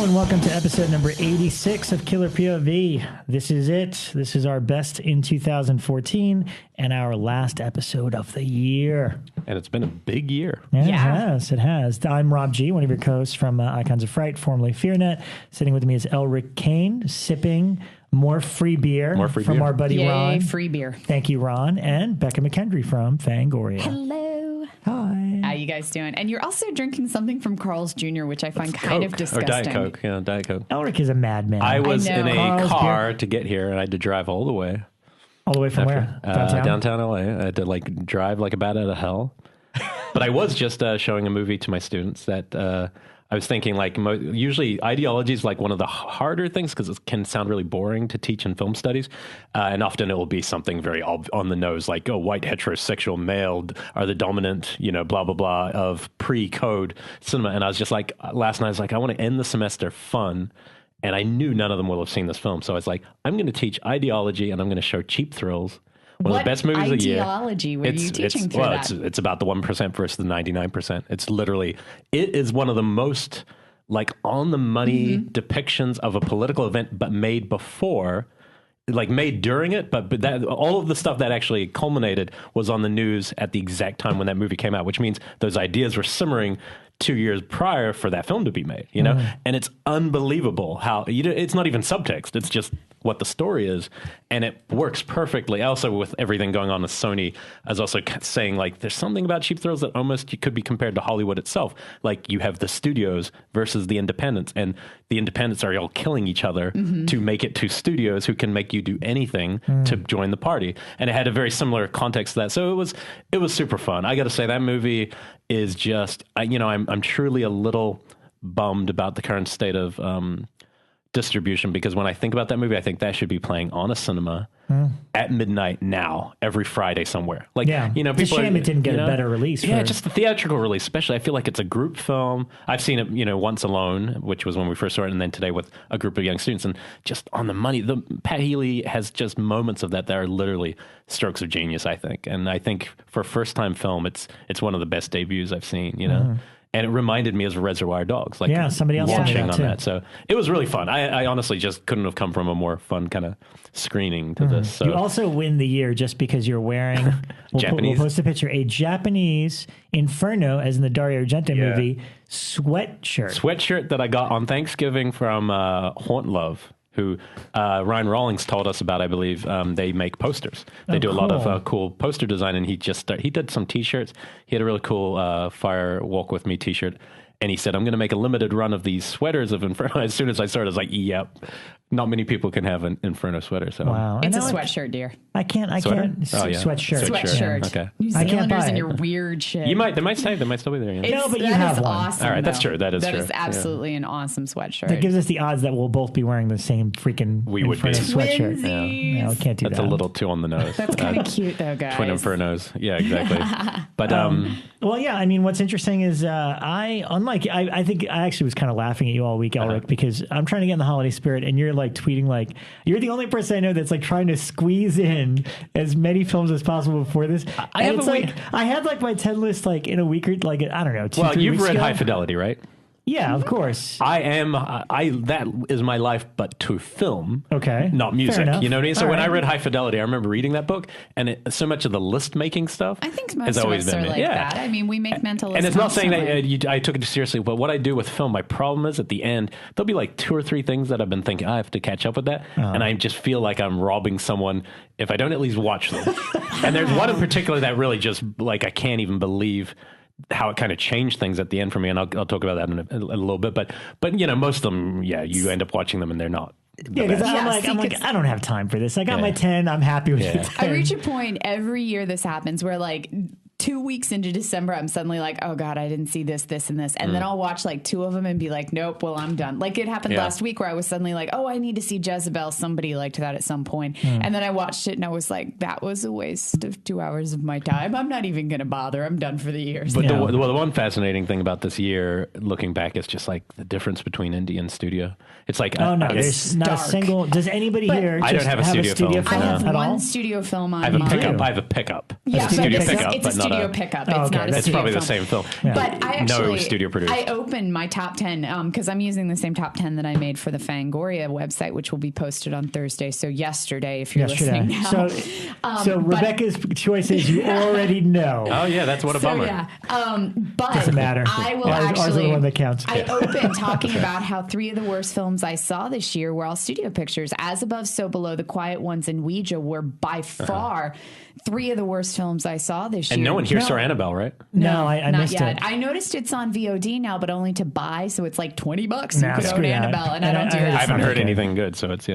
and welcome to episode number 86 of Killer POV. This is it. This is our best in 2014 and our last episode of the year. And it's been a big year. Yeah, it has. It has. I'm Rob G., one of your co-hosts from Icons of Fright, formerly FearNet. Sitting with me is Elric Kane, sipping more free beer from our buddy Ron. Yay, free beer. Thank you, Ron. And Rebekah McKendry from Fangoria. Hello. Hi. How you guys doing? And you're also drinking something from Carl's Jr., which I find kind of disgusting. Or Diet Coke. Yeah, Diet Coke. Elric is a madman. I was in a Carl's car beer. to get here, and I had to drive all the way. All the way from where? Downtown? Downtown LA. I had to drive like a bat out of hell. But I was just showing a movie to my students that I was thinking usually ideology is like one of the harder things because it can sound really boring to teach in film studies. And often it will be something very on the nose, like, white heterosexual male are the dominant, blah, blah, blah of pre-code cinema. And I was just like, last night, I was like, I want to end the semester fun. And I knew none of them will have seen this film. So I was like, I'm going to teach ideology and I'm going to show cheap thrills. One of the best movies of the year. What ideology were you teaching through that? It's about the 1% versus the 99%. It's literally, it is one of the most on the money depictions of a political event, but made before, made during it. But that all of the stuff that actually culminated was on the news at the exact time when that movie came out, which means those ideas were simmering 2 years prior for that film to be made, and it's unbelievable how it's not even subtext. It's just what the story is. And it works perfectly. Also with everything going on with Sony, I was also saying there's something about cheap thrills that almost could be compared to Hollywood itself. You have the studios versus the independents, and the independents are all killing each other to make it to studios who can make you do anything to join the party. And it had a very similar context to that. So it was super fun. I got to say that movie is just, I'm truly a little bummed about the current state of distribution, because when I think about that movie, I think that should be playing on a cinema at midnight now, every Friday somewhere. People it's a shame it didn't get a better release. Yeah, just the theatrical release, especially. I feel like it's a group film. I've seen it, once alone, which was when we first saw it, and then today with a group of young students. And just on the money, Pat Healy has just moments of that are literally strokes of genius, I think. And I think for a first-time film, it's one of the best debuts I've seen, And it reminded me of Reservoir Dogs, somebody else launching on that. So it was really fun. I honestly just couldn't have come from a more fun kind of screening to this. So. You also win the year just because you're wearing, Japanese. We'll post a picture, a Japanese Inferno, as in the Dario Argento movie, sweatshirt. Sweatshirt that I got on Thanksgiving from Haunt Love, who Ryan Rawlings told us about. I believe they make posters. They do a lot of cool poster design, and he did some T-shirts. He had a really cool Fire Walk With Me T-shirt, and he said, I'm going to make a limited run of these sweaters of Inferno. As soon as I saw it, I was like, yep. Not many people can have an Inferno sweater. So wow. It's a sweatshirt, dear. I can't. Sweatshirt. Sweatshirt. Okay. New Zealanders and your weird shit. They might still be there. Yeah. No, but you have one. Awesome, all right, that's true. That is true. That is absolutely an awesome sweatshirt. That gives us the odds that we'll both be wearing the same freaking Inferno sweatshirt. Yeah. No, we can't do that. That's a little too on the nose. That's kind of cute, though, guys. Twin Infernos. Yeah, exactly. But well, yeah. I mean, what's interesting is I think I actually was kind of laughing at you all week, Elric, because I'm trying to get in the holiday spirit, and you're tweeting you're the only person I know that's trying to squeeze in as many films as possible before this. I had my 10 list in a week or I don't know. 2-3 well, you've weeks read ago. High Fidelity, right? Yeah, of course. That is my life, but to film. Okay. Not music. You know what I mean? So All when right. I read High Fidelity, I remember reading that book, and so much of the list making stuff I think most has of always us been are me. that. I mean, we make mental lists. And it's not saying constantly. that I took it seriously, but what I do with film, my problem is at the end, there'll be 2 or 3 things that I've been thinking, I have to catch up with that. And I just feel like I'm robbing someone if I don't at least watch them. And there's one in particular that really just, I can't even believe how it kind of changed things at the end for me, and I'll talk about that in a little bit. But most of them, you end up watching them and they're not. Yeah, because I'm I don't have time for this. I got my 10. I'm happy with the 10. I reach a point every year this happens where 2 weeks into December, I'm suddenly oh God, I didn't see this, this, and this. And then I'll watch 2 of them and be nope, well, I'm done. It happened last week where I was suddenly oh, I need to see Jezebel. Somebody liked that at some point. And then I watched it and I was that was a waste of 2 hours of my time. I'm not even going to bother. I'm done for the year. But the one fascinating thing about this year, looking back, is just the difference between indie and studio. It's there's not a single. Does anybody here? I don't have a studio film. I have at one all? studio film on I have a pickup. I have a pickup. Yeah, a studio but pickup, it's a but not studio pickup. It's okay. not a It's studio probably film. the same film. Yeah. But I actually, no studio produced. I opened my top 10 because I'm using the same top 10 that I made for the Fangoria website, which will be posted on Thursday. So yesterday, if you're listening now. So Rebekah's choice is you already know. Oh yeah, that's what a bummer. Yeah. But Doesn't matter. I will Ours are actually. the one that counts. I opened talking about how 3 of the worst films I saw this year were all studio pictures. As Above, So Below, The Quiet Ones, and Ouija were by far 3 of the worst films I saw this year. And no one here saw Annabelle, right? No, I not missed yet. it. I noticed it's on VOD now, but only to buy, so it's like $20. Nah, You could screw own that. Annabelle, and I And don't do I heard that. I haven't heard okay. anything good, so it's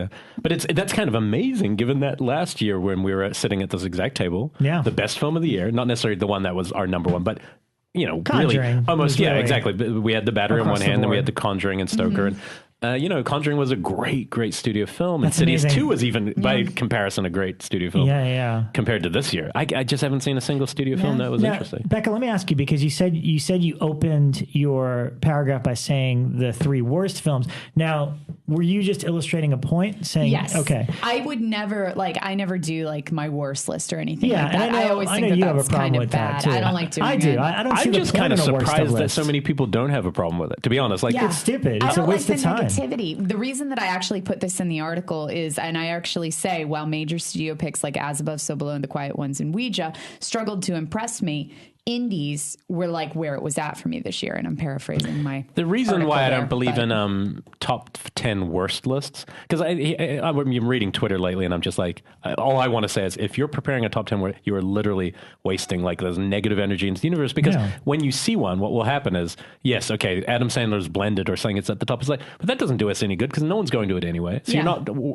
but that's kind of amazing given that last year when we were sitting at this exact table, the best film of the year, not necessarily the one that was our number one, but Conjuring really almost, was really exactly. We had The Battery on across one the hand, then we board. had The Conjuring and Stoker, and Conjuring was a great studio film, and That's Insidious amazing. 2 was even by comparison a great studio film. Yeah. Compared to this year, I just haven't seen a single studio film that was Now, interesting. Bekah, let me ask you, because you said you opened your paragraph by saying the 3 worst films. Now, were you just illustrating a point, saying, Yes. okay, I would never I never do my worst list or anything yeah, like that. and I always I think know you that's have a problem kind of with bad. that too. I don't like doing I do. it. I don't see I'm the just point kind of in a worst surprised that list. so many people don't have a problem with it. To be honest, It's stupid. It's I a don't waste like of the time. negativity. The reason that I actually put this in the article is, and I actually say, while major studio picks like As Above, So Below, and The Quiet Ones and Ouija struggled to impress me, indies were where it was at for me this year. And I'm paraphrasing my The reason article why I there, don't believe but- in top 10 worst lists, because I've been reading Twitter lately, and I'm just all I want to say is, if you're preparing a top 10, where you are literally wasting those negative energy into the universe, because when you see one, what will happen is, yes, okay, Adam Sandler's Blended or saying it's at the top, but that doesn't do us any good because no one's going to it anyway. So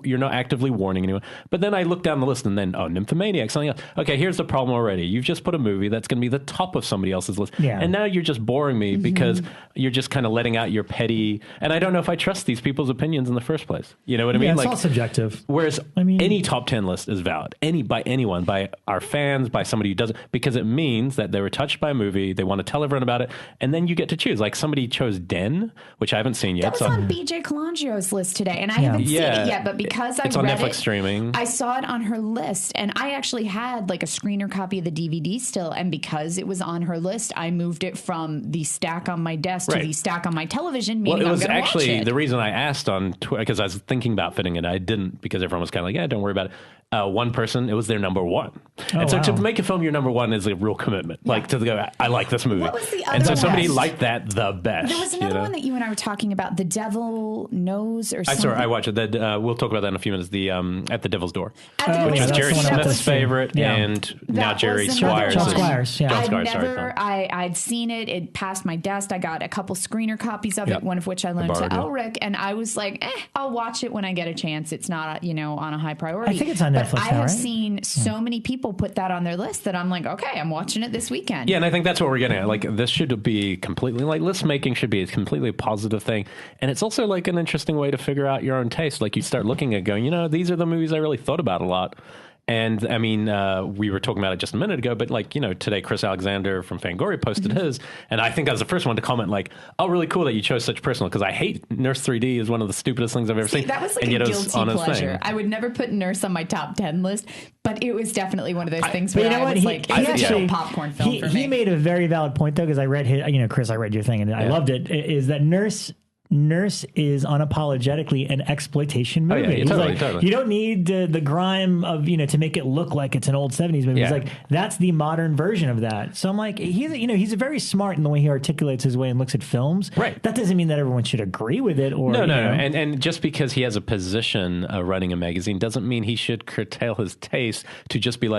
you're not actively warning anyone. But then I look down the list, and then Nymphomaniac, something else. Okay, here's the problem already. You've just put a movie that's going to be the top of somebody else's list. Yeah. And now you're just boring me because you're just kind of letting out your petty, and I don't know if I trust these people's opinions in the first place. You know what I mean? It's all subjective. Whereas any top 10 list is valid, by anyone, by our fans, by somebody who doesn't, because it means that they were touched by a movie, they want to tell everyone about it, and then you get to choose. Somebody chose Den, which I haven't seen yet. That was on BJ Colangio's list today, and I haven't seen it yet, but because it's I on read Netflix it, streaming. I saw it on her list, and I actually had a screener copy of the DVD still, and because it was on her list, I moved it from the stack on my desk to the stack on my television, meaning it was I'm going to watch actually it. the reason I asked on Twitter, because I was thinking about fitting it. I didn't, because everyone was kind of don't worry about it. One person, it was their number one. And so to make a film your number one is a real commitment. To go, I like this movie. What was the other and so somebody one? liked that the best. There was another one that you and I were talking about, The Devil Knows or something. I watched it. We'll talk about that in a few minutes. The At the Devil's Door, which is that's Jerry the one I have to Smith's see. favorite, Yeah. and now Jerry was another Squires. John one. Squires, yeah. John I'd Squires, never, sorry. I'd seen it. It passed my desk. I got a couple screener copies of it, one of which I loaned to borrowed it. Elric, and I was like, I'll watch it when I get a chance. It's not, on a high priority. I think it's on Netflix But I now, have right? seen so many people put that on their list that I'm like, okay, I'm watching it this weekend. Yeah, and I think that's what we're getting at. This should be completely, list making should be a completely positive thing. And it's also an interesting way to figure out your own taste. You start looking at going, these are the movies I really thought about a lot. And I mean, we were talking about it just a minute ago, but today Chris Alexander from Fangoria posted his, and I think I was the first one to comment oh, really cool that you chose such personal, because I hate Nurse 3D is one of the stupidest things I've ever seen. That was and a yet it guilty was on his pleasure. thing. I would never put Nurse on my top 10 list, but it was definitely one of those things But where you know I what? was He it's a popcorn film for me. He made a very valid point, though, because I read his, Chris, I read your thing, and I loved it, is that Nurse is unapologetically an exploitation movie. yeah, He's totally. You don't need the grime of to make it look like it's an old 70s movie. Yeah. He's that's the modern version of that. So I'm he's very smart in the way he articulates his way and looks at films. Right. That doesn't mean that everyone should agree with it. Or No. And just because he has a position running a magazine doesn't mean he should curtail his taste to just be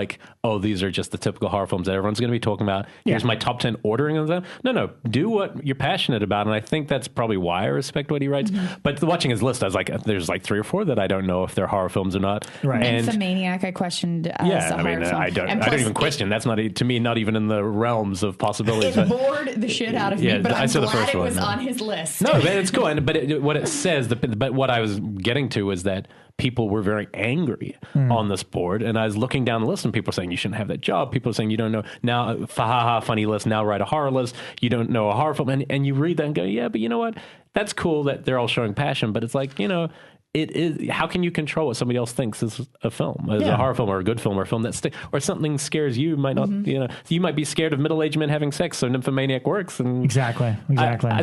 oh, these are just the typical horror films that everyone's going to be talking about. Here's my top 10 ordering of them. No. Do what you're passionate about. And I think that's probably why I respect what he writes. But watching his list, I was there's 3 or 4 that I don't know if they're horror films or not. Right. And Nymphomaniac, I questioned as a horror film. I don't even question. That's not, to me, not even in the realms of possibilities. It bored the shit out of me, but I'm saw the glad first it was one. on his list. No, but it's cool. What it says, but what I was getting to was that people were very angry on this board, and I was looking down the list, and people were saying you shouldn't have that job. People are saying you don't know now. Fahaha, funny list. Now write a horror list. You don't know a horror film, and you read that and go, yeah, but you know what? That's cool that they're all showing passion, but it's it is, how can you control what somebody else thinks is a film, as a horror film or a good film or a film that or something scares you, might not, you might be scared of middle-aged men having sex, so Nymphomaniac works. And Exactly.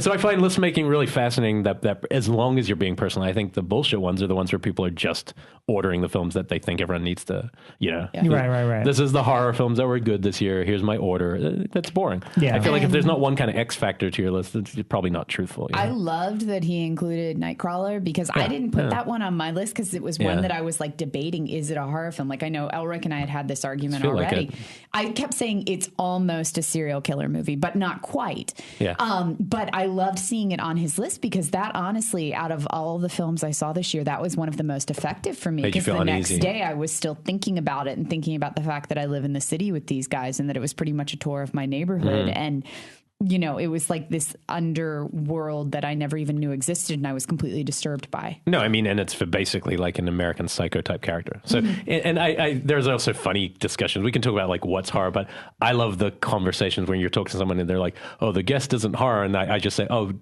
So I find list making really fascinating that as long as you're being personal. I think the bullshit ones are the ones where people are just ordering the films that they think everyone needs to, Right. This is the horror films that were good this year. Here's my order. That's boring. Yeah. I feel like if there's not one kind of X factor to your list, it's probably not truthful. I loved that he included Nightcrawler because I didn't put that one on my list because it was one that I was like debating, is it a horror film? Like I know Elric and I had this argument already. Like I kept saying it's almost a serial killer movie, but not quite. Yeah. But I loved seeing it on his list because that honestly, out of all the films I saw this year, that was one of the most effective for me because the next day I was still thinking about it and thinking about the fact that I live in the city with these guys and that it was pretty much a tour of my neighborhood. And it was like this underworld that I never even knew existed and I was completely disturbed by. No, I mean, and it's for basically like an American Psycho type character. So, and I there's also funny discussions. We can talk about like what's horror, but I love the conversations when you're talking to someone and they're like, oh, The Guest isn't horror. And I just say, oh,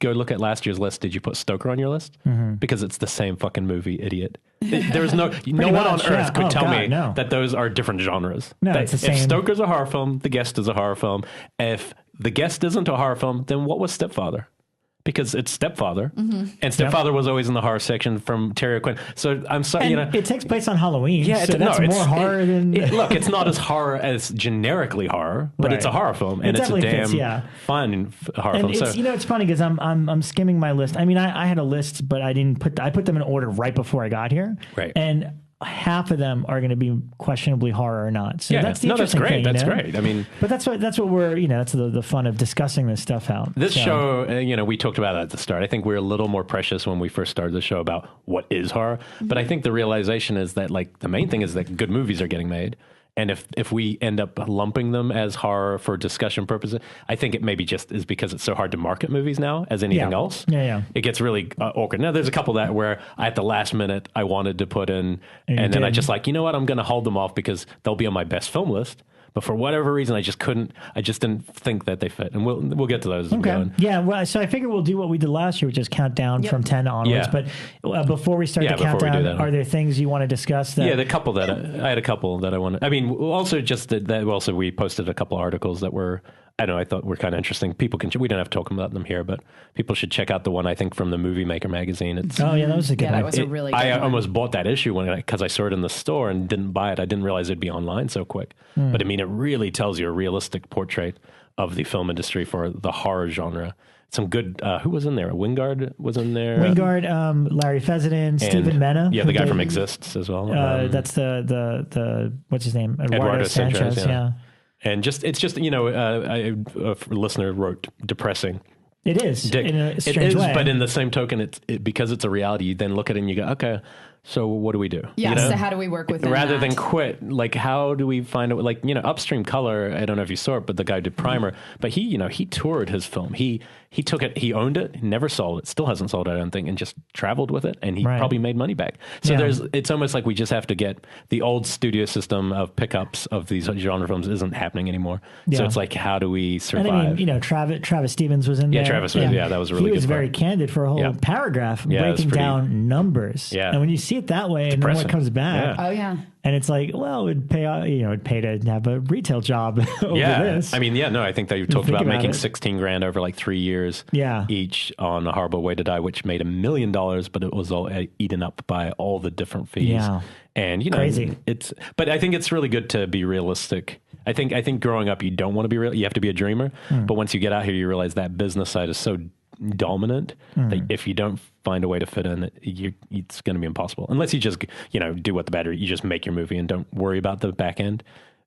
go look at last year's list. Did you put Stoker on your list? Because it's the same fucking movie, idiot. There's no one on earth could tell me that those are different genres. No, it's the same. If Stoker's a horror film, The Guest is a horror film. If The Guest isn't a horror film, then what was Stepfather? Because it's Stepfather, and Stepfather was always in the horror section from Terry O'Quinn. So I'm sorry, it takes place on Halloween. Yeah, so that's more horror than. Look, it's not as horror as generically horror, but it's a horror film, and it's a damn fun horror film. It's, it's funny because I'm skimming my list. I mean, I had a list, but I put them in order right before I got here, right? And half of them are going to be questionably horror or not. So that's the interesting thing. That's great. I mean, but that's what we're, that's the fun of discussing this stuff out. This show, we talked about it at the start. I think we're a little more precious when we first started the show about what is horror. But I think the realization is that like the main thing is that good movies are getting made. And if we end up lumping them as horror for discussion purposes, I think it maybe just is because it's so hard to market movies now as anything else. Yeah. It gets really awkward. Now, there's a couple that where at the last minute I wanted to put in, and then I just like, you know what, I'm going to hold them off because they'll be on my best film list. But for whatever reason, I just didn't think that they fit. And we'll get to those. As we go on. Yeah, well, so I figure we'll do what we did last year, which is count down from 10 onwards. Yeah. But before we start the countdown, are there things you want to discuss? I had a couple that I wanted. I mean, also just that also we posted a couple articles that were, I thought were kind of interesting. We don't have to talk about them here, but people should check out the one, I think, from the Movie Maker magazine. That was a good one. That was a really good one. I almost bought that issue because I saw it in the store and didn't buy it. I didn't realize it'd be online so quick. But I mean, it really tells you a realistic portrait of the film industry for the horror genre. Some good, who was in there? Wingard was in there. Wingard, Larry Fessenden, Stephen Mena. Yeah, the guy from Exists as well. That's the what's his name? Eduardo Sanchez. Yeah. And it's just a listener wrote depressing. It is Dick. In a strange way. But in the same token, because it's a reality. You then look at it and you go, okay, so what do we do? Yeah. So how do we work with rather than quit? Like, how do we find it? Like, Upstream Color. I don't know if you saw it, but the guy did Primer. But he toured his film. He took it. He owned it. Never sold it. Still hasn't sold it, I don't think. And just traveled with it. And he probably made money back. So it's almost like we just have to get the old studio system of pickups of these genre films isn't happening anymore. Yeah. So it's like, how do we survive? And I mean, Travis Stevens was in there. Yeah, Travis. Yeah, that was a really good. He was very candid for a whole paragraph, breaking down numbers. Yeah. And when you see it that way, and then what comes back. Oh yeah. And it's like, well, it'd pay, it'd pay to have a retail job over this. I mean, I think that you talked about making $16,000 over like 3 years each on A Horrible Way to Die, which made $1 million, but it was all eaten up by all the different fees. Yeah. And, crazy. But I think it's really good to be realistic. I think growing up, you don't want to be real. You have to be a dreamer. But once you get out here, you realize that business side is so dominant that if you don't find a way to fit in, it's going to be impossible. Unless you just, do what the battery, you just make your movie and don't worry about the back end.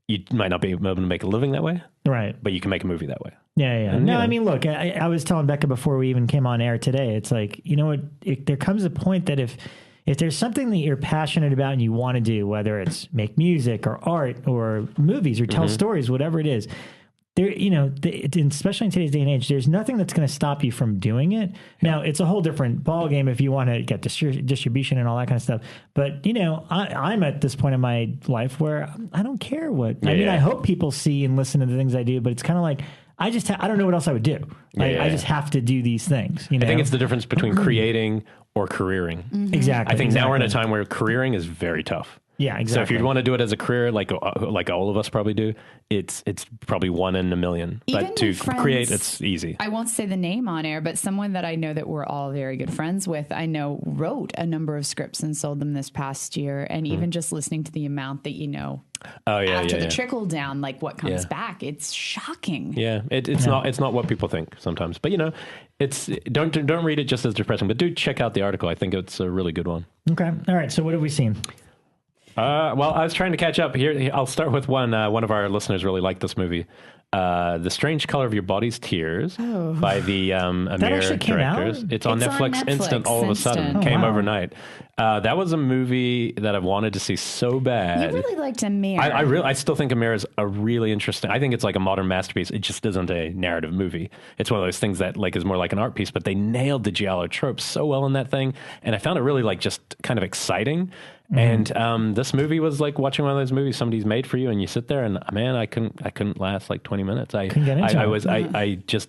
You might not be able to make a living that way. Right. But you can make a movie that way. Yeah. And, I mean, look, I was telling Bekah before we even came on air today, it's like, there comes a point that if there's something that you're passionate about and you want to do, whether it's make music or art or movies or tell stories, whatever it is, there, especially in today's day and age, there's nothing that's going to stop you from doing it. Now, it's a whole different ballgame if you want to get distribution and all that kind of stuff. But, I'm at this point in my life where I don't care what. I hope people see and listen to the things I do, but it's kind of like, I just I don't know what else I would do. I just have to do these things. You know? I think it's the difference between creating or careering. Exactly. I think now we're in a time where careering is very tough. Yeah, exactly. So if you want to do it as a career, like all of us probably do, it's probably 1 in a million. Even but to friends, create, it's easy. I won't say the name on air, but someone that I know that we're all very good friends with, I know wrote a number of scripts and sold them this past year. And even just listening to the amount that after the trickle down, like what comes back, it's shocking. Yeah, it's not what people think sometimes. But it's don't read it just as depressing. But do check out the article. I think it's a really good one. Okay, all right. So what have we seen? Well, I was trying to catch up here. I'll start with one. One of our listeners really liked this movie, "The Strange Color of Your Body's Tears" by the Amir directors. It's on Netflix. Instant. All of a sudden, came overnight. That was a movie that I've wanted to see so bad. You really liked Amir. I still think Amir is a really interesting. I think it's like a modern masterpiece. It just isn't a narrative movie. It's one of those things that like is more like an art piece. But they nailed the giallo trope so well in that thing, and I found it really like just kind of exciting. And this movie was like watching one of those movies somebody's made for you, and you sit there, and man, I couldn't last like 20 minutes. I there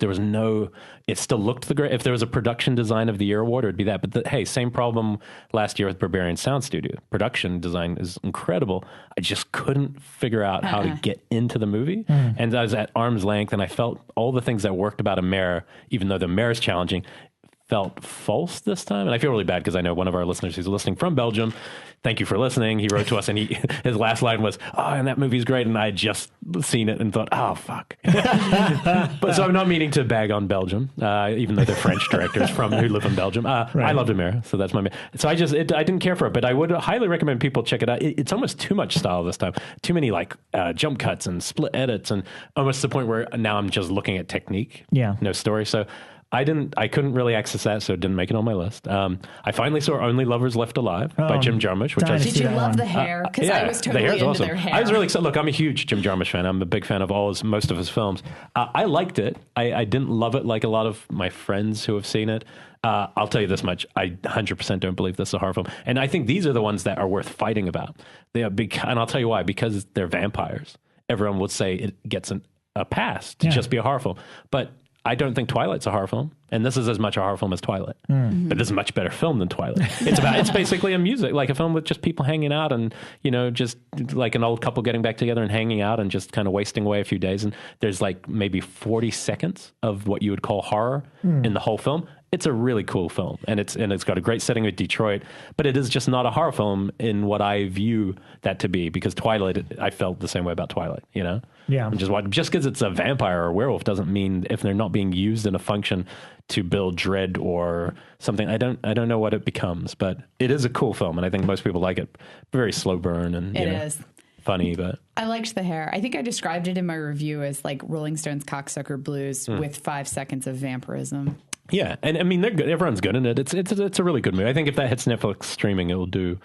was no. It still looked the great. If there was a production design of the year award, it would be that. But hey, same problem last year with Barbarian Sound Studio. Production design is incredible. I just couldn't figure out how to get into the movie, and I was at arm's length, and I felt all the things that worked about a mare, even though the mare is challenging, felt false this time. And I feel really bad because I know one of our listeners who's listening from Belgium. Thank you for listening. He wrote to us and his last line was, and that movie's great. And I had just seen it and thought, oh, fuck. But so I'm not meaning to bag on Belgium, even though they're French directors who live in Belgium. Right. I loved Amir, so that's my So I didn't care for it, but I would highly recommend people check it out. It's almost too much style this time. Too many like jump cuts and split edits, and almost to the point where now I'm just looking at technique. Yeah. No story. So I couldn't really access that, so it didn't make it on my list. I finally saw Only Lovers Left Alive by Jim Jarmusch. Did you love the hair? Because I was totally into awesome. their hair. I was really excited. Look, I'm a huge Jim Jarmusch fan. I'm a big fan of most of his films. I liked it. I didn't love it like a lot of my friends who have seen it. I'll tell you this much. I 100% don't believe this is a horror film. And I think these are the ones that are worth fighting about. They are big, and I'll tell you why. Because they're vampires. Everyone would say it gets a pass to just be a horror film. But I don't think Twilight's a horror film, and this is as much a horror film as Twilight. But this is a much better film than Twilight. It's basically a music, like a film with just people hanging out and, just like an old couple getting back together and hanging out and just kind of wasting away a few days. And there's like maybe 40 seconds of what you would call horror in the whole film. It's a really cool film, and it's got a great setting with Detroit, but it is just not a horror film in what I view that to be, because Twilight, I felt the same way about Twilight, Yeah. And just because it's a vampire or a werewolf doesn't mean, if they're not being used in a function to build dread or something, I don't know what it becomes, but it is a cool film, and I think most people like it. Very slow burn, and it is funny, but I liked the hair. I think I described it in my review as like Rolling Stones' Cocksucker Blues with 5 seconds of vampirism. Yeah, and I mean, they're good. Everyone's good in it. It's a really good movie. I think if that hits Netflix streaming, it will do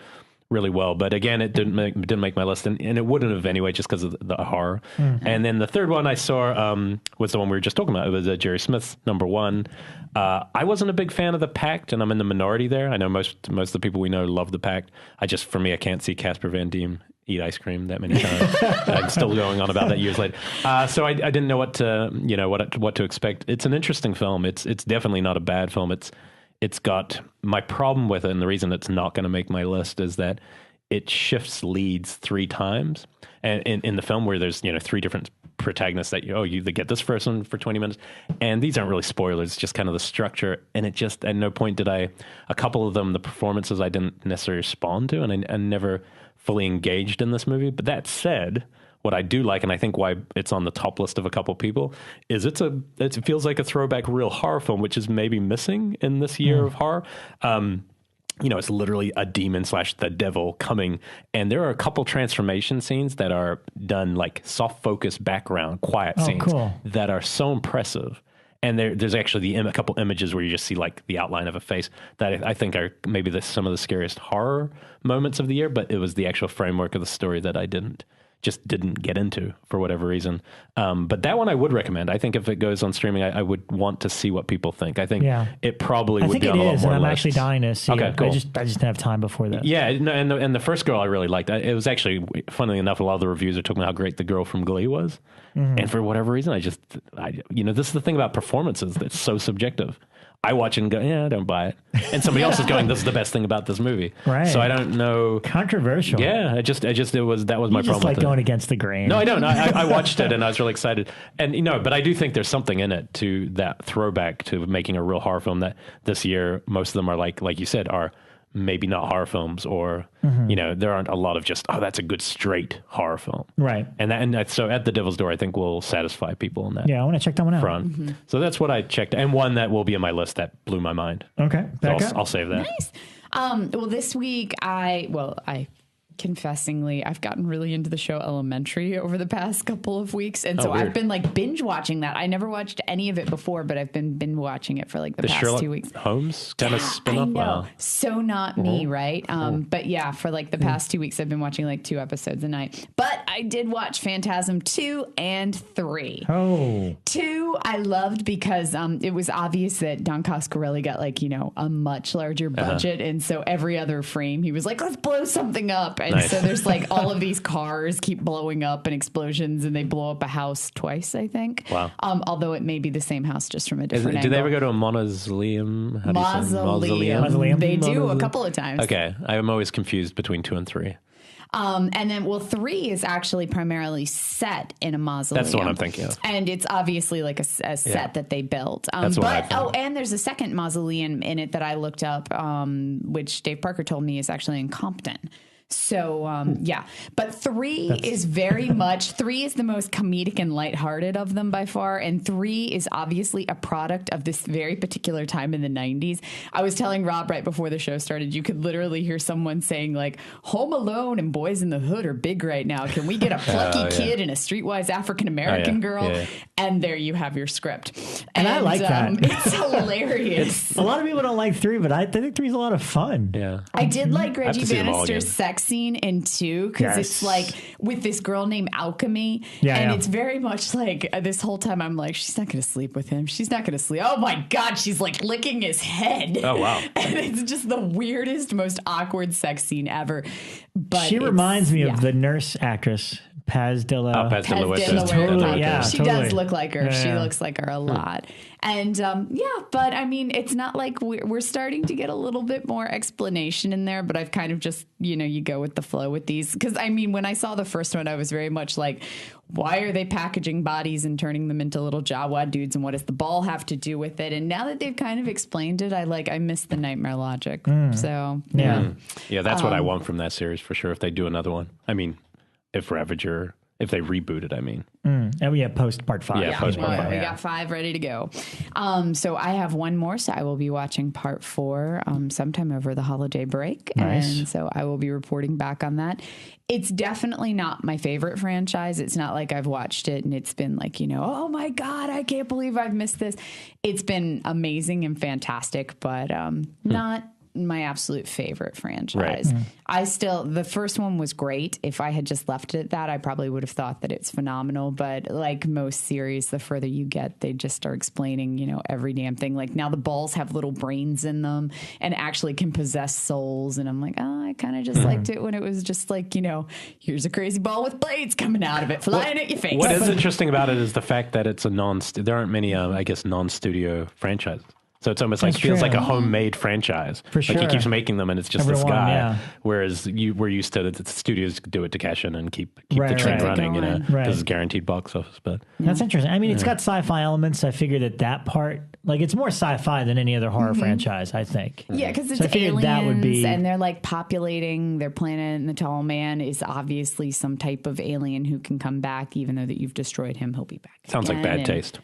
really well. But again, it didn't make my list, and it wouldn't have anyway, just because of the horror. And then the third one I saw was the one we were just talking about. It was Jerry Smith's number one. I wasn't a big fan of The Pact, and I'm in the minority there. I know most of the people we know love The Pact. For me, I can't see Casper Van Dien eat ice cream that many times. I'm still going on about that years later. So I didn't know what to expect. It's an interesting film. It's definitely not a bad film. It's got, my problem with it, and the reason it's not going to make my list is that it shifts leads 3 times. And in the film, where there's 3 different protagonists that you get this person for 20 minutes, and these aren't really spoilers, it's just kind of the structure. And it just, at no point did a couple of them, the performances I didn't necessarily respond to, and I never fully engaged in this movie. But that said, what I do like, and I think why it's on the top list of a couple people, is it feels like a throwback real horror film, which is maybe missing in this year of horror. It's literally a demon / the devil coming, and there are a couple transformation scenes that are done like soft focus background, quiet scenes that are so impressive. And there's actually a couple images where you just see like the outline of a face that I think are maybe some of the scariest horror moments of the year, but it was the actual framework of the story that I didn't just didn't get into for whatever reason. But that one I would recommend. I think if it goes on streaming, I would want to see what people think. I think it probably would be on a lot more lists. I'm actually dying to see it. Cool. I just didn't have time before that. Yeah, no, and the first girl I really liked. It was actually, funnily enough, a lot of the reviews are talking about how great the girl from Glee was. And for whatever reason, this is the thing about performances that's so subjective. I watch it and go, I don't buy it. And somebody else is going, this is the best thing about this movie. Right. So I don't know. Controversial. Yeah, that was my problem. Just like going against the grain. No, I don't. I watched it and I was really excited. And, but I do think there's something in it to that throwback to making a real horror film that this year, most of them are like you said, are maybe not horror films, or there aren't a lot of just that's a good straight horror film, right? And so At the Devil's Door I think will satisfy people in that. Yeah, I want to check that one out. So that's what I checked, and one that will be on my list that blew my mind. Okay, so I'll save that. Nice. Well, this week I confessingly, I've gotten really into the show Elementary over the past couple of weeks. And so I've been like binge watching that. I never watched any of it before, but I've been binge watching it for like the past Sherlock 2 weeks. Holmes kind of spin-off? I know. Wow. So not me, right? But yeah, for like the past 2 weeks, I've been watching like 2 episodes a night. But I did watch Phantasm 2 and 3. Oh. 2 I loved because it was obvious that Don Coscarelli got like, a much larger budget. And so every other frame, he was like, let's blow something up. And so there's like all of these cars keep blowing up and explosions, and they blow up a house twice, I think. Wow. Although it may be the same house, just from a different angle. Do they ever go to a mausoleum? Mausoleum. They do a couple of times. Okay. I'm always confused between 2 and 3. And then, 3 is actually primarily set in a mausoleum. That's the one I'm thinking of. And it's obviously like a set that they built. That's what I thought. And there's a second mausoleum in it that I looked up, which Dave Parker told me is actually in Compton. So, but 3 is very much, 3 is the most comedic and lighthearted of them by far. And 3 is obviously a product of this very particular time in the 90s. I was telling Rob right before the show started, you could literally hear someone saying like, Home Alone and Boys in the Hood are big right now. Can we get a plucky kid and a streetwise African-American girl? Yeah. And there you have your script. And I like that. It's hilarious. A lot of people don't like 3, but I think 3 is a lot of fun. Yeah. I did like Reggie Bannister's sex scene in 2 because it's like with this girl named Alchemy, and it's very much like this whole time I'm like, she's not going to sleep with him. She's not going to sleep. Oh my God, she's like licking his head. Oh wow. And it's just the weirdest, most awkward sex scene ever. But she reminds me of the nurse actress. Paz de la Totally, she does look like her. She looks like her a lot. And but I mean, it's not like we're starting to get a little bit more explanation in there, but I've kind of just, you go with the flow with these. Because I mean, when I saw the first one, I was very much like, why are they packaging bodies and turning them into little Jawa dudes? And what does the ball have to do with it? And now that they've kind of explained it, I miss the nightmare logic. So, yeah, that's what I want from that series for sure. If they do another one, I mean, if Ravager, if they reboot it, I mean. And we have post part 5. Yeah, post part 5. We got 5 ready to go. So I have one more. So I will be watching part 4 sometime over the holiday break. Nice. And so I will be reporting back on that. It's definitely not my favorite franchise. It's not like I've watched it and it's been like, oh my God, I can't believe I've missed this. It's been amazing and fantastic, but not my absolute favorite franchise. Right. The first one was great. If I had just left it at that, I probably would have thought that it's phenomenal. But like most series, the further you get, they just start explaining, every damn thing. Like now the balls have little brains in them and actually can possess souls. And I'm like, I kind of just liked it when it was just like, here's a crazy ball with blades coming out of it, flying at your face. What is interesting about it is the fact that it's there aren't many, non-studio franchises. So it's almost like feels like a homemade franchise. For sure. Like he keeps making them and it's just this guy. Whereas we're used to the studios do it to cash in and keep the train running, This is guaranteed box office. But that's interesting. I mean, it's got sci-fi elements. I figured that part, like it's more sci-fi than any other horror franchise, I think. Yeah, because it's aliens that would be... and they're like populating their planet, and the tall man is obviously some type of alien who can come back even though that you've destroyed him. He'll be back. Sounds like Bad Taste.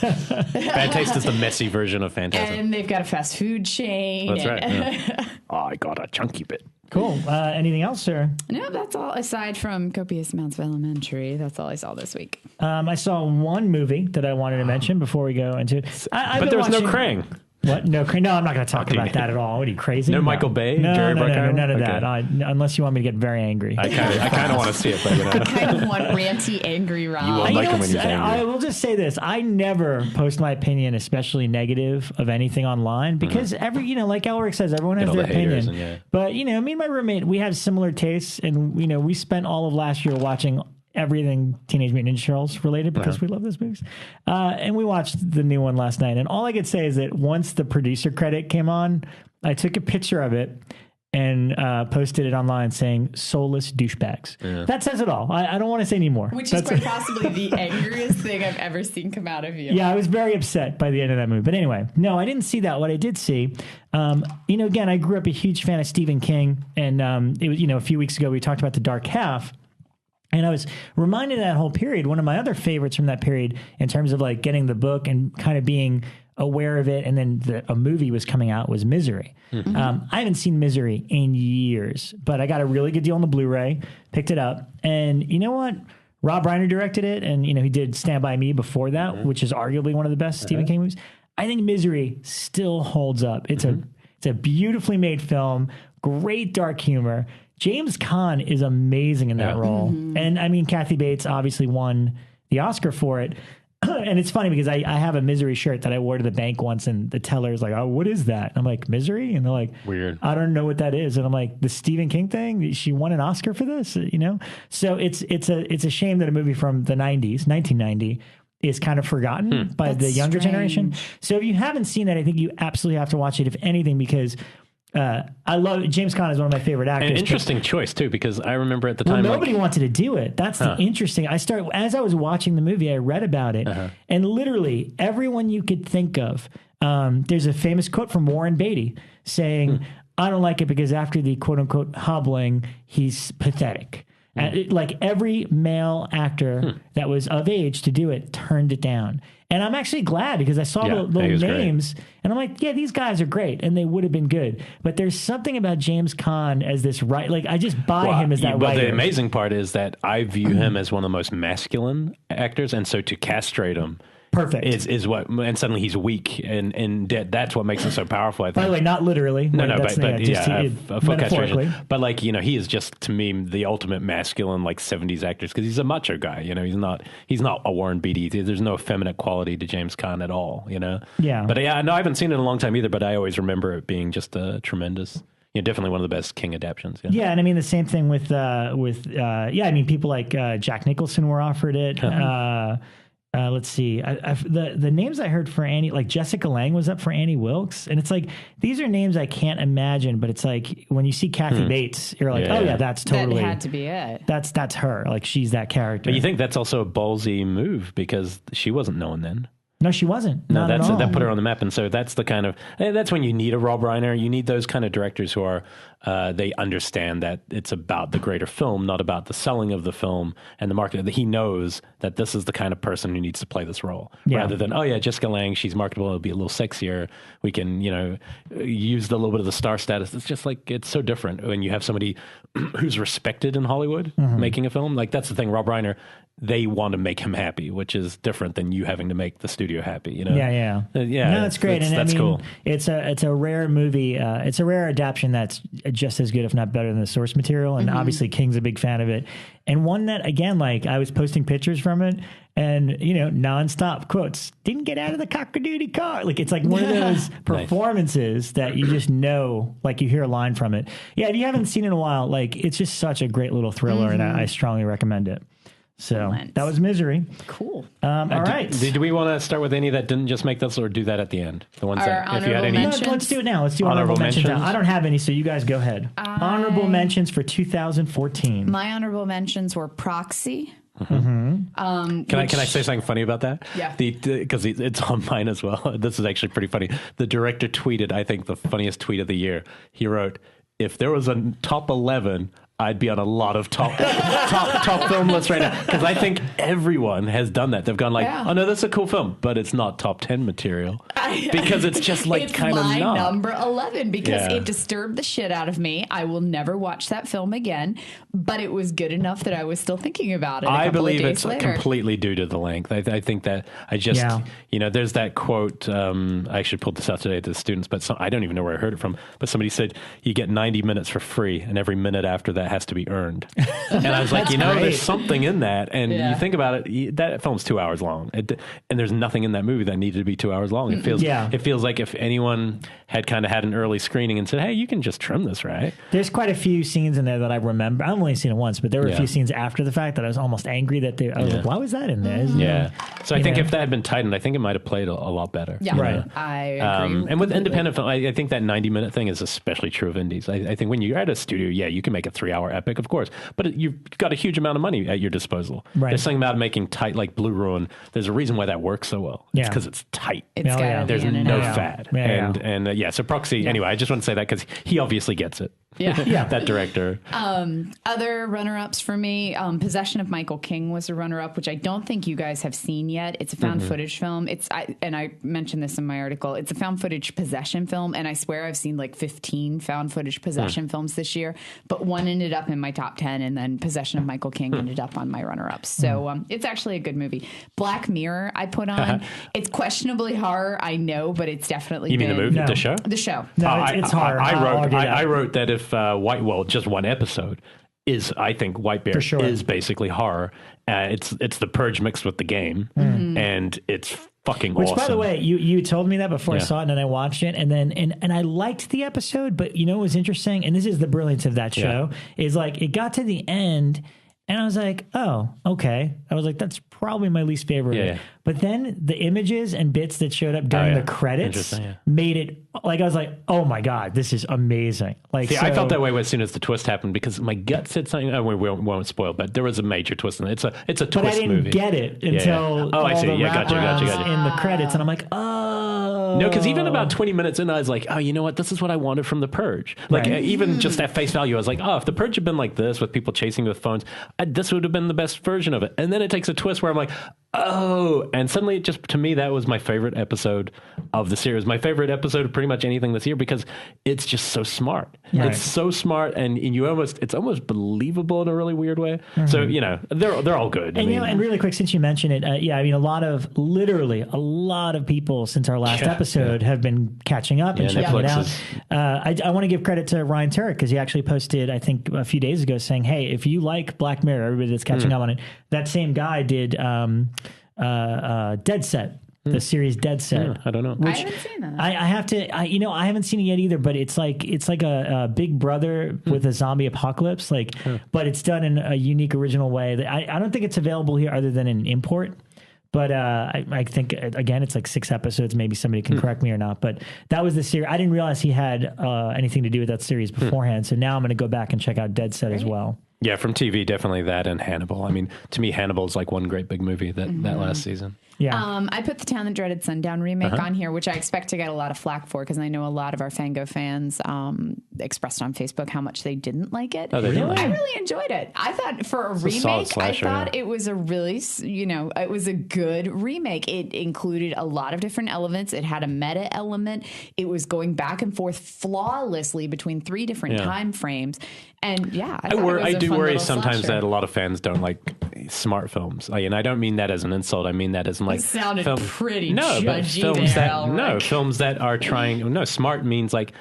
Bad Taste is the messy version of Phantasm. And they've got a fast food chain. That's right. Yeah. I got a chunky bit. Cool. Anything else, sir? No, that's all. Aside from copious amounts of Elementary, that's all I saw this week. I saw one movie that I wanted to mention before we go into it. But there was no Krang. What? No, I'm not going to talk about that at all. What are you, crazy? No Michael Bay? No, Jerry Bruckheimer? none of Okay. that. Unless you want me to get very angry. I kind of want to see it, but I kind of want ranty, angry Rob. You will like him when he's angry. I will just say this. I never post my opinion, especially negative, of anything online because like Elric says, everyone has their opinion. But, me and my roommate, we have similar tastes. And, we spent all of last year watching everything Teenage Mutant Ninja Turtles related because we love those movies. And we watched the new one last night. And all I could say is that once the producer credit came on, I took a picture of it and posted it online saying soulless douchebags. Yeah. That says it all. I don't want to say any more. Which is quite possibly the angriest thing I've ever seen come out of you. Yeah, I was very upset by the end of that movie. But anyway, no, I didn't see that. What I did see, again, I grew up a huge fan of Stephen King. And it was, a few weeks ago, we talked about The Dark Half. And I was reminded of that whole period. One of my other favorites from that period in terms of like getting the book and kind of being aware of it. And then a movie was coming out was Misery. Mm-hmm. I haven't seen Misery in years, but I got a really good deal on the Blu-ray, picked it up. And you know what? Rob Reiner directed it. And, he did Stand By Me before that, which is arguably one of the best Stephen King movies. I think Misery still holds up. It's a beautifully made film, great dark humor. James Caan is amazing in that role. Mm-hmm. And Kathy Bates obviously won the Oscar for it. And it's funny because I have a Misery shirt that I wore to the bank once and the teller's like, oh, what is that? And I'm like, Misery? And they're like, weird. I don't know what that is. And I'm like, the Stephen King thing? She won an Oscar for this, So it's a shame that a movie from the 90s, 1990, is kind of forgotten by the younger generation. So if you haven't seen that, I think you absolutely have to watch it, if anything, because I love James Caan is one of my favorite actors. An interesting choice too, because I remember at the time nobody wanted to do it. That's the interesting. As I was watching the movie, I read about it, and literally everyone you could think of. There's a famous quote from Warren Beatty saying, "I don't like it because after the quote unquote hobbling, he's pathetic." Like every male actor that was of age to do it turned it down. And I'm actually glad because I saw the names and I'm like, yeah, these guys are great. And they would have been good. But there's something about James Caan as this I just buy him as that writer. But the amazing part is that I view him as one of the most masculine actors. And so to castrate him perfect is what, and suddenly he's weak, and that's what makes him so powerful, I think. By the way, not literally. No, but full castration. But he is just, to me, the ultimate masculine 70s actor because he's a macho guy. He's not a Warren Beatty. There's no effeminate quality to James Caan at all. Yeah. But I haven't seen it in a long time either. But I always remember it being just a tremendous. Definitely one of the best King adaptions. Yeah, and the same thing with people like Jack Nicholson were offered it. Let's see. The names I heard for Annie, like Jessica Lange was up for Annie Wilkes, and it's like these are names I can't imagine, but it's like when you see Kathy Bates, you're like, that's totally that had to be it. That's her. Like she's that character. But you think that's also a ballsy move because she wasn't known then. No, she wasn't. No, that put her on the map, and so that's the kind of that's when you need a Rob Reiner. You need those kind of directors who are they understand that it's about the greater film, not about the selling of the film and the market. He knows that this is the kind of person who needs to play this role, rather than Jessica Lange, she's marketable, it'll be a little sexier. We can use a little bit of the star status. It's just it's so different when you have somebody who's respected in Hollywood making a film. That's the thing, Rob Reiner. They want to make him happy, which is different than you having to make the studio happy. Yeah. No, that's great, that's cool. It's a rare movie. It's a rare adaptation that's just as good, if not better, than the source material. And obviously, King's a big fan of it. And one that, again, I was posting pictures from it, and nonstop quotes. Didn't get out of the cock-a-doodle car. It's one of those performances that you just know. You hear a line from it. Yeah, if you haven't seen it in a while, it's just such a great little thriller, and I strongly recommend it. So that was Misery. Cool. All right. Do we want to start with any that didn't just make this, or do that at the end? The ones that, if you had any. No, let's do it now. Let's do honorable mentions. I don't have any, so you guys go ahead. Honorable mentions for 2014. My honorable mentions were Proxy. Can I say something funny about that? Yeah. Because it's on mine as well. This is actually pretty funny. The director tweeted, I think, the funniest tweet of the year. He wrote, "If there was a top 11, I'd be on a lot of top film lists right now." Because I think everyone has done that. They've gone oh no, that's a cool film, but it's not top 10 material. because it's just like it's kind of my not. number 11 because Yeah. it disturbed the shit out of me. I will never watch that film again, but it was good enough that I was still thinking about it. I believe of days it's later. completely due to the length. I think that there's that quote. I actually pulled this out today to the students, but I don't even know where I heard it from. But somebody said you get 90 minutes for free, and every minute after that has to be earned. And I was like, there's something in that. And you think about it, that film's 2 hours long, and there's nothing in that movie that needed to be 2 hours long. It feels like if anyone had kind of had an early screening and said, hey, you can just trim this, right? There's quite a few scenes in there that I remember. I've only seen it once, but there were a few scenes after the fact that I was almost angry that I was like, why was that in there? So I think if that had been tightened, I think it might have played a lot better. Yeah, right. I agree. And with independent film, I think that 90-minute thing is especially true of indies. I think when you're at a studio, you can make a 3-hour epic, of course, but you've got a huge amount of money at your disposal. Right. There's something about making tight, like Blue Ruin. There's a reason why that works so well. It's because it's tight. It's There's no fad. Yeah. So Proxy, anyway, I just want to say that because he obviously gets it. Yeah. That director. Other runner-ups for me, Possession of Michael King was a runner-up, which I don't think you guys have seen yet. It's a found footage film. And I mentioned this in my article. It's a found footage possession film, and I swear I've seen like 15 found footage possession films this year, but one ended up in my top 10, and then Possession of Michael King ended up on my runner-ups. So it's actually a good movie. Black Mirror I put on. It's questionably horror, I know, but it's definitely You mean the movie, the show? The show. No, it's horror. I wrote that if just one episode is, I think White Bear is basically horror. It's the Purge mixed with the game, and it's fucking awesome. Which, by the way, you told me that before I saw it, and then I watched it, and then and I liked the episode, but you know what was interesting, and this is the brilliance of that show, is like it got to the end, and I was like, oh, okay. I was like, that's probably my least favorite. Yeah. But then the images and bits that showed up during the credits made it, like, I was like, oh my God, this is amazing. Like, see, I felt that way as soon as the twist happened, because my gut said something. We won't spoil, but there was a major twist in it. It's a twist movie. But I didn't get it until I see. Gotcha. In the credits, and I'm like, oh. No, because even about 20 minutes in, I was like, oh, you know what? This is what I wanted from The Purge. Like, even just at face value, I was like, oh, if The Purge had been like this with people chasing with phones, this would have been the best version of it. And then it takes a twist where I'm like, oh, and suddenly it just, to me, that was my favorite episode of the series. My favorite episode of pretty much anything this year, because it's just so smart. Right. It's so smart, and it's almost believable in a really weird way. So, they're all good. And, and really quick, since you mentioned it, I mean, literally a lot of people since our last episode have been catching up and checking it out. I want to give credit to Ryan Turek, because he actually posted, I think, a few days ago saying, hey, if you like Black Mirror, everybody that's catching up on it, that same guy did Dead Set, the series Dead Set. I don't know. I haven't seen that. I have to, I haven't seen it yet either, but it's like a Big Brother with a zombie apocalypse, but it's done in a unique, original way. That I don't think it's available here other than an import. But I think, again, it's like 6 episodes. Maybe somebody can correct me or not. But that was the series. I didn't realize he had anything to do with that series beforehand. So now I'm going to go back and check out Dead Set as well. Yeah, from TV, definitely that and Hannibal. I mean, to me, Hannibal is like one great big movie that last season. Yeah. I put the Town That Dreaded Sundown remake on here, which I expect to get a lot of flack for, because I know a lot of our Fango fans expressed on Facebook how much they didn't like it. Oh, they didn't like it? I really enjoyed it. I thought for a remake, slasher, I thought it was a really, it was a good remake. It included a lot of different elements. It had a meta element. It was going back and forth flawlessly between 3 different time frames. And I do worry sometimes slasher. that a lot of fans don't like smart films. And I don't mean that as an insult. I mean that as like, it sounded pretty judgy films that are trying. No, smart means like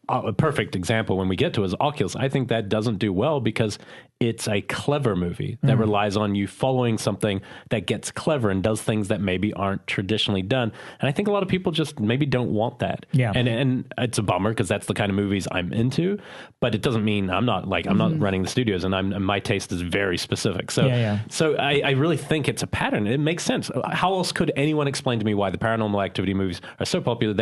a perfect example when we get to is Oculus. I think that doesn't do well because it's a clever movie that relies on you following something that gets clever and does things that maybe aren't traditionally done. And I think a lot of people just maybe don't want that. Yeah. And it's a bummer because that's the kind of movies I'm into, but it doesn't mean I'm not running the studios, and my taste is very specific. So, so I really think it's a pattern. It makes sense. How else could anyone explain to me why the Paranormal Activity movies are so popular?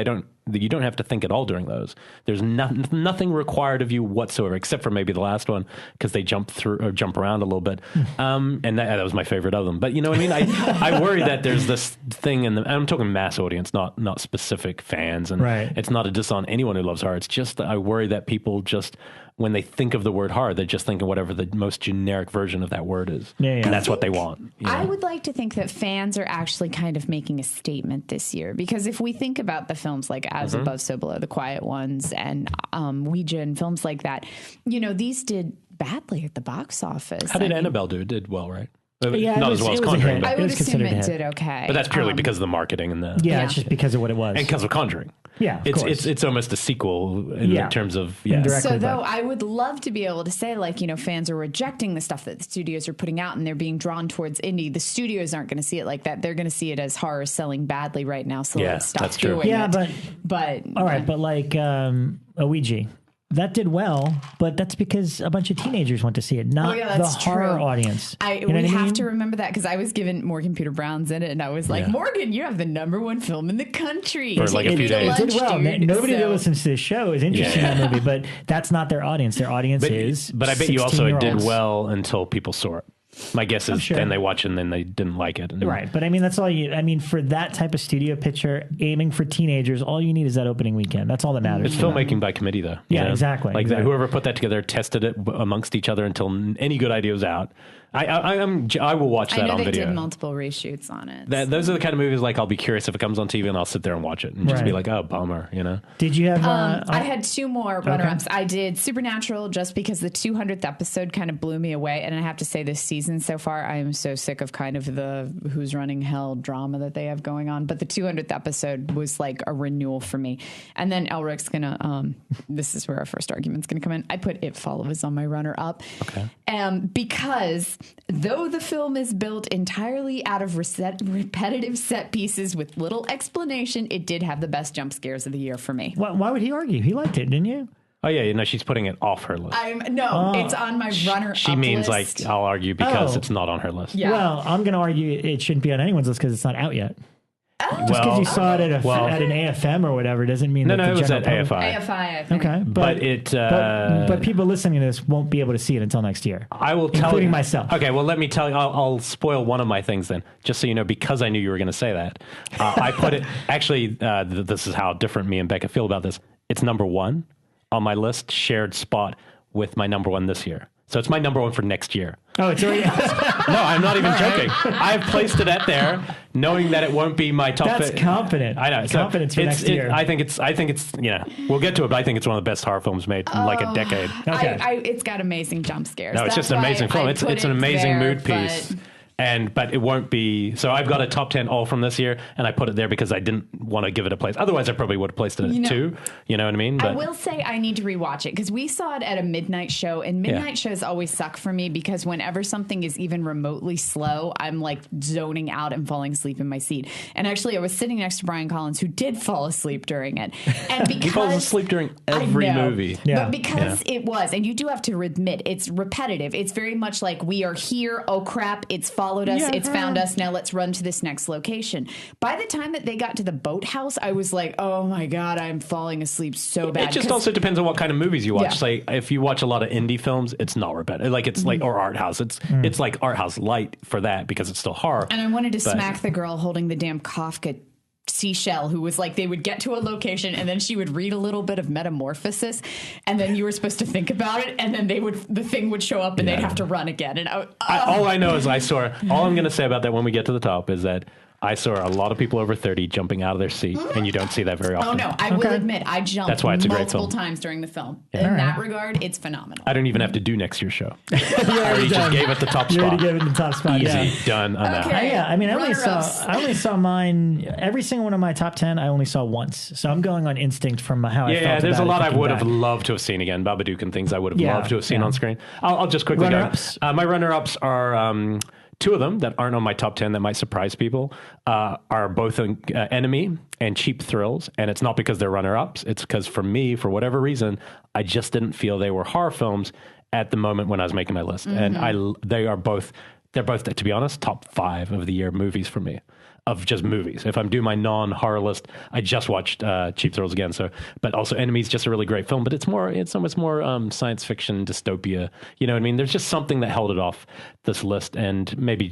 You don't have to think at all during those. There's nothing required of you whatsoever, except for maybe the last one, because they jump around a little bit. And that was my favorite of them. But you know what I mean? I worry that there's this thing I'm talking mass audience, not specific fans. And it's not a diss on anyone who loves horror. It's just that I worry that people just when they think of the word horror, they're just thinking whatever the most generic version of that word is. Yeah. And that's what they want. I would like to think that fans are actually kind of making a statement this year, because if we think about the films like As Above, So Below, The Quiet Ones, and Ouija, and films like that, these did badly at the box office. How did Annabelle do? It did well, right? Yeah, Not as well as Conjuring. I But, would assume it did okay. but that's purely because of the marketing and the... Yeah, it's just because of what it was. And because of Conjuring. Yeah, of course. It's almost a sequel in terms of... Indirectly, So though I would love to be able to say, like, fans are rejecting the stuff that the studios are putting out and they're being drawn towards indie. The studios aren't going to see it like that. They're going to see it as horror selling badly right now. So let's stop that's true. doing it. But all right, but like Ouija. That did well, but that's because a bunch of teenagers went to see it, not the horror audience. We have to remember that, because I was given Morgan Peter Brown's in it, and I was like, Morgan, you have the #1 film in the country. For like a few days. It did well. Nobody that listens to this show is interested in that movie, but that's not their audience. Their audience is But I bet you also it did well until people saw it. My guess is then they watch it and then they didn't like it. Right. But I mean, that's all for that type of studio picture, aiming for teenagers, all you need is that opening weekend. That's all that matters. It's filmmaking by committee, though. Yeah, exactly. Like whoever put that together tested it amongst each other until any good idea was out. I will watch that on video. I know they did multiple reshoots on it. Those are the kind of movies like I'll be curious if it comes on TV and I'll sit there and watch it and just be like, oh, bummer, Did you have... I had 2 more runner-ups. I did Supernatural just because the 200th episode kind of blew me away. And I have to say this season so far, I am so sick of kind of the Who's Running Hell drama that they have going on. But the 200th episode was like a renewal for me. And then Elric's going to... this is where our first argument's going to come in. I put It Follows on my runner-up. Okay. Because... though the film is built entirely out of repetitive set pieces with little explanation, it did have the best jump scares of the year for me. Why would he argue? He liked it, didn't you? Oh, yeah. She's putting it off her list. It's on my runner-up She means list. like I'll argue because it's not on her list. Yeah. Well, I'm going to argue it shouldn't be on anyone's list because it's not out yet. Just because you saw it at an AFM or whatever doesn't mean that it was at AFI. AFI, I think. Okay, but people listening to this won't be able to see it until next year. I will tell including you, myself. Okay, well, let me tell you. I'll spoil one of my things then, just so you know, because I knew you were going to say that. I put it. Actually, this is how different me and Bekah feel about this. It's #1 on my list, shared spot with my #1 this year. So it's my #1 for next year. Oh, it's already... No, I'm not even joking. I've placed it at there, knowing that it won't be my top. That's confident. I know. Confidence for next year. I think it's. We'll get to it, but I think it's one of the best horror films made in like a decade. Okay. It's got amazing jump scares. No, it's just an amazing film. It's an amazing mood piece. But it won't be. So I've got a top 10 all from this year, and I put it there because I didn't want to give it a place. Otherwise, I probably would have placed it at 2. You know what I mean? But I will say I need to rewatch it because we saw it at a midnight show, and midnight shows always suck for me because whenever something is even remotely slow, I'm like zoning out and falling asleep in my seat. And actually, I was sitting next to Brian Collins, who did fall asleep during it. And because he falls asleep during every movie. Yeah. But because it was, and you do have to admit, it's repetitive. It's very much like we are here. Oh crap! It's followed us. It's found us. Now let's run to this next location. By the time that they got to the boathouse, I was like, oh my God, I'm falling asleep so bad. It just also depends on what kind of movies you watch. Like if you watch a lot of indie films, it's not repetitive. Like it's like, or art house. It's like art house light for that because it's still horror. And I wanted to smack the girl holding the damn Kafka seashell who was like, they would get to a location and then she would read a little bit of Metamorphosis and then you were supposed to think about it and then the thing would show up and they'd have to run again. And all I know is all I'm going to say about that when we get to the top is that I saw a lot of people over 30 jumping out of their seat, and you don't see that very often. Oh, no. I will admit, I jumped That's why it's a great multiple film. times during the film. In that regard, it's phenomenal. I don't even have to do next year's show. I already just gave it the top spot. You already gave it the top spot. Easy, done on that. I mean, I only saw mine, every single one of my top 10, I only saw once. So I'm going on instinct from how I felt. Yeah, there's a lot I would have back. loved to have seen again. Babadook and things I would have loved to have seen on screen. I'll just quickly Runner-ups? go. My runner-ups are... two of them that aren't on my top 10 that might surprise people are both Enemy and Cheap Thrills. And it's not because they're runner-ups. It's because for me, for whatever reason, I just didn't feel they were horror films at the moment when I was making my list. And they're both, to be honest, top 5 of the year movies for me. of just movies. If I'm doing my non-horror list, I just watched Cheap Thrills again. So, but also Enemies, just a really great film. But it's almost more science fiction dystopia. You know what I mean? There's just something that held it off this list, and maybe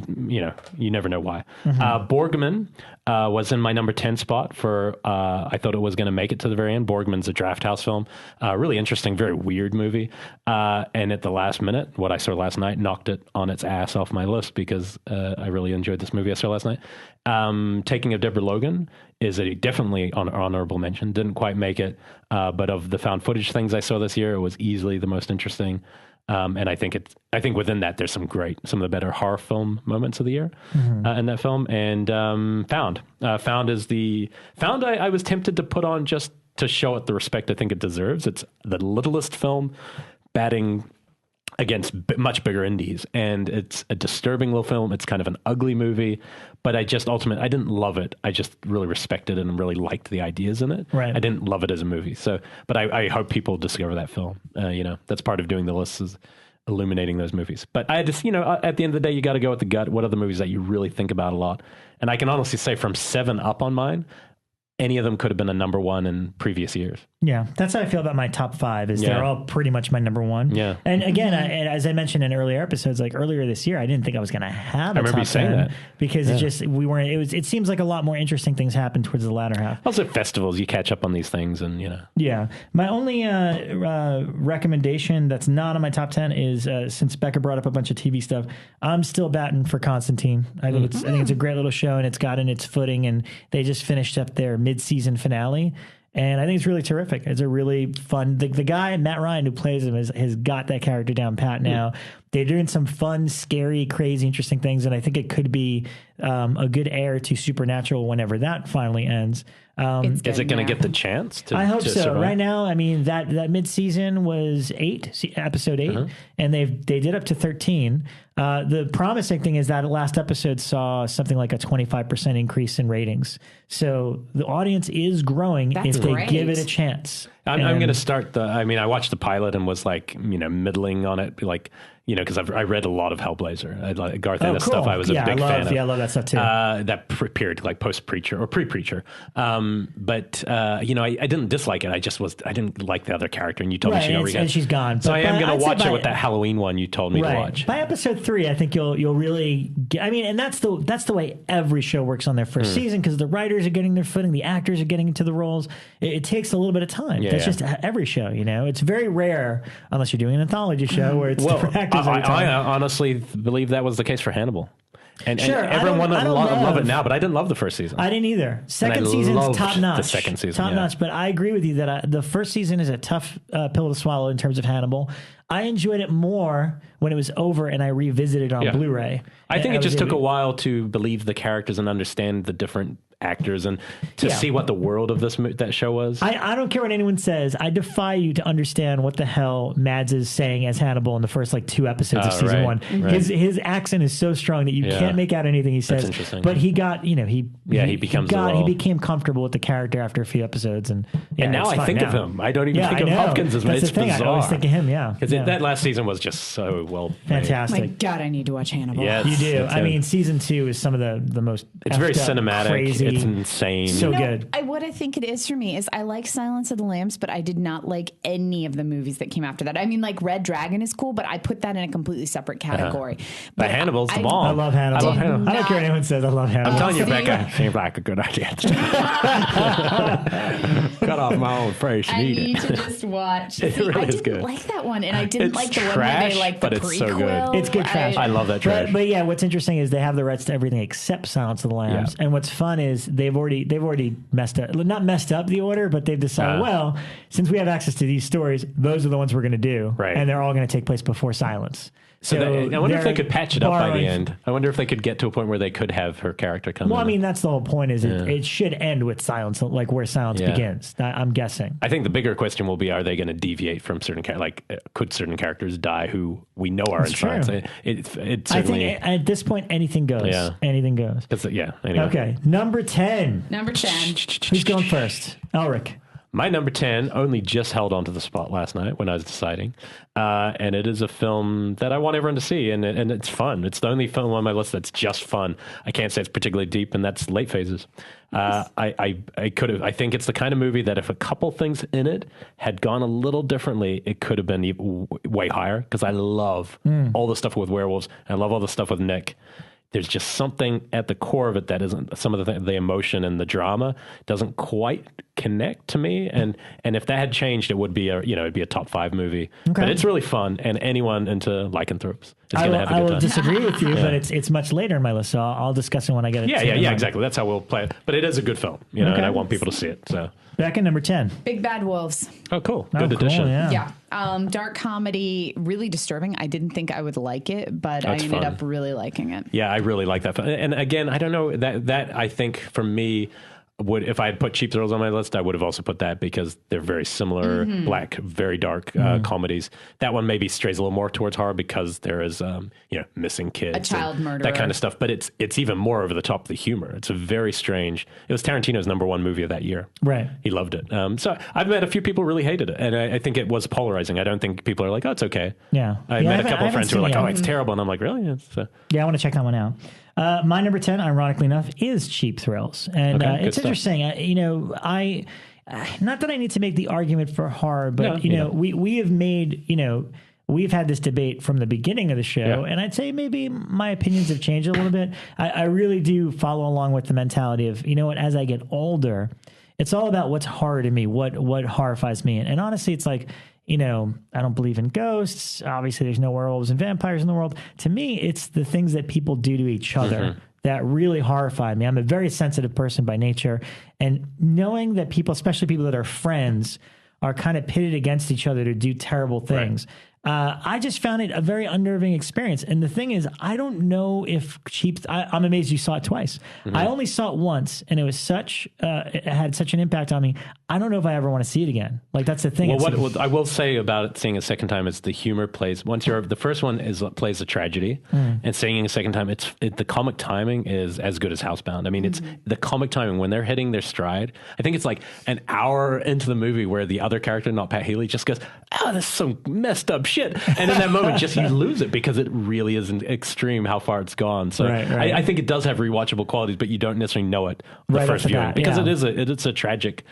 you never know why. Borgman was in my number 10 spot for. I thought it was going to make it to the very end. Borgman's a Draft House film, really interesting, very weird movie. And at the last minute, what I saw last night knocked it on its ass off my list because I really enjoyed this movie I saw last night. Taking of Deborah Logan is definitely an honorable mention. Didn't quite make it, but of the found footage things I saw this year, it was easily the most interesting. And I think within that there's some of the better horror film moments of the year in that film. And Found I was tempted to put on just to show it the respect I think it deserves. It's the littlest film batting against much bigger indies, and it's a disturbing little film. It's kind of an ugly movie, but I didn't love it. I just really respected it and really liked the ideas in it. Right. I didn't love it as a movie. So, but I hope people discover that film. That's part of doing the list, is illuminating those movies. But I just, at the end of the day, you got to go with the gut. What are the movies that you really think about a lot? And I can honestly say from 7 up on mine, any of them could have been a number 1 in previous years. Yeah, that's how I feel about my top 5. Is Yeah. they're all pretty much my number 1. Yeah. And again, as I mentioned in earlier episodes, like earlier this year, I didn't think I was going to have a remember top you saying 10 that. because it seems like a lot more interesting things happen towards the latter half. Also, at festivals, you catch up on these things, and Yeah. My only recommendation that's not on my top 10 is since Bekah brought up a bunch of TV stuff, I'm still batting for Constantine. I think it's a great little show, and it's gotten its footing, and they just finished up their mid-season finale. And I think it's really terrific. It's a really fun. The guy, Matt Ryan, who plays him, has got that character down pat now. They're doing some fun, scary, crazy, interesting things, and I think it could be a good heir to Supernatural whenever that finally ends. is it going to get the chance to? I hope to so. survive? Right now, I mean that mid-season was episode 8, and they did up to 13. The promising thing is that last episode saw something like a 25% increase in ratings. So the audience is growing That's if they great. give it a chance. I'm going to start I watched the pilot and was like, middling on it, like, because I read a lot, of Hellblazer. I like Garth Ennis stuff. I was a big fan of. Yeah, I love that stuff too. That period, like post-Preacher or pre-Preacher. But I didn't dislike it. I didn't like the other character, and you told me she got and she's gone. So I am going to watch it by- with that Halloween one you told me to watch. By episode 3, I think you'll really get, and that's the way every show works on their first season, because the writers are getting their footing, the actors are getting into the roles. It takes a little bit of time. That's just every show, It's very rare, unless you're doing an anthology show where it's different actors every time. I honestly believe that was the case for Hannibal. And Sure, everyone I don't love it now, but I didn't love the first season. I didn't either. Second I season's loved top notch. the second season, top notch. But I agree with you that the first season is a tough pill to swallow in terms of Hannibal. I enjoyed it more when it was over and I revisited it on Blu-ray. I think it just took a while to believe the characters and understand the different actors and to see what the world of that show was. I don't care what anyone says. I defy you to understand what the hell Mads is saying as Hannibal in the first 2 episodes of season 1. Right. His accent is so strong that you can't make out anything he says. That's interesting. But he got, he became comfortable with the character after a few episodes, and now I think of him. I don't even think of Hopkins as much. It's the thing. bizarre. I always think of him. Because that last season was just so well fantastic. My God, I need to watch Hannibal. Yes, you do. Season 2 is some of the most. It's very cinematic. Crazy. It's insane. So good. What I think it is for me is I like Silence of the Lambs, but I did not like any of the movies that came after that. Red Dragon is cool, but I put that in a completely separate category. But Hannibal's the bomb. I love Hannibal. I don't care what anyone says. I love Hannibal. I'm telling you, Bekah, seems like a good idea. Cut off my own face and eat it. I need to just watch. It really I is didn't good. like that one, and I didn't like the one trash, where they like the but it's prequel. so good. It's good trash. I love that trash. But yeah, what's interesting is they have the rights to everything except Silence of the Lambs. And what's fun is they've already not messed up the order, but they've decided, well, since we have access to these stories, those are the ones we're going to do, and they're all going to take place before Silence. So I wonder if they could patch it up by the end. I wonder if they could get to a point where they could have her character come in. Well, that's the whole point, is it should end with Silence, like where Silence begins. I'm guessing. I think the bigger question will be, are they going to deviate from certain characters? Could certain characters die who we know are in Silence? It certainly... I think at this point, anything goes. Yeah. Anything goes. Anyway. Okay, number 10. Number 10. Who's going first? Elric. My number 10 only just held onto the spot last night when I was deciding. And it is a film that I want everyone to see. And it's fun. It's the only film on my list that's just fun. I can't say it's particularly deep, and that's Late Phases. I think it's the kind of movie that if a couple things in it had gone a little differently, it could have been way higher, because I love all the stuff with werewolves. And I love all the stuff with Nick. There's just something at the core of it that isn't, some of the emotion and the drama doesn't quite connect to me. And if that had changed, it would be it'd be a top 5 movie. Okay. But it's really fun, and anyone into lycanthropes is going to have a good time. I will disagree with you, but it's much later in my list, so I'll discuss it when I get it. Yeah, exactly. That's how we'll play it. But it is a good film, and I want people to see it. So. Bekah, number 10. Big Bad Wolves. Oh, cool. Good addition. Yeah. Dark comedy, really disturbing. I didn't think I would like it, but I ended up really liking it. Yeah, I really like that film. And again, I don't know, that I think for me, if I had put Cheap Thrills on my list, I would have also put that, because they're very similar, black, very dark comedies. That one maybe strays a little more towards horror because there is, missing kids, a child murderer, that kind of stuff. But it's even more over the top of the humor. It's a very strange. It was Tarantino's number 1 movie of that year. Right, he loved it. So I've met a few people who really hated it, and I think it was polarizing. I don't think people are like, oh, it's okay. Yeah, I met a couple of friends who were like, oh, it's terrible, and I'm like, really? Yeah, I want to check that one out. My number 10, ironically enough, is Cheap Thrills. And it's interesting. Not that I need to make the argument for horror, but, we have made, we've had this debate from the beginning of the show. And I'd say maybe my opinions have changed a little bit. I really do follow along with the mentality of, as I get older, it's all about what's horror to me, what horrifies me. And honestly, it's like, I don't believe in ghosts. Obviously, there's no werewolves and vampires in the world. To me, it's the things that people do to each other that really horrify me. I'm a very sensitive person by nature. And knowing that people, especially people that are friends, are kind of pitted against each other to do terrible things. Right. I just found it a very unnerving experience. And the thing is, I don't know if I'm amazed you saw it twice. I only saw it once, and it was it had such an impact on me. I don't know if I ever want to see it again. Like, that's the thing. Well, what I will say about it, seeing a second time, is the humor plays. The first one plays a tragedy, and seeing it a second time, the comic timing is as good as Housebound. I mean, it's the comic timing when they're hitting their stride. I think it's like an hour into the movie where the other character, not Pat Healy, just goes, "Oh, this is some messed up shit," and in that moment, you lose it, because it really is an extreme how far it's gone. So right. I think it does have rewatchable qualities, but you don't necessarily know it the first viewing, because it's a tragic,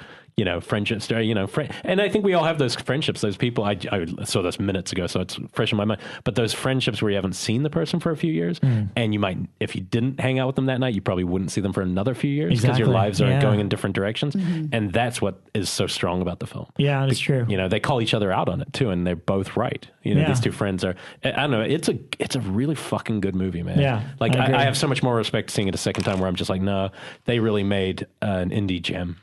friendship story, and I think we all have those friendships, those people. I saw this minutes ago, so it's fresh in my mind. But those friendships where you haven't seen the person for a few years, and you might, if you didn't hang out with them that night, you probably wouldn't see them for another few years, because your lives are going in different directions. And that's what is so strong about the film. Yeah, that's true. They call each other out on it too, and they're both right. These two friends are. I don't know. It's a really fucking good movie, man. Yeah, I have so much more respect seeing it a second time, where I'm just like, no, they really made an indie gem.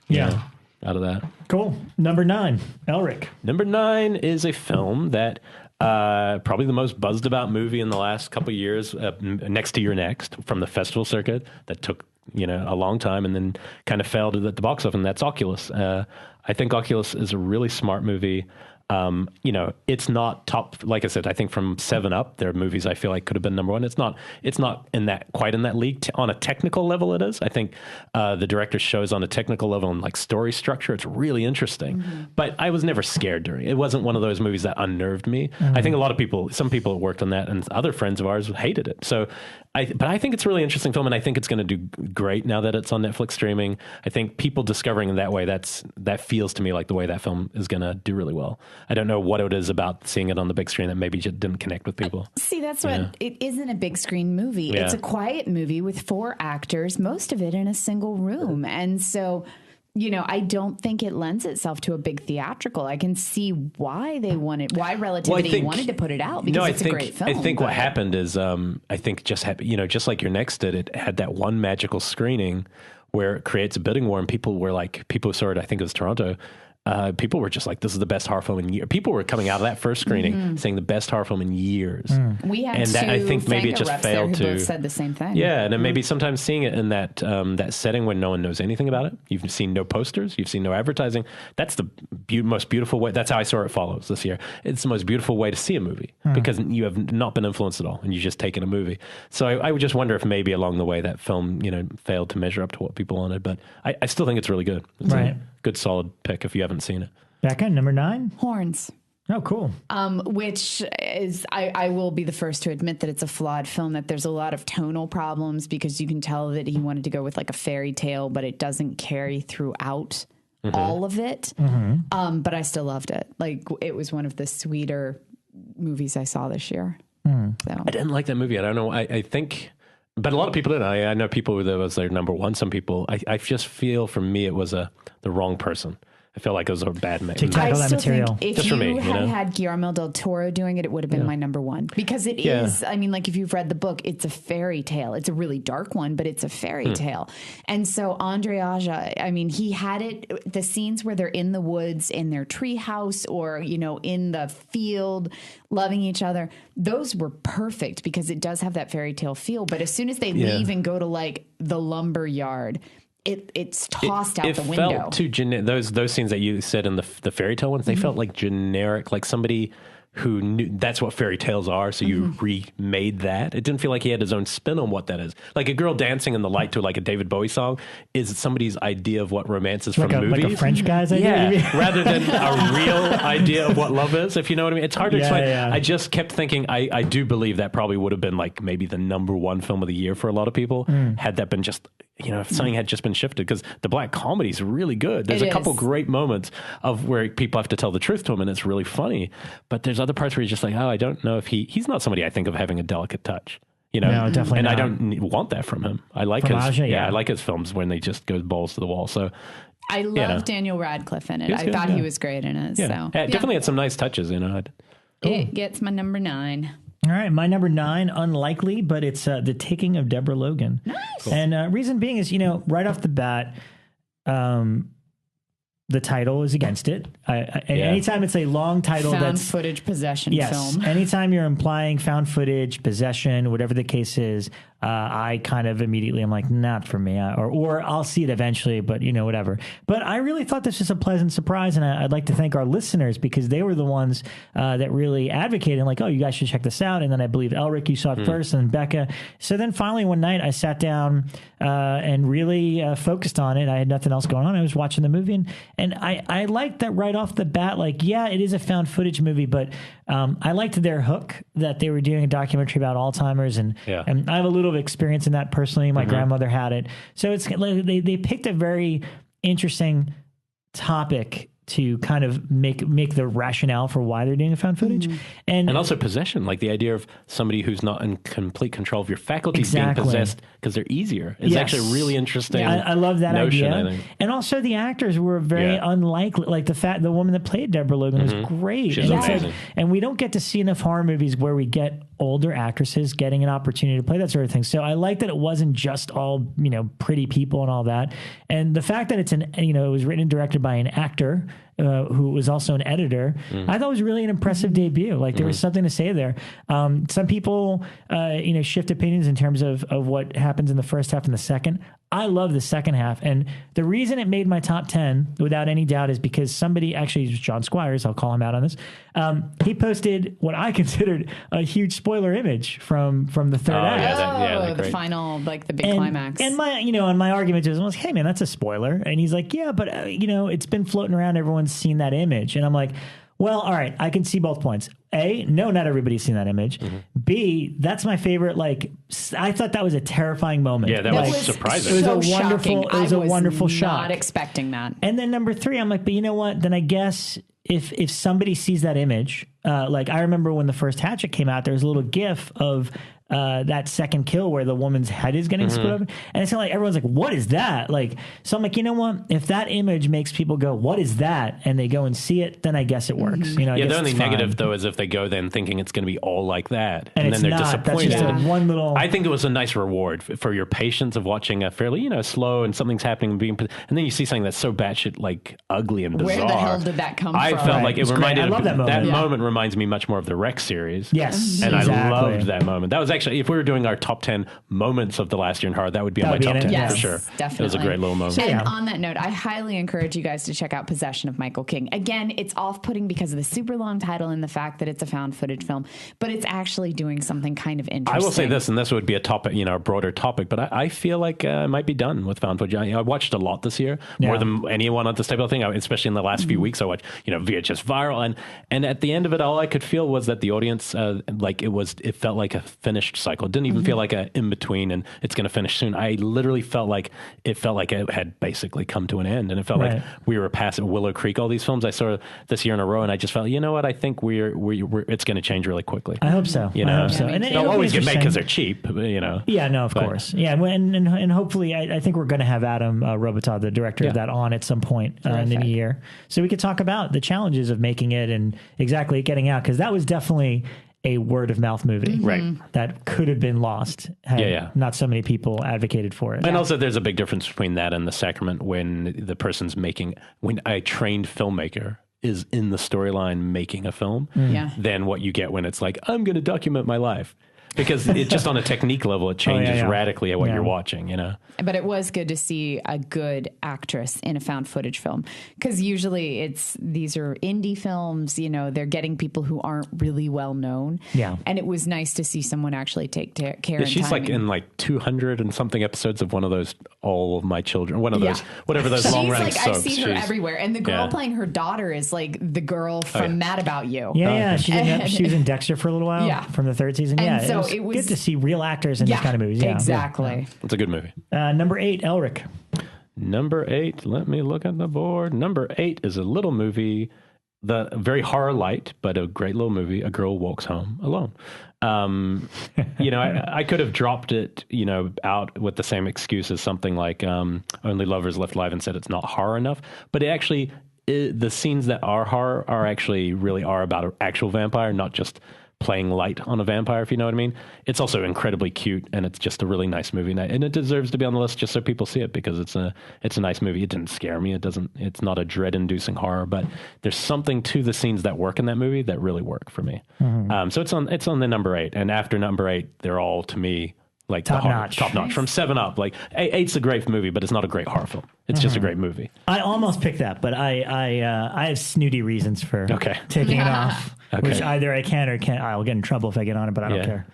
Out of that. Cool. Number 9, Elric. Number 9 is a film that probably the most buzzed about movie in the last couple of years, Next to Your Next, from the festival circuit, that took a long time and then kind of failed at the box office, and that's Oculus. I think Oculus is a really smart movie. It's not top, like I said, I think from 7 Up, there are movies I feel like could have been number 1. It's not quite in that league. On a technical level, it is. I think the director shows on a technical level and like story structure, it's really interesting. But I was never scared during it. It wasn't one of those movies that unnerved me. I think some people worked on that, and other friends of ours hated it. So but I think it's a really interesting film, and I think it's going to do great now that it's on Netflix streaming. I think people discovering it that way, that feels to me like the way that film is going to do really well. I don't know what it is about seeing it on the big screen that maybe just didn't connect with people. See, that's what it isn't a big screen movie. Yeah. It's a quiet movie with 4 actors, most of it in a single room. And so, I don't think it lends itself to a big theatrical. I can see why Relativity wanted to put it out, because it's a great film. I think what happened is, just like Your Next did, it had that one magical screening where it creates a bidding war, and people saw it, I think it was Toronto, people were just like, this is the best horror film in years. People were coming out of that first screening saying the best horror film in years. We had I think maybe it just failed to. Both said the same thing. Yeah, and then maybe sometimes seeing it in that setting when no one knows anything about it. You've seen no posters, you've seen no advertising. That's the most beautiful way. That's how I saw It Follows this year. It's the most beautiful way to see a movie, because you have not been influenced at all, and you've just taken a movie. So I would just wonder if maybe along the way that film failed to measure up to what people wanted. But I still think it's really good. It's a good solid pick if you haven't seen it. Bekah, number 9? Horns. Oh, cool. Which is, I will be the first to admit that it's a flawed film, that there's a lot of tonal problems because you can tell that he wanted to go with like a fairy tale, but it doesn't carry throughout all of it. But I still loved it. Like, it was one of the sweeter movies I saw this year. So. I didn't like that movie. I don't know. I think, but a lot of people did. I know people that was their number one. Some people, I just feel for me, it was the wrong person. I feel like it was a bad movie. To tackle that material. If just you for me, had Guillermo del Toro doing it, it would have been my number one. Because it is, I mean, like if you've read the book, it's a fairy tale. It's a really dark one, but it's a fairy tale. And so Andre Aja, I mean, he had it, the scenes where they're in the woods, in their treehouse, or, you know, in the field, loving each other, those were perfect because it does have that fairy tale feel. But as soon as they leave and go to like the lumber yard, it's tossed out the window. It felt too generic. Those scenes that you said in the fairy tale ones, they felt like generic, like somebody who knew that's what fairy tales are, so you remade that. It didn't feel like he had his own spin on what that is. Like a girl dancing in the light to like a David Bowie song is somebody's idea of what romance is from movies. Like a French guy's idea? Rather than a real idea of what love is, if you know what I mean. It's hard to explain. Yeah. I just kept thinking, I do believe that probably would have been like maybe the number one film of the year for a lot of people, had that been just, you know, if something had just been shifted, because the black comedy is really good. There's a couple great moments of where people have to tell the truth to him, and it's really funny. But there's other parts where he's just like, oh, I don't know if he's not somebody I think of having a delicate touch. You know, no, definitely and not. I don't want that from him. I like I like his films when they just go balls to the wall. So I love Daniel Radcliffe in it. I thought he was great in it. So definitely had some nice touches. You know, it gets my number 9. All right, my number 9, unlikely, but it's The Taking of Deborah Logan. Nice. Cool. And reason being is, you know, right off the bat, the title is against it. Anytime it's a long title, found footage possession film. Anytime you're implying found footage, possession, whatever the case is, I kind of immediately am like, not for me, or I'll see it eventually, but you know, whatever. But I really thought this was a pleasant surprise, and I'd like to thank our listeners because they were the ones that really advocated, like, oh, you guys should check this out. And then I believe Elric, you saw it first, and Bekah. So then finally one night I sat down and really focused on it. I had nothing else going on. I was watching the movie, and I liked that right off the bat. Like, yeah, it is a found footage movie, but I liked their hook that they were doing a documentary about Alzheimer's, and I have a little of experience in that personally. My grandmother had it, so it's like they picked a very interesting topic to kind of make the rationale for why they're doing a found footage. And also possession, like the idea of somebody who's not in complete control of your faculties being possessed because they're easier is actually really interesting. I love that notion, idea. I think. And also the actors were very unlikely. Like the woman that played Deborah Logan was great. She's amazing. And we don't get to see enough horror movies where we get older actresses getting an opportunity to play that sort of thing. So I like that it wasn't just all, you know, pretty people and all that. And the fact that it was written and directed by an actor who was also an editor, I thought was really an impressive debut. Like there was something to say there. Some people, shift opinions in terms of what happens in the first half and the second. I love the second half. And the reason it made my top 10 without any doubt is because somebody, actually it was John Squires, I'll call him out on this. He posted what I considered a huge spoiler image from the third act. The final, like the big climax. And my argument was, hey man, that's a spoiler. And he's like, yeah, but it's been floating around. Everyone's seen that image. And I'm like, well, all right, I can see both points. A, no, not everybody's seen that image. B, that's my favorite. Like, I thought that was a terrifying moment. Yeah, that was surprising. It was It was a wonderful shock. Not expecting that. And then number 3, I'm like, but you know what? Then I guess if somebody sees that image, like I remember when the first Hatchet came out, there was a little GIF of that second kill where the woman's head is getting split open, and it's like everyone's like, what is that? Like, so I'm like, you know what, if that image makes people go, what is that, and they go and see it, then I guess it works. The only negative though is if they go then thinking it's going to be all like that, and then they're disappointed. That's just one little. I think it was a nice reward for your patience of watching a fairly slow and something's happening and then you see something that's so batshit like ugly and bizarre. Where the hell did that come from? I felt like it reminded I love that moment. That moment reminds me much more of the Rex series. Yes, and exactly. I loved that moment. That was actually, if we were doing our top 10 moments of the last year in horror, that would be on my That would top be 10 in it. for Yes, sure. definitely. It was a great little moment. And on that note, I highly encourage you guys to check out Possession of Michael King. Again, it's off-putting because of the super long title and the fact that it's a found footage film, but it's actually doing something kind of interesting. I will say this, and this would be a topic, a broader topic, but I feel like I might be done with found footage. I watched a lot this year, more than anyone on this type of thing, especially in the last few weeks. I watched, VHS Viral, and at the end of it, all I could feel was that the audience, it felt like a finished cycle. It didn't even feel like a in between, and it's going to finish soon. I literally felt like it had basically come to an end, and it felt like we were past Willow Creek. All these films I saw this year in a row, and I just felt, you know what? I think it's going to change really quickly. I hope so. I hope so. And they'll always get made because they're cheap, Yeah, no, of course. Yeah, and hopefully, I think we're going to have Adam Robitaille, the director of that, on at some point in the new year, so we could talk about the challenges of making it and exactly getting out, because that was definitely a word of mouth movie, right? That could have been lost had not so many people advocated for it. And also, there's a big difference between that and The Sacrament, when the person's when a trained filmmaker is in the storyline making a film, than what you get when it's like, I'm going to document my life. Because it just on a technique level, it changes radically at what you're watching, But it was good to see a good actress in a found footage film, because usually these are indie films, they're getting people who aren't really well known. Yeah. And it was nice to see someone actually take care and she's timing. in 200 and something episodes of one of those All of My Children, one of those, whatever those long running soaps. I've seen her everywhere. And the girl playing her daughter is like the girl from Mad About You. Yeah, she was in Dexter for a little while from the third season. And so it was good to see real actors in these kind of movies. Yeah, exactly. It's a good movie. Number 8, Elric. Number 8, let me look at the board. Number 8 is a little movie, very horror light, but a great little movie. A Girl Walks Home Alone. I could have dropped it, out with the same excuse as something like Only Lovers Left Alive and said it's not horror enough. But the scenes that are horror are about an actual vampire, not just playing light on a vampire, if you know what I mean. It's also incredibly cute, and it's just a really nice movie, and it deserves to be on the list just so people see it, because it's a nice movie. It didn't scare me. It's not a dread-inducing horror, but there's something to the scenes that work in that movie that really work for me. So it's on the number 8, and after number 8, they're all, to me, like top notch from 7 up. Like 8's a great movie, but it's not a great horror film. It's just a great movie. I almost picked that, but I have snooty reasons for taking it off, which either I can or can't. I'll get in trouble if I get on it, but I don't care.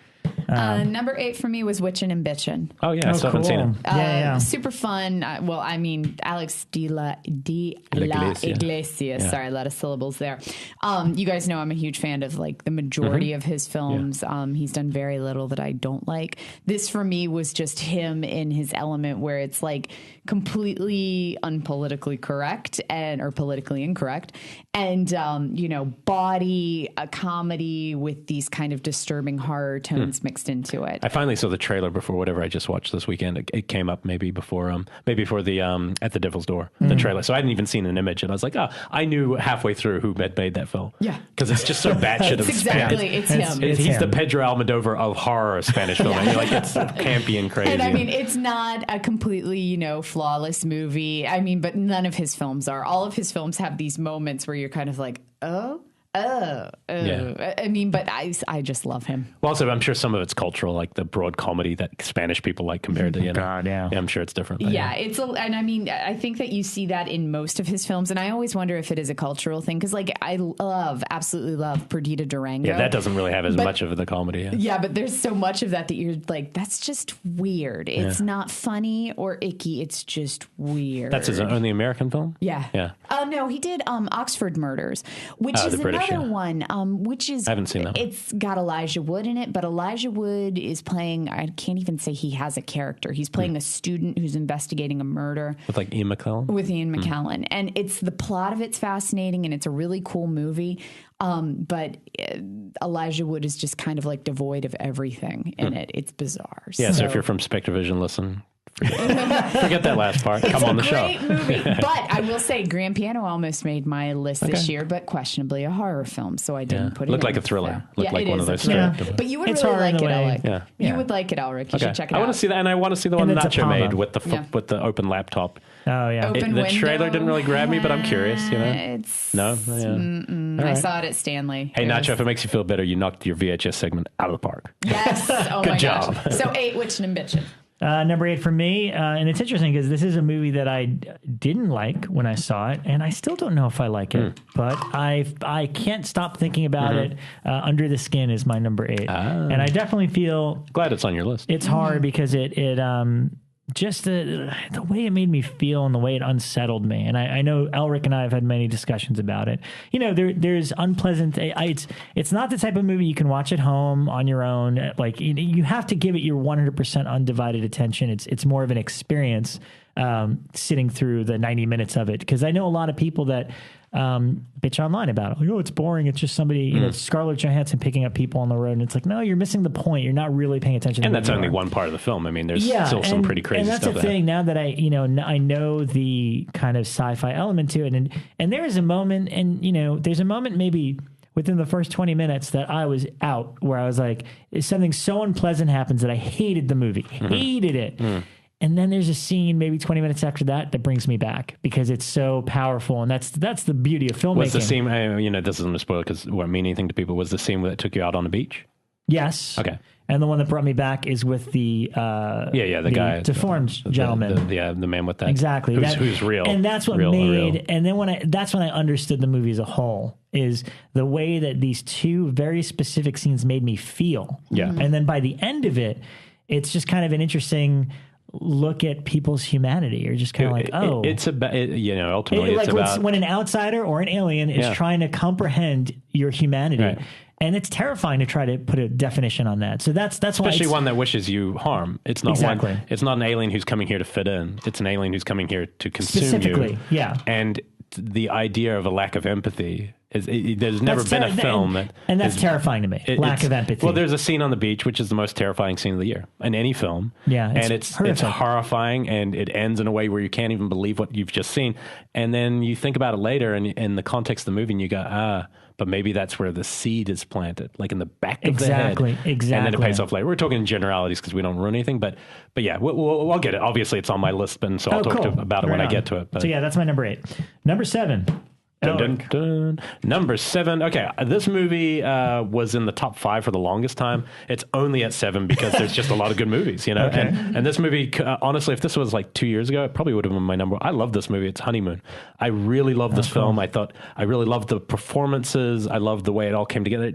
Number 8 for me was Witchin' and Bitchin'. Oh yeah, I still haven't seen it. Super fun. Alex de la Iglesia. Sorry, a lot of syllables there. You guys know I'm a huge fan of the majority of his films. He's done very little that I don't like. This for me was just him in his element, where it's completely unpolitically correct or politically incorrect, and body a comedy with these kind of disturbing horror tones mixed into it. I finally saw the trailer before whatever I just watched this weekend. It came up maybe before the At the Devil's Door, the trailer. So I hadn't even seen an image, and I was like, I knew halfway through who had made that film. Yeah, because it's just so batshit of Spanish. It's him. He's the Pedro Almodovar of horror Spanish film. And you're it's campy and crazy. And it's not a completely flawless movie. But none of his films are. All of his films have these moments where you're kind of like, oh. But I just love him. Well, also, I'm sure some of it's cultural, like the broad comedy that Spanish people like compared to, God, yeah. I'm sure it's different. I think that you see that in most of his films, and I always wonder if it is a cultural thing, because I absolutely love Perdita Durango. Yeah, that doesn't really have as much of the comedy. Yeah, but there's so much of that you're like, that's just weird. It's not funny or icky. It's just weird. That's his only American film? Yeah. Yeah. No, he did Oxford Murders, which is British, another one, which is... I haven't seen that one. It's got Elijah Wood in it, but Elijah Wood is playing... I can't even say he has a character. He's playing a student who's investigating a murder. With Ian McKellen? With Ian McKellen. And the plot of it's fascinating, and it's a really cool movie. But Elijah Wood is just kind of devoid of everything in it. It's bizarre. Yeah, so if you're from Spectrevision, listen Forget that last part. Come on the show. Great movie. But I will say Grand Piano almost made my list this year, but questionably a horror film, so I didn't put it Looked in. like a thriller. Looked like one of those. But you would It's really horror in like a it, way. Elric. Yeah. You would like it, Elric. You should check it out. I want to see that, and I want to see the one And it's a Nacho Palma. made with the open laptop. Oh, yeah. Open The window. trailer didn't really grab me, but I'm curious, you know? It's, No? Yeah. I saw it at Stanley. Hey, It Nacho, was- if it makes you feel better, you knocked your VHS segment out of the park. Yes. Oh Good my job. gosh. So 8, witching and bitching. Number 8 for me, and it's interesting because this is a movie that I didn't like when I saw it, and I still don't know if I like it, but I can't stop thinking about it. Under the Skin is my number 8, and I definitely feel Glad it's on your list. it's hard because it just the way it made me feel and the way it unsettled me. And I know Elric and I have had many discussions about it. You know, there's unpleasant. It's not the type of movie you can watch at home on your own. Like you have to give it your 100% undivided attention. It's more of an experience sitting through the 90 minutes of it. Because I know a lot of people that bitch online about it. Like, oh, it's boring. It's just somebody, you know, Scarlett Johansson picking up people on the road. And it's like, no, you're missing the point. You're not really paying attention. And to that's the only movie. one part of the film. I mean, there's still some pretty crazy and that's stuff the there. thing. Now that I know the kind of sci-fi element to it, and there is a moment, and there's a moment maybe within the first 20 minutes that I was out, where I was like, something so unpleasant happens that I hated the movie, hated it. And then there's a scene maybe 20 minutes after that brings me back because it's so powerful. And that's the beauty of filmmaking. Was the scene, this isn't a spoiler because it won't mean anything to people, was the scene that took you out on the beach? Yes. Okay. And the one that brought me back is with the the guy, deformed gentleman. The man with that. Exactly. Who's real. And that's what made, and then that's when I understood the movie as a whole, is the way that these two very specific scenes made me feel. Yeah. And then by the end of it, it's just kind of an interesting look at people's humanity. You're just kind of like, oh. It's about, ultimately it's about. When an outsider or an alien is trying to comprehend your humanity. Right. And it's terrifying to try to put a definition on that. So that's Especially why one that wishes you harm. It's not Exactly. It's not an alien who's coming here to fit in. It's an alien who's coming here to consume specifically, you. yeah. And the idea of a lack of empathy there's never been a film and that's terrifying to me. Lack of empathy. Well, there's a scene on the beach which is the most terrifying scene of the year in any film. Yeah, and it's horrifying, and it ends in a way where you can't even believe what you've just seen. And then you think about it later, and in the context of the movie, and you go, but maybe that's where the seed is planted, like in the back of the head. Exactly. And then it pays off later. We're talking in generalities because we don't ruin anything, but yeah, we'll get it. Obviously, it's on my list, so I'll talk about it when I get to it. But. So yeah, that's my number 8. Number 7. Dun, dun, dun. Number 7. Okay, this movie was in the top 5 for the longest time. It's only at 7 because there's just a lot of good movies, Okay. And this movie, honestly, if this was like 2 years ago, it probably would have been my number. I love this movie. It's Honeymoon. I really love this film. I really loved the performances. I loved the way it all came together.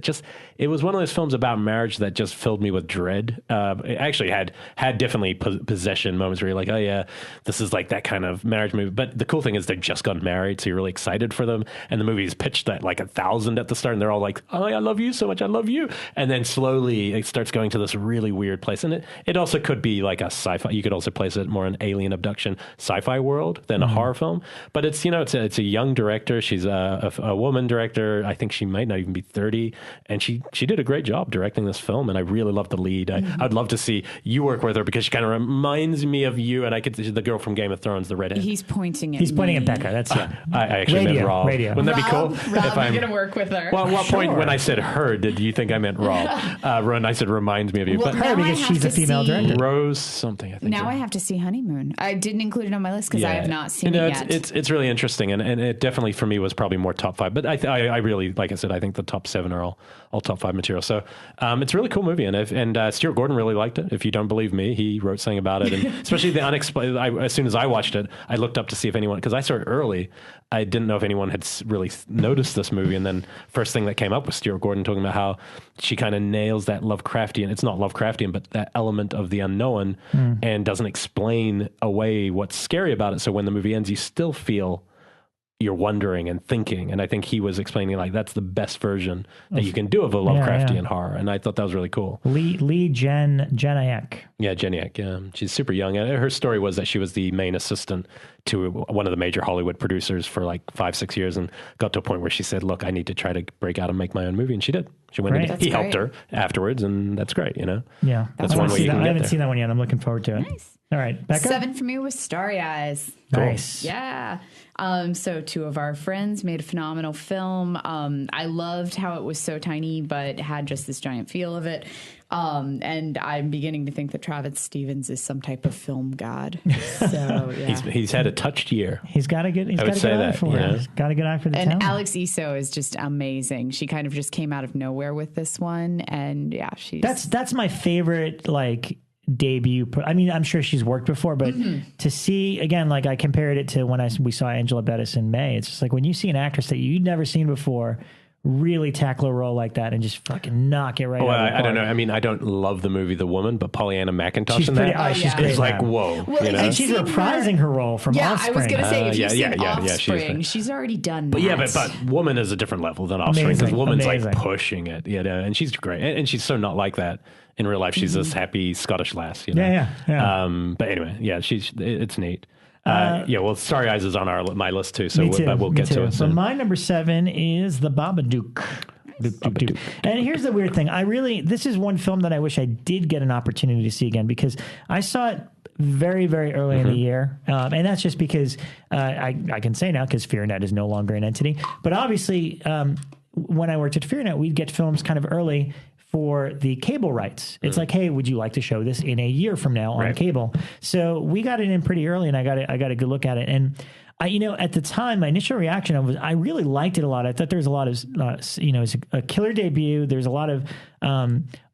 It was one of those films about marriage that just filled me with dread. It actually had definitely possession moments where you're like, oh yeah, this is like that kind of marriage movie. But the cool thing is they just got married, so you're really excited for them. And the movie is pitched at like 1,000 at the start, and they're all like, oh, I love you so much, I love you. And then slowly it starts going to this really weird place. And it also could be like a sci-fi. You could also place it more in alien abduction sci-fi world than a horror film. But it's a young director. She's a woman director. I think she might not even be 30. And she did a great job directing this film. And I really love the lead. I'd love to see you work with her because she kind of reminds me of you. And I could see the girl from Game of Thrones, the redhead. He's pointing at Bekah. That's I actually meant Rob. Radio. Wouldn't that be cool? Rob, if I'm going to work with her. Well, at what point when I said her, did you think I meant Rob? When I said reminds me of you. Well, but her because she's a female director. Rose something, I think. Now I have to see Honeymoon. I didn't include it on my list because I have not seen it yet. It's really interesting, and it definitely for me was probably more top 5. But I really, like I said, I think the top 7 are all top 5 material. So it's a really cool movie, and Stuart Gordon really liked it. If you don't believe me, he wrote something about it, and especially the unexplained. As soon as I watched it, I looked up to see if anyone, because I saw it early. I didn't know if anyone had really noticed this movie, and then first thing that came up was Stuart Gordon talking about how she kind of nails that Lovecraftian, it's not Lovecraftian, but that element of the unknown, and doesn't explain away what's scary about it. So when the movie ends, you still feel you're wondering and thinking. And I think he was explaining like that's the best version that you can do of a Lovecraftian horror. And I thought that was really cool. Lee Jeniak. Yeah, Jeniak. Yeah. She's super young. And her story was that she was the main assistant to one of the major Hollywood producers for like 5-6 years, and got to a point where she said, look, I need to try to break out and make my own movie. And she did. She went and he helped her afterwards, and that's great, you know? Yeah. That's one way you can I get haven't there. seen that one yet. I'm looking forward to it. Nice. All right, Bekah? 7 for me was Starry Eyes. Nice. Yeah. So 2 of our friends made a phenomenal film. I loved how it was so tiny, but had just this giant feel of it. And I'm beginning to think that Travis Stevens is some type of film god. So yeah, he's had a touched year. He's got a good. He's I got would a say good eye that, for you it. know? He's got a good eye for the and talent. Alex Iso is just amazing. She kind of just came out of nowhere with this one, and yeah, That's my favorite like debut. I mean, I'm sure she's worked before, but to see again, like I compared it to when we saw Angela Bettis in May. It's just like when you see an actress that you'd never seen before really tackle a role like that and just fucking knock it right out of the park. I don't know. I mean, I don't love the movie The Woman, but Pollyanna McIntosh She's in pretty. that She's great. is like, whoa. Well, you know? And she's reprising her role from Offspring. I was going to say, if you've seen Offspring, she's she's already done But that. but Woman is a different level than Offspring, because Amazing, Woman's amazing. like pushing it, you know, and she's great, and she's so not like that in real life. She's this happy Scottish lass, you know. Yeah. But anyway, yeah, it's neat. Well, Starry Eyes is on my list too, so Me too. we'll get to it So soon. my number 7 is The Babadook. And here's the weird thing. This is one film that I wish I did get an opportunity to see again, because I saw it very, very early in the year. And that's just because I can say now, because FearNet is no longer an entity. But obviously, when I worked at FearNet, we'd get films kind of early for the cable rights. It's like, hey, would you like to show this in a year from now on cable? So we got it in pretty early, and I got a good look at it. And at the time, my initial reaction was I really liked it a lot. I thought there was a lot of, it's a killer debut. There's a lot of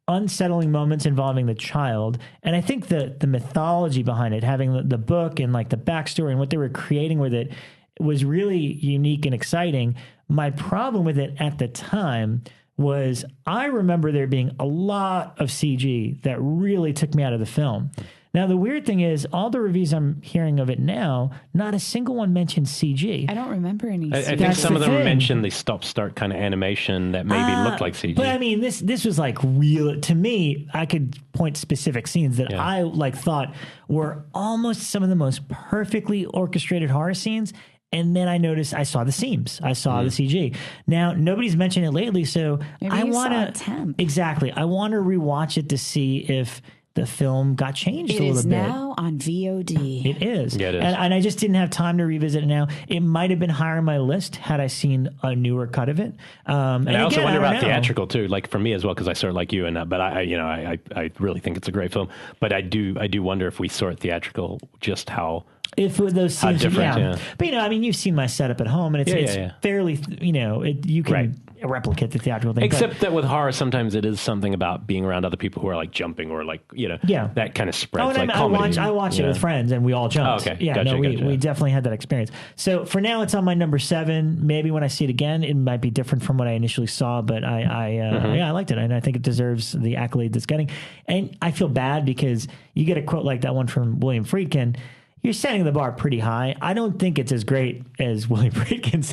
unsettling moments involving the child. And I think the mythology behind it, having the book and like the backstory and what they were creating with it was really unique and exciting. My problem with it at the time was I remember there being a lot of CG that really took me out of the film. Now, the weird thing is, all the reviews I'm hearing of it now, not a single one mentions CG. I don't remember any. I think some of them mentioned the stop-start kind of animation that maybe looked like CG. But I mean, this was like real. To me, I could point specific scenes that I like thought were almost some of the most perfectly orchestrated horror scenes. And then I noticed I saw the seams. I saw the CG. Now, nobody's mentioned it lately, so Maybe I want saw a temp. Exactly. I want to rewatch it to see if the film got changed a little bit. It is now on VOD. It is. Yeah, it is. And I just didn't have time to revisit it now. It might have been higher on my list had I seen a newer cut of it. And I also wonder about know. theatrical too, like for me as well, because I saw it like you, but I really think it's a great film. But I do wonder if we saw it theatrical, just how. If those scenes, different, yeah. But you've seen my setup at home, and it's fairly, you can replicate the theatrical thing. Except that with horror, sometimes it is something about being around other people who are like jumping or like that kind of spreads. I watch it with friends, and we all jumped. Oh, okay. Yeah, Gotcha. We definitely had that experience. So for now, it's on my number 7. Maybe when I see it again, it might be different from what I initially saw. But I liked it, and I think it deserves the accolade it's getting. And I feel bad because you get a quote like that one from William Friedkin. You're setting the bar pretty high. I don't think it's as great as William Friedkin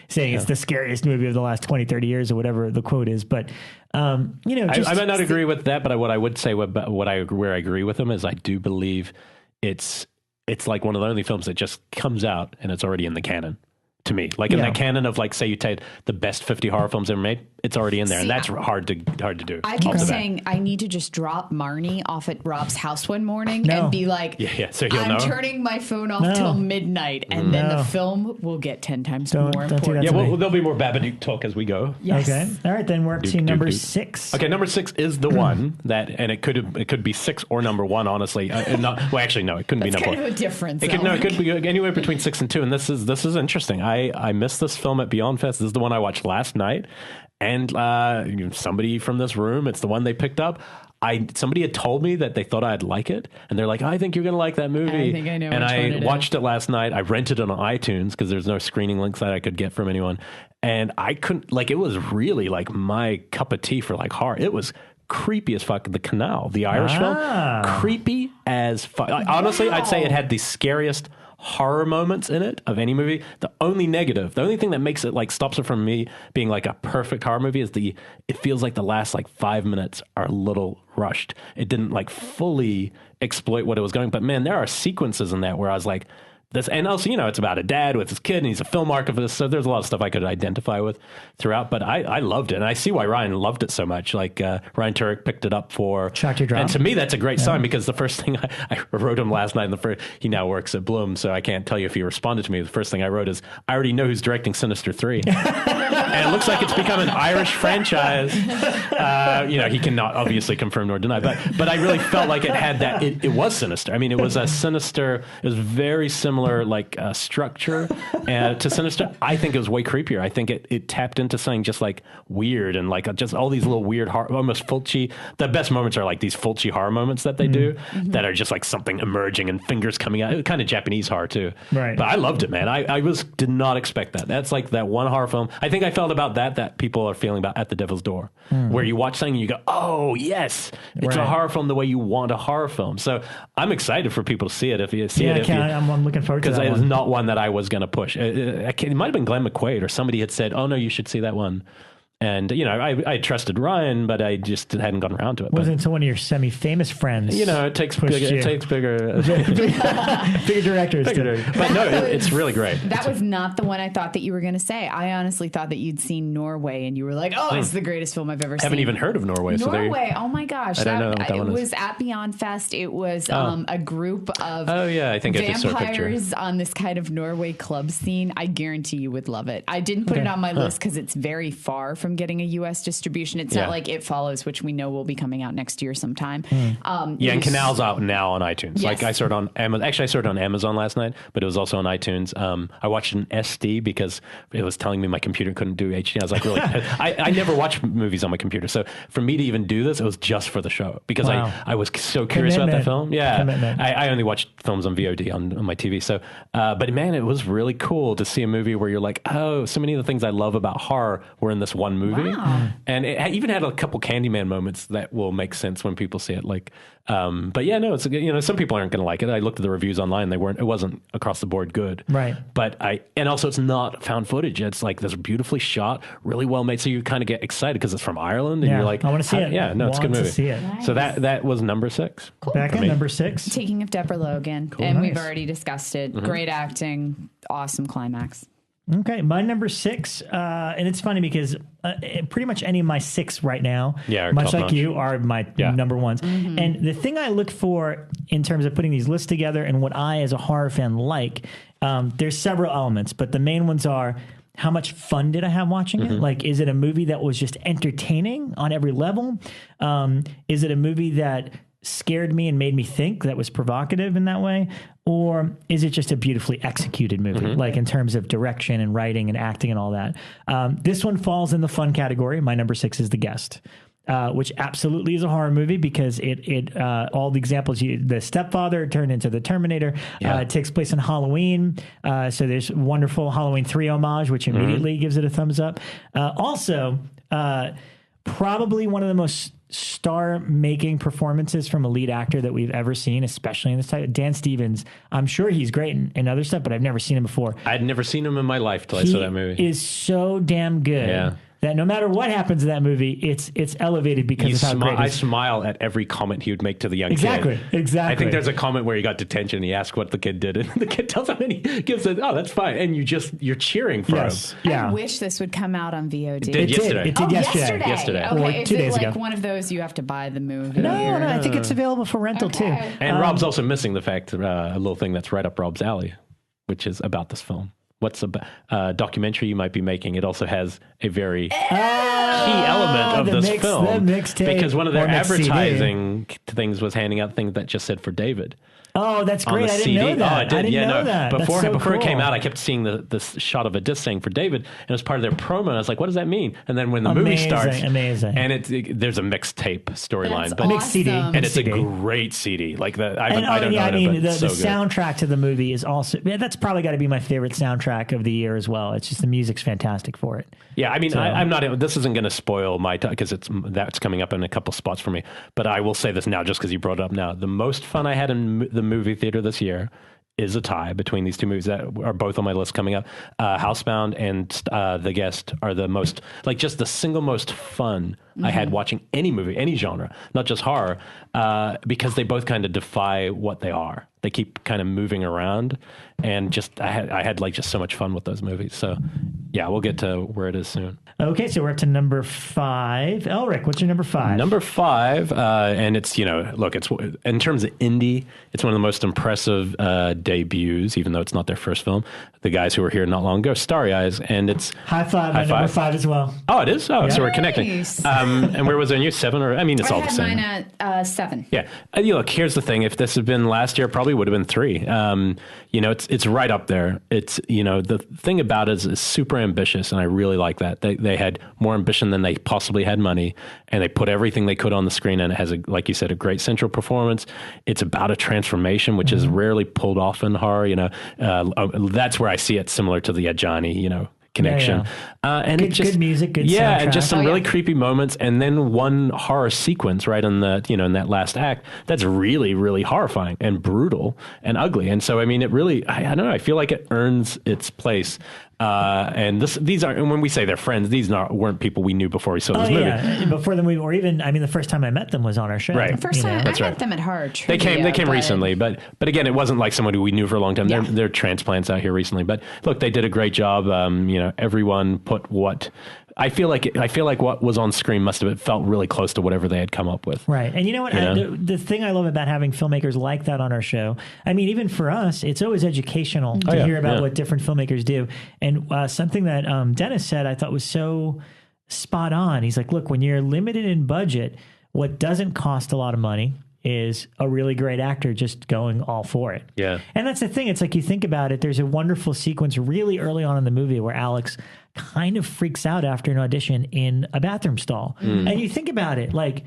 saying it's the scariest movie of the last 20, 30 years or whatever the quote is. But, I might not agree with that, but what I would say where I agree with him is I do believe it's like one of the only films that just comes out and it's already in the canon. To me, like in that canon of like, say you take the best 50 horror films ever made, it's already in there, and that's hard to do. I keep saying I need to just drop Marnie off at Rob's house one morning and be like, so he'll know. I'm turning my phone off till midnight, and then the film will get 10 times more important. Do that to me. There'll be more Babadook talk as we go. Yes. Okay. All right, then we're up to number 6. Okay, number 6 is the one that, and it could be 6 or number 1. Honestly, actually, no, it couldn't be number 1. Kind of a difference. It could be anywhere between 6 and 2. And this is interesting. I missed this film at Beyond Fest. This is the one I watched last night, and somebody from this room, it's the one they picked up. Somebody had told me that they thought I'd like it, and they're like, I think you're going to like that movie. I think I know. And which I one it watched is. it last night. I rented it on iTunes because there's no screening links that I could get from anyone. And I couldn't, it was really like my cup of tea for like horror. It was creepy as fuck. The Canal, the Irish film, creepy as fuck. Honestly, I'd say it had the scariest horror moments in it of any movie. The only thing that makes it like stops it from me being like a perfect horror movie is it feels like the last like 5 minutes are a little rushed. It didn't like fully exploit what it was going, but man, there are sequences in that where I was like, this, and also, it's about a dad with his kid, and he's a film archivist, so there's a lot of stuff I could identify with throughout, but I loved it, and I see why Ryan loved it so much. Like, Ryan Turek picked it up for... Shocked Your Drop. And to me, that's a great sign, because the first thing I wrote him last night, he now works at Bloom, so I can't tell you if he responded to me. The first thing I wrote is, I already know who's directing Sinister 3. And it looks like it's become an Irish franchise. He cannot obviously confirm nor deny, but I really felt like it had that, it was sinister. I mean, it was a sinister, it was very similar, structure to Sinister. I think it was way creepier. I think it tapped into something just like weird, and like just all these little weird, almost Fulci. The best moments are like these Fulci horror moments that they do that are just like something emerging and fingers coming out. Kind of Japanese horror too. Right. But I loved it, man. I did not expect that. That's like that one horror film. I think I felt about that people are feeling about At the Devil's Door, where you watch something and you go, oh yes, it's a horror film the way you want a horror film. So I'm excited for people to see it. If you see it, I'm looking forward to that. Because it's not one that I was going to push. It might have been Glenn McQuaid or somebody had said, oh no, you should see that one. And, I trusted Ryan, but I just hadn't gone around to it. Wasn't until one of your semi-famous friends. It takes bigger bigger directors. But no, it's really great. That was not the one I thought that you were going to say. I honestly thought that you'd seen Norway, and you were like, oh, it's the greatest film I've ever seen. I haven't even heard of Norway. Norway, oh my gosh. I don't know what that one is. It was at Beyond Fest. It was a group of I think vampires on this kind of Norway club scene. I guarantee you would love it. I didn't put it on my list because it's very far from getting a U.S. distribution. It's not like It Follows, which we know will be coming out next year sometime. And Canal's out now on iTunes. Yes. Like I saw it on Amazon. Actually, I saw it on Amazon last night, but it was also on iTunes. I watched an SD because it was telling me my computer couldn't do HD. I was like, really? I never watch movies on my computer. So for me to even do this, it was just for the show because I was so curious about that film. Yeah. I only watched films on VOD on my TV. So, but man, it was really cool to see a movie where you're like, oh, so many of the things I love about horror were in this one movie. Wow. And it even had a couple Candyman moments that will make sense when people see it. Like, but yeah, no, it's some people aren't going to like it. I looked at the reviews online; it wasn't across the board good. Right. But and also it's not found footage. It's like this beautifully shot, really well made. So you kind of get excited because it's from Ireland, and you're like, I want to see it. Yeah, no, it's a good movie. See it. Nice. So that was number 6. Cool. Back at number 6, Taking of Deborah Logan, cool, and nice. we've already discussed it. Great acting, awesome climax. Okay, my number 6, and it's funny because pretty much any of my 6 right now, much like you, are my number ones. And the thing I look for in terms of putting these lists together and what I, as a horror fan, like, there's several elements, but the main ones are, how much fun did I have watching it? Like, is it a movie that was just entertaining on every level? Is it a movie that scared me and made me think, that was provocative in that way? Or is it just a beautifully executed movie, like in terms of direction and writing and acting and all that? This one falls in the fun category. My number 6 is The Guest, which absolutely is a horror movie because it all the examples, the stepfather turned into the Terminator. It takes place on Halloween. So there's wonderful Halloween 3 homage, which immediately gives it a thumbs up. Also, probably one of the most star-making performances from a lead actor that we've ever seen, especially in this type. Dan Stevens, I'm sure he's great in other stuff, but I've never seen him before. I'd never seen him in my life till I saw that movie. He is so damn good. That no matter what happens in that movie, it's elevated because of how great it is. I smile at every comment he would make to the young kid. Exactly. I think there's a comment where he got detention and he asked what the kid did, and the kid tells him and he gives it, oh, that's fine. And you're cheering for him. Yeah. I wish this would come out on VOD. It did yesterday. It did yesterday. Okay, or 2 days ago. Like one of those you have to buy the movie? No, I think it's available for rental too. And Rob's also missing the fact, a little thing that's right up Rob's alley, which is about this film. What's a documentary you might be making? It also has a very key element of this film. Because one of their advertising things was handing out things that just said for David. Oh, that's great. I didn't know that. Oh, I did. I didn't know that. Before it came out, I kept seeing the shot of a disc saying for David, and it was part of their promo. And I was like, what does that mean? And then when the movie starts, and there's a mixtape storyline, but mixed CD, and it's a great CD. Like that, I don't know. I mean, the so soundtrack to the movie is also that's probably got to be my favorite soundtrack of the year as well. It's just the music's fantastic for it. Yeah, I mean, I'm not. This isn't going to spoil my because that's coming up in a couple spots for me. But I will say this now, just because you brought it up now. The most fun I had in the movie theater this year is a tie between these two movies that are both on my list coming up. Housebound and The Guest are the most, like, just the single most fun I had watching any movie, any genre, not just horror, because they both kind of defy what they are. they keep kind of moving around, and just I had like just so much fun with those movies. So yeah, we'll get to where it is soon. Okay, so we're up to number 5. Elric, what's your number 5? Number 5, and it's, look, it's in terms of indie, it's one of the most impressive debuts, even though it's not their first film. The guys who were here not long ago, Starry Eyes, and it's High five, number 5 as well. Oh, it is? Oh, Yeah. so we're connecting. Nice. And where was it on you? 7 or, I mean, it's I all the had same. mine at 7. Yeah. Look, here's the thing. If this had been last year, it probably would have been 3. It's right up there. It's, the thing about it is super ambitious, and I really like that. They had more ambition than they possibly had money, and they put everything they could on the screen, and it has, like you said, a great central performance. It's about a transformation, which is rarely pulled off in horror. That's where I see it similar to the Ajani, connection. And good, good music, good yeah, soundtrack. and just some really creepy moments, and then one horror sequence right in the in that last act that's really, really horrifying and brutal and ugly. And so I mean, it really, I don't know, I feel like it earns its place. And these aren't, and when we say they're friends, these weren't people we knew before we saw this movie. Yeah, before the movie, or even, I mean, the first time I met them was on our show. Right. The first time That's I right. met them at Horror They Trivia. came recently, but again, it wasn't like somebody we knew for a long time. Yeah. They're transplants out here recently, but look, they did a great job. Everyone put what I feel like what was on screen must have felt really close to whatever they had come up with. Right. And you know what? The thing I love about having filmmakers like that on our show, I mean, even for us, it's always educational to hear about what different filmmakers do. And something that Dennis said I thought was so spot on. He's like, look, when you're limited in budget, what doesn't cost a lot of money is a really great actor just going all for it. Yeah. And that's the thing. It's like, you think about it, there's a wonderful sequence really early on in the movie where Alex kind of freaks out after an audition in a bathroom stall. And you think about it, like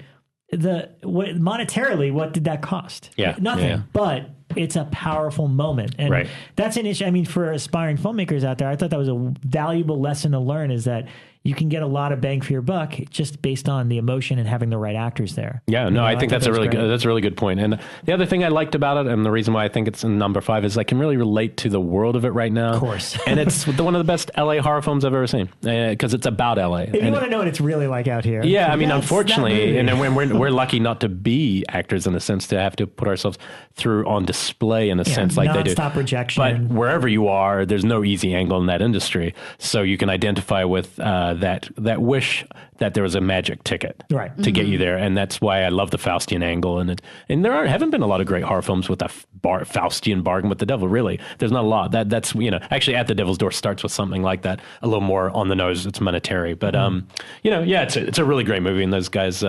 monetarily, what did that cost? Yeah. Nothing. Yeah. But it's a powerful moment. And that's an issue. I mean, for aspiring filmmakers out there, I thought that was a valuable lesson to learn, is that you can get a lot of bang for your buck just based on the emotion and having the right actors there. Yeah, no, I think that's a really great. that's a really good point. And the other thing I liked about it, and the reason why I think it's in number 5, is I can really relate to the world of it right now. Of course. And it's one of the best LA horror films I've ever seen, because it's about LA. If you want to know what it's really like out here. Yeah, I mean, that's unfortunately, that movie. and we're lucky not to be actors in a sense, to have to put ourselves through on display in a sense like they do. Non-stop rejection. But wherever you are, there's no easy angle in that industry, so you can identify with that wish that there was a magic ticket to get you there, and that's why I love the Faustian angle. And there haven't been a lot of great horror films with a Faustian bargain with the devil. Really, there's not a lot. That's actually At the Devil's Door starts with something like that, a little more on the nose. It's monetary, but it's a really great movie, and those guys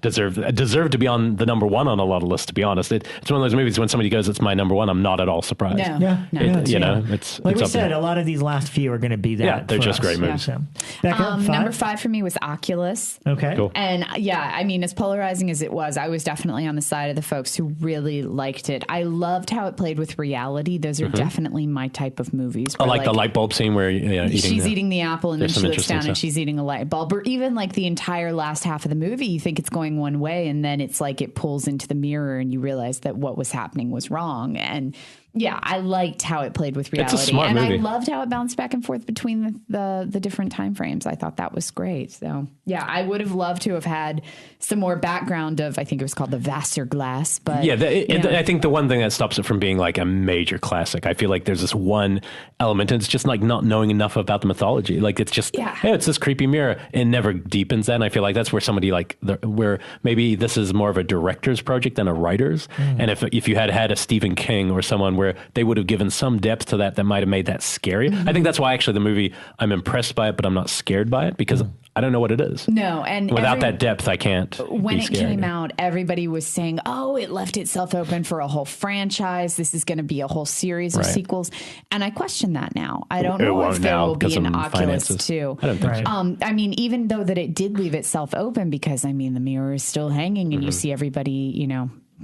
deserve to be on the number 1 on a lot of lists. To be honest, it's one of those movies when somebody goes, "It's my number 1," I'm not at all surprised. No. It's like we up said, there. a lot of these last few are going to be that. Yeah, they're for just us. great movies. So, Bekah, Number 5 for me was Oculus. Okay. Cool. And I mean, as polarizing as it was, I was definitely on the side of the folks who really liked it. I loved how it played with reality. Those are definitely my type of movies. I like the light bulb scene where she's eating the apple, and then There's she some looks down interesting and stuff. she's eating a light bulb. Or even like the entire last half of the movie, you think it's going one way, and then it's like it pulls into the mirror and you realize that what was happening was wrong. And yeah, I liked how it played with reality. It's a smart and movie. I loved how it bounced back and forth between the different time frames. I thought that was great. So yeah, I would have loved to have had some more background of, I think it was called the Vassar Glass. But yeah, I think the one thing that stops it from being like a major classic, I feel like there's this one element, and it's just like not knowing enough about the mythology. Like it's just, hey, it's this creepy mirror. It never deepens that. And I feel like that's where somebody where maybe this is more of a director's project than a writer's. And if you had a Stephen King or someone where they would have given some depth to that might have made that scary. I think that's why actually the movie, I'm impressed by it, but I'm not scared by it, because I don't know what it is. No, and without that depth, I can't. When be it scared. came out, everybody was saying, "Oh, it left itself open for a whole franchise. This is going to be a whole series of sequels." And I question that now. I don't know if there will be an Oculus 2. I don't think so. I mean, even though that it did leave itself open, because I mean, the mirror is still hanging, and you see everybody.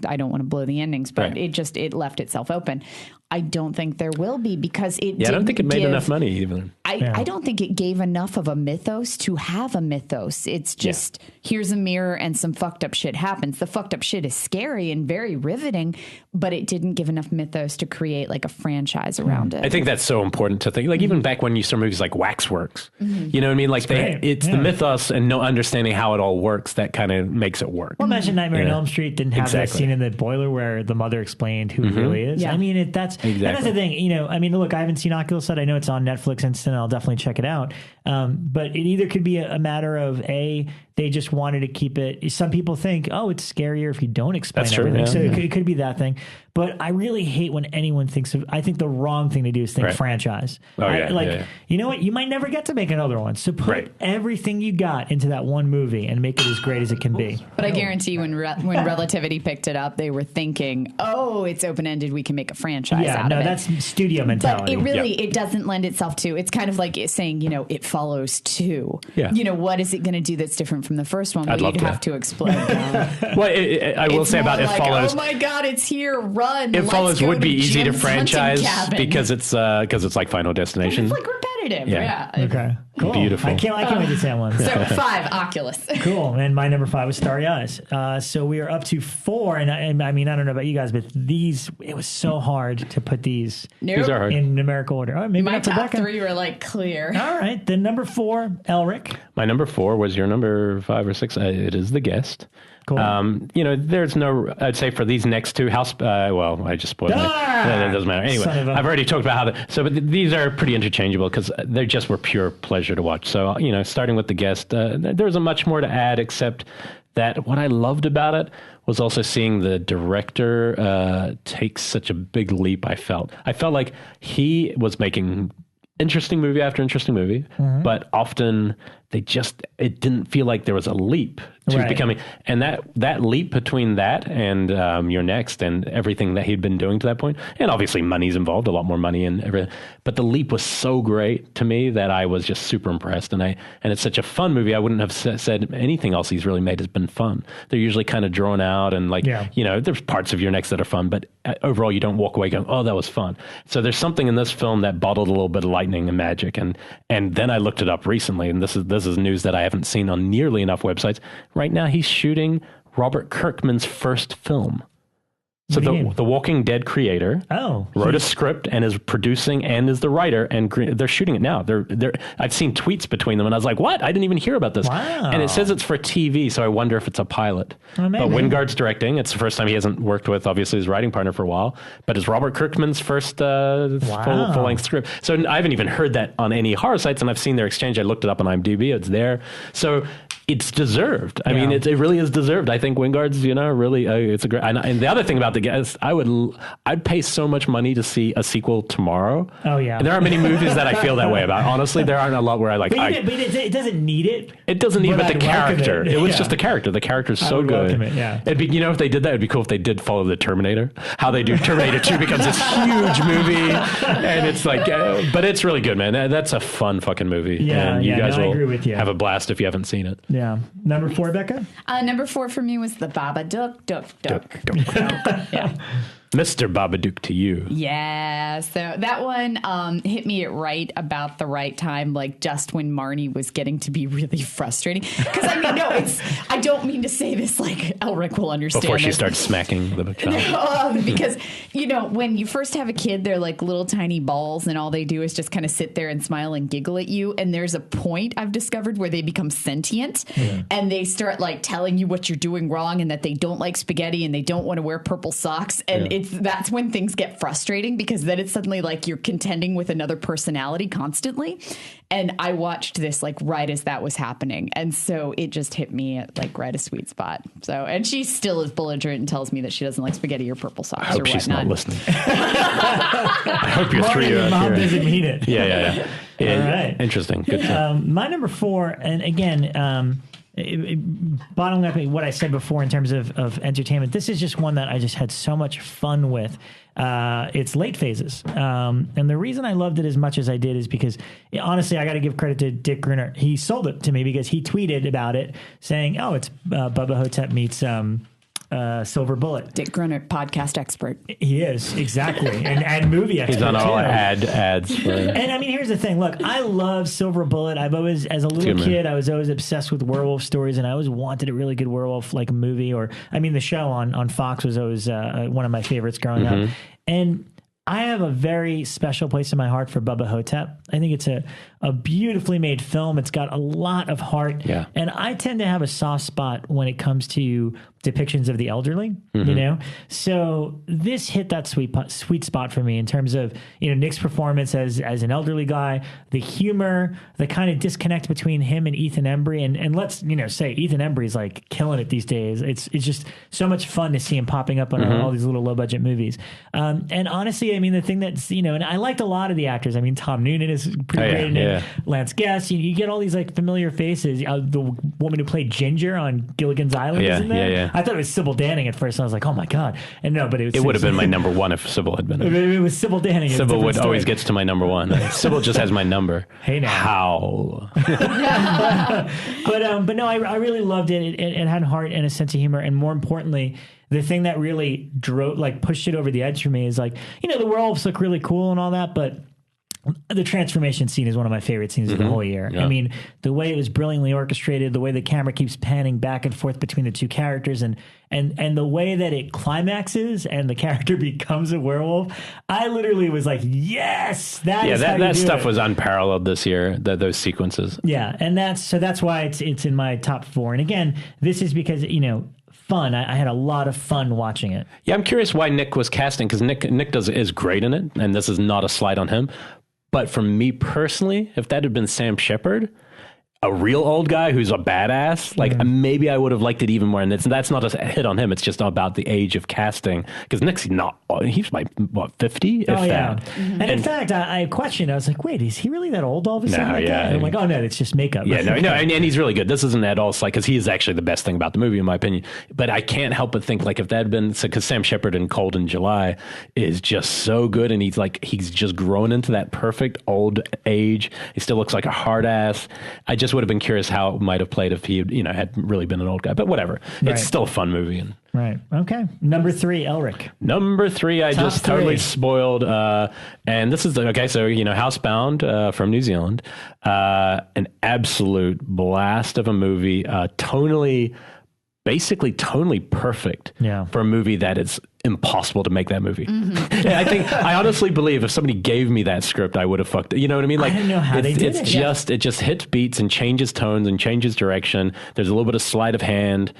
I don't want to blow the endings, but it left itself open. I don't think there will be, because it. Yeah, I don't think it made enough money even. I don't think it gave enough of a mythos to have a mythos. It's just, here's a mirror and some fucked up shit happens. The fucked up shit is scary and very riveting, but it didn't give enough mythos to create like a franchise around it. I think that's so important to think. Like even back when you saw movies like Waxworks, you know what I mean? Like it's the mythos and no understanding how it all works that kind of makes it work. Well, imagine Nightmare on Elm Street didn't have that scene in the boiler where the mother explained who he really is. I mean, that's the thing. You know, I mean, look, I haven't seen Oculus yet. I know it's on Netflix Instant. I'll definitely check it out. But it either could be a matter of they just wanted to keep it. Some people think, oh, it's scarier if you don't explain everything. So it could be that thing. But I really hate when anyone thinks of. I think the wrong thing to do is think franchise. You know what? You might never get to make another one. So put everything you got into that one movie and make it as great as it can be. But I guarantee you, when Relativity picked it up, they were thinking, oh, it's open ended. We can make a franchise out of it. That's studio mentality. But it really it doesn't lend itself to. It's kind of like saying, you know, it follows two. You know, what is it going to do that's different from the first one? Well, you'd have to explain. Well, I will say about It Follows. Oh my God, it's here. Run. It Follows would be easy to franchise because it's like Final Destination. It's like repetitive. Yeah. Okay. Cool. Beautiful. I can't wait to say one. So 5, Oculus. Cool. And my number 5 was Starry Eyes. So we are up to 4. And I mean, I don't know about you guys, but it was so hard to put these These are hard. in numerical order. Maybe my top Rebekah. 3 were like clear. All right. Then number 4, Elric. My number 4 was your number 5 or 6. It is The Guest. Cool. You know, there's no, I'd say for these next two well, I just spoiled it. That doesn't matter. Anyway, I've already talked about how but these are pretty interchangeable because they just were pure pleasure to watch. So, you know, starting with The Guest, there's a much more to add, except that what I loved about it was also seeing the director take such a big leap. I felt like he was making interesting movie after interesting movie, but often it didn't feel like there was a leap to becoming, and that leap between that and Your Next and everything that he'd been doing to that point, and obviously money's involved, a lot more money and everything, but the leap was so great to me that I was just super impressed, and it's such a fun movie. I wouldn't have said anything else he's really made has been fun. They're usually kind of drawn out and you know, there's parts of Your Next that are fun, but overall you don't walk away going, oh, that was fun. So there's something in this film that bottled a little bit of lightning and magic, and then I looked it up recently, and this is news that I haven't seen on nearly enough websites. Right now, he's shooting Robert Kirkman's first film. So the Walking Dead creator wrote a script and is producing and is the writer, and they're shooting it now. I've seen tweets between them, and I was like, "What? I didn't even hear about this." Wow. And it says it's for TV, so I wonder if it's a pilot. But Wingard's directing. It's the first time he hasn't worked with, obviously, his writing partner for a while. But it's Robert Kirkman's first full-length script. So I haven't even heard that on any horror sites, and I've seen their exchange. I looked it up on IMDb. It's there. So it's deserved. I mean, it really is deserved. I think Wingard's, you know, really, it's a great. And the other thing about The Guest, I'd pay so much money to see a sequel tomorrow. Oh yeah. And there aren't many movies that I feel that way about. Honestly, there aren't a lot where I like. But it doesn't need it. It doesn't need, but the character. It was just the character. The character's so good. It'd be, you know, if they did that, it'd be cool if they did follow the Terminator. How they do Terminator 2 becomes this huge movie, and it's like, but it's really good, man. That's a fun fucking movie. Yeah, and you guys will I agree with you. have a blast if you haven't seen it. Yeah. Number 4, Bekah? Number 4 for me was the Babadook. Yeah. Mr. Babadook to you. Yeah. So that one hit me at about the right time, like just when Marnie was getting to be really frustrating. Because I mean, I don't mean to say this like Elric will understand. Before she starts smacking the child. Because, you know, when you first have a kid, they're like little tiny balls and all they do is just kind of sit there and smile and giggle at you. And there's a point I've discovered where they become sentient and they start like telling you what you're doing wrong and that they don't like spaghetti and they don't want to wear purple socks. And that's when things get frustrating, because then it's suddenly like you're contending with another personality constantly. And I watched this like right as that was happening. And so it just hit me at like right a sweet spot. So, and she still is belligerent and tells me that she doesn't like spaghetti or purple socks I hope or she's whatnot. not listening. I hope you're Marty, your mom doesn't mean it. Yeah. All right. Interesting. Good. My number 4, and again, bottom line, what I said before in terms of entertainment, this is just one that I just had so much fun with. It's Late Phases. And the reason I loved it as much as I did is because, honestly, I got to give credit to Dick Gruner. He sold it to me because he tweeted about it saying, oh, it's Bubba Hotep meets Silver Bullet. Dick Grunner, podcast expert. He is, exactly. and movie expert. He's on all too. ads for. And I mean, here's the thing. Look, I love Silver Bullet. I've always, as a little kid, I was always obsessed with werewolf stories, and I always wanted a really good werewolf like movie. Or, I mean, the show on Fox was always one of my favorites growing up. And I have a very special place in my heart for Bubba Hotep. I think it's a beautifully made film. It's got a lot of heart. Yeah. And I tend to have a soft spot when it comes to depictions of the elderly, you know? So this hit that sweet spot for me in terms of, you know, Nick's performance as an elderly guy, the humor, the kind of disconnect between him and Ethan Embry. And let's, you know, say Ethan Embry's like killing it these days. It's just so much fun to see him popping up on all these little low budget movies. And honestly, I mean, the thing that's, you know, and I liked a lot of the actors. I mean, Tom Noonan is pretty great in it. Lance Guest, you get all these like familiar faces. The woman who played Ginger on Gilligan's Island is in there. I thought it was Sybil Danning at first. I was like, oh my God. And no, but it would have been my number one if Sybil had been in it. It was Sybil Danning. Sybil always gets to my number one. Sybil just has my number. Hey now. How? But no, I really loved it. It had heart and a sense of humor. And more importantly, the thing that really pushed it over the edge for me is like, you know, the werewolves look really cool and all that, but the transformation scene is one of my favorite scenes of the whole year. I mean, the way it was brilliantly orchestrated, the way the camera keeps panning back and forth between the two characters, and the way that it climaxes and the character becomes a werewolf, I literally was like, yes, that stuff was unparalleled this year. Those sequences. Yeah, and that's why it's in my top 4. And again, this is because, you know, fun. I had a lot of fun watching it. Yeah, I'm curious why Nick was casting, because Nick is great in it, and this is not a slight on him. But for me personally, if that had been Sam Shepard, a real old guy who's a badass, like maybe I would have liked it even more. And that's not a hit on him. It's just about the age of casting. Because Nick's he's like, what, 50? If that. And in fact, I questioned, I was like, wait, is he really that old all of a sudden? No, And I'm like, oh no, it's just makeup. Yeah, no, and he's really good. This isn't at all like, because he is actually the best thing about the movie, in my opinion. But I can't help but think, like, if that had been, because Sam Shepard in Cold in July is just so good, and he's just grown into that perfect old age. He still looks like a hard ass. I just would have been curious how it might have played if he, you know, had really been an old guy. But whatever, it's still a fun movie. Right. Okay. Number 3, Elric. Number 3, I just totally spoiled. And this is so, you know, Housebound from New Zealand, an absolute blast of a movie, tonally perfect for a movie that is impossible to make that movie. I honestly believe if somebody gave me that script, I would have fucked it. You know what I mean? Like, I didn't know how they did it. It just hits beats and changes tones and changes direction. There's a little bit of sleight of hand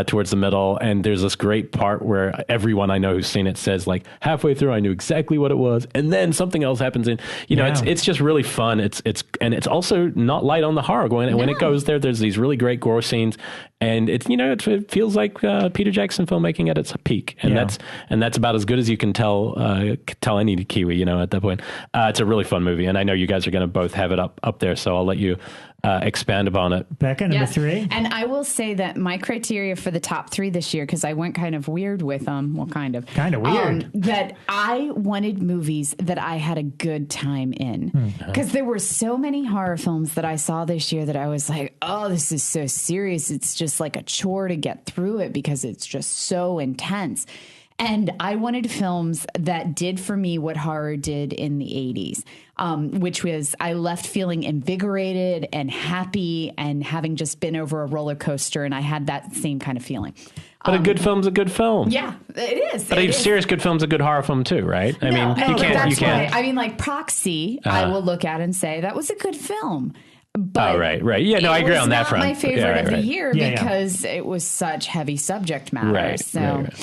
towards the middle, and there's this great part where everyone I know who's seen it says, like, halfway through I knew exactly what it was, and then something else happens. And you know, it's just really fun. It's also not light on the horror. When it goes there's these really great gore scenes, and it's, you know, it feels like Peter Jackson filmmaking at its peak, and that's about as good as you can tell any Kiwi, you know, at that point. It's a really fun movie, and I know you guys are going to both have it up there, so I'll let you expand upon it. Bekah, number 3. And I will say that my criteria for the top 3 this year, because I went kind of weird with them, kind of weird, that I wanted movies that I had a good time in, because there were so many horror films that I saw this year that I was like, oh, this is so serious. It's just like a chore to get through it because it's just so intense. And I wanted films that did for me what horror did in the 80s, which was I left feeling invigorated and happy and having just been over a roller coaster. And I had that same kind of feeling. But a good film's a good film. Yeah, it is. But a serious good film's a good horror film too, right? I mean, you can't. I mean, like Proxy, I will look at and say that was a good film. But right. Yeah, no, I agree on that front. It was not my favorite of the year because it was such heavy subject matter. Right.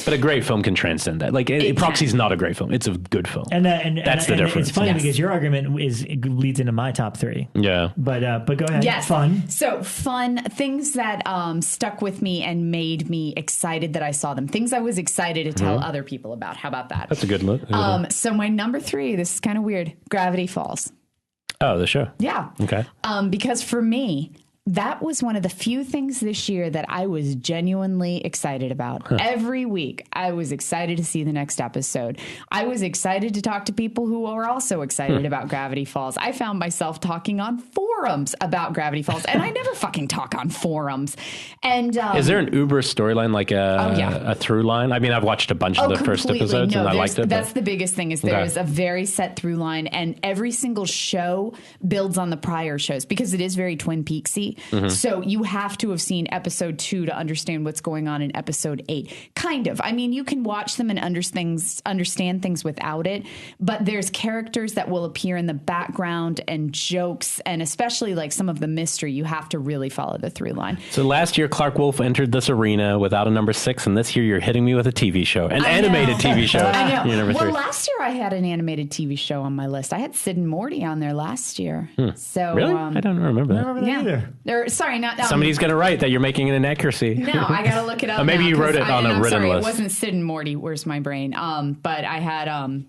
But a great film can transcend that. Like, Proxy's not a great film. It's a good film. And that's the difference. It's funny because your argument leads into my top 3. Yeah. But go ahead. Yes. Fun. So fun. Things that stuck with me and made me excited that I saw them. Things I was excited to tell other people about. How about that? That's a good look. So my number 3, this is kind of weird, Gravity Falls. Oh, the show. Yeah. Okay. Because for me, that was one of the few things this year that I was genuinely excited about. Every week, I was excited to see the next episode. I was excited to talk to people who were also excited about Gravity Falls. I found myself talking on 4 forums about Gravity Falls, and I never fucking talk on forums. And is there an Uber storyline, like a through line? I mean, I've watched a bunch of the first episodes, and I liked it. That's the biggest thing, is there's a very set through line, and every single show builds on the prior shows because it is very Twin Peaksy. So you have to have seen episode 2 to understand what's going on in episode 8. Kind of. I mean, you can watch them and understand things without it, but there's characters that will appear in the background and jokes, and especially like some of the mystery. You have to really follow the through line. So last year, Clark Wolf entered this arena without a number 6, and this year you're hitting me with a TV show, an animated TV show. I know. Number 3. Last year I had an animated TV show on my list. I had Sid and Morty on there last year. So really, I don't remember that. I don't remember that either. Sorry, not somebody's going to write that you're making an inaccuracy. No, I got to look it up. Maybe you wrote it on a written list. It wasn't Sid and Morty. Where's my brain? But I had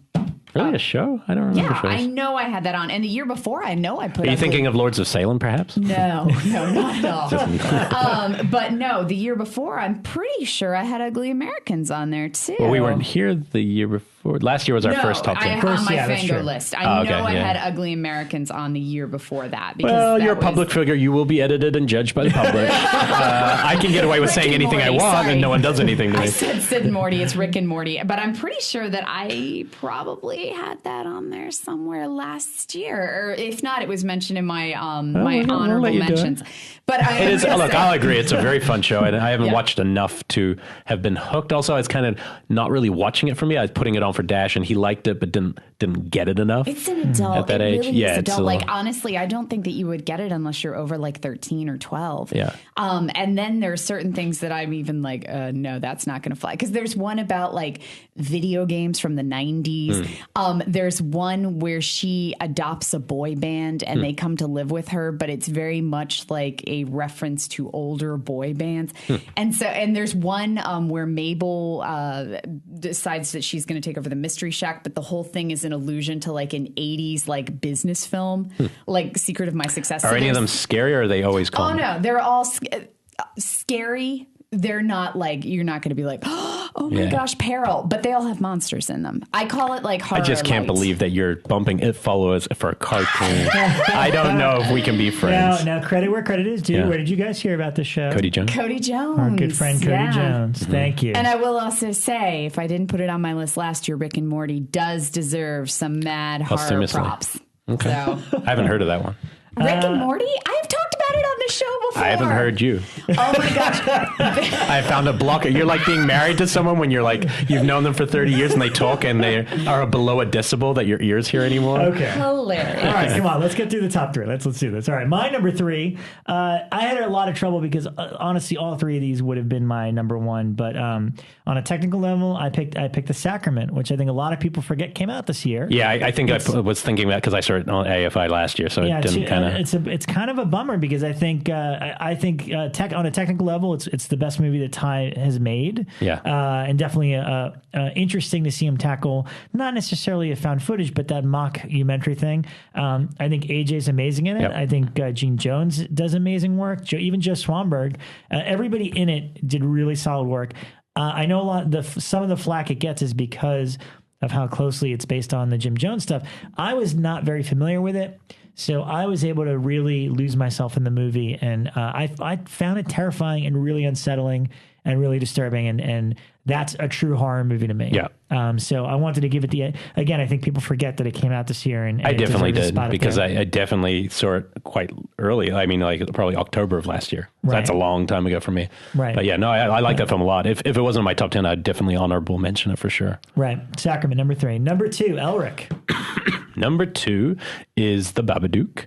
really a show? I don't remember. Yeah, shows. I know I had that on. And the year before, I know I put. Are you thinking of Lords of Salem, perhaps? No, not at all. But no, the year before, I'm pretty sure I had Ugly Americans on there too. Well, we weren't here the year before. Last year was our first top 10. I on my Fango list. I know I had Ugly Americans on the year before that. Because well, you're a public figure. You will be edited and judged by the public. I can get away with saying anything I want, and no one does anything to me. I said Sid and Morty. It's Rick and Morty. But I'm pretty sure that I probably had that on there somewhere last year. Or if not, it was mentioned in my my honorable mentions. But it is. Look, I'll agree. It's a very fun show. I haven't watched enough to have been hooked. Also, I was kind of not really watching it for me. I was putting it on for Dash, and he liked it, but didn't get it enough. It's an adult at that age. Really is adult. Like honestly, I don't think that you would get it unless you're over like 13 or 12. Yeah. And then there are certain things that I'm even like, no, that's not going to fly. Because there's one about like video games from the 90s. There's one where she adopts a boy band and they come to live with her, but it's very much like a reference to older boy bands. And there's one where Mabel decides that she's going to take over the Mystery Shack, but the whole thing is an allusion to like an 80s like business film, like Secret of My Success. Are any of them scary, or are they always calm? Oh no, they're all scary. They're not like, you're not going to be like, oh my gosh, peril. But they all have monsters in them. I call it like horror. I just can't believe that you're bumping It Follows for a cartoon. I don't know if we can be friends. Now credit where credit is due. Yeah. Where did you guys hear about this show? Cody Jones. Our good friend Cody Jones. Thank you. And I will also say, if I didn't put it on my list last year, Rick and Morty does deserve some mad horror props. Okay. So. I haven't heard of that one. Rick and Morty? I've talked about it on the show before. I haven't heard you. Oh my gosh. I found a blocker. You're like being married to someone when you're like, you've known them for 30 years and they talk and they are below a decibel that your ears hear anymore. Okay. Hilarious. All right, come on. Let's get through the top 3. Let's do this. All right, my number 3. I had a lot of trouble because honestly, all 3 of these would have been my number 1. But on a technical level, I picked The Sacrament, which I think a lot of people forget came out this year. Yeah, I think I was thinking that because I saw it on AFI last year, so it didn't kind of. It's kind of a bummer because I think on a technical level, it's the best movie that Ty has made. Yeah, and definitely interesting to see him tackle not necessarily a found footage, but that mockumentary thing. I think AJ's amazing in it. Yep. I think Gene Jones does amazing work. Even Joe Swanberg, everybody in it did really solid work. I know some of the flack it gets is because of how closely it's based on the Jim Jones stuff. I was not very familiar with it. So I was able to really lose myself in the movie, and I found it terrifying and really unsettling and really disturbing, and that's a true horror movie to me. Yeah. So I wanted to give it again, I think people forget that it came out this year, and I definitely did because I definitely saw it quite early. I mean, like probably October of last year. So that's a long time ago for me. Right. But yeah, no, I like that film a lot. If it wasn't in my top 10, I'd definitely honorable mention it for sure. Right. Sacrament, number 3. Number 2, Elric. Number 2 is The Babadook.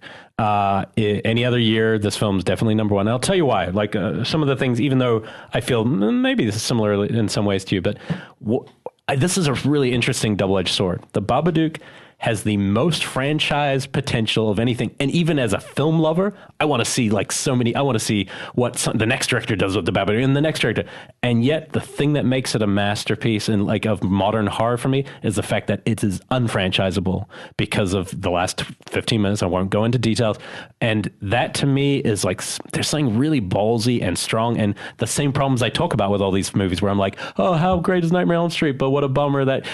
Any other year, this film's definitely number 1. I'll tell you why. Like some of the things, even though I feel maybe this is similar in some ways to you, but this is a really interesting double-edged sword. The Babadook has the most franchise potential of anything. And even as a film lover, I want to see I want to see what the next director does with the Babadook and the next director. And yet the thing that makes it a masterpiece and like of modern horror for me is the fact that it is unfranchisable because of the last 15 minutes. I won't go into details. And that to me is like, there's something really ballsy and strong, and the same problems I talk about with all these movies where I'm like, oh, how great is Nightmare on Elm Street? But what a bummer that,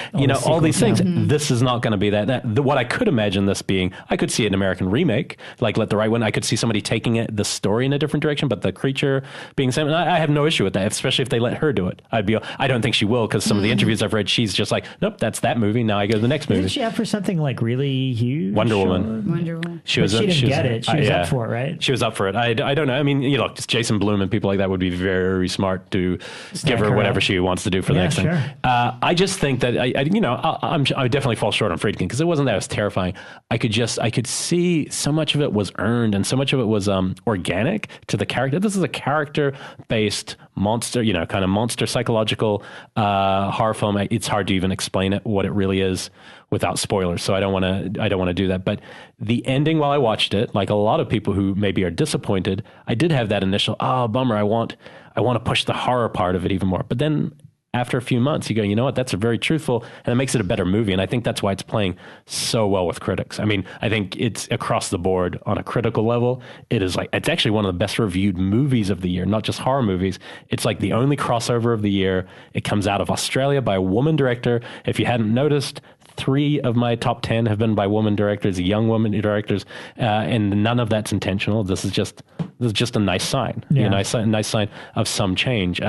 all these things. This is not going to be that. what I could imagine this being, I could see an American remake, like Let the Right One. I could see somebody taking the story in a different direction, but the creature being same. I have no issue with that, especially if they let her do it. I don't think she will, because some of the interviews I've read, she's just like, nope, that's that movie. Now I go to the next movie. Didn't she have for something like really huge? Wonder Woman. She didn't get it. She was up for it, right? She was up for it. I don't know. I mean, look, just Jason Blum and people like that would be very smart to give her whatever she wants to do for the next thing. I just think that I definitely fall short on Friedkin, because it wasn't that it was terrifying. I could see so much of it was earned and so much of it was organic to the character. This is a character-based monster, kind of monster psychological horror film. It's hard to even explain what it really is without spoilers, so I don't want to do that. But the ending, while I watched it, like a lot of people who maybe are disappointed, I did have that initial, bummer. I want to push the horror part of it even more. But then after a few months, you go, you know what? That's a very truthful, and it makes it a better movie. And I think that's why it's playing so well with critics. I mean, I think it's across the board on a critical level. It's actually one of the best reviewed movies of the year, not just horror movies. It's like the only crossover of the year. It comes out of Australia by a woman director. If you hadn't noticed, 3 of my top 10 have been by woman directors, young women directors, and none of that's intentional. This is just a nice sign, nice sign of some change.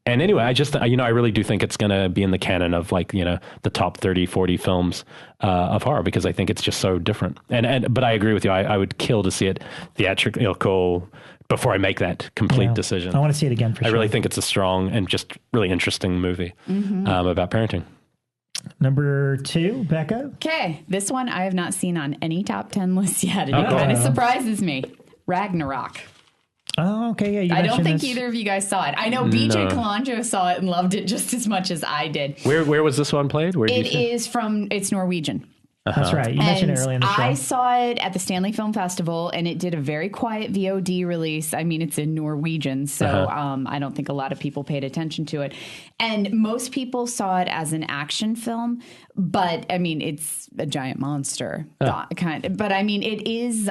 And anyway, I really do think it's going to be in the canon of the top 30, 40 films of horror, because I think it's just so different. But I agree with you. I would kill to see it theatrical before I make that complete decision. I want to see it again for sure. I really think it's a strong and just really interesting movie about parenting. Number 2, Bekah. Okay, this one I have not seen on any top 10 list yet, and it kind of surprises me. Ragnarok. Oh, okay, yeah. I don't think either of you guys saw it. I know BJ Kalanjo saw it and loved it just as much as I did. Where was this one played? It's Norwegian. That's right. You mentioned it earlier in the show. I saw it at the Stanley Film Festival, and it did a very quiet VOD release. I mean, it's in Norwegian, so I don't think a lot of people paid attention to it. And most people saw it as an action film, but I mean, it's a giant monster kind of. But I mean, it is.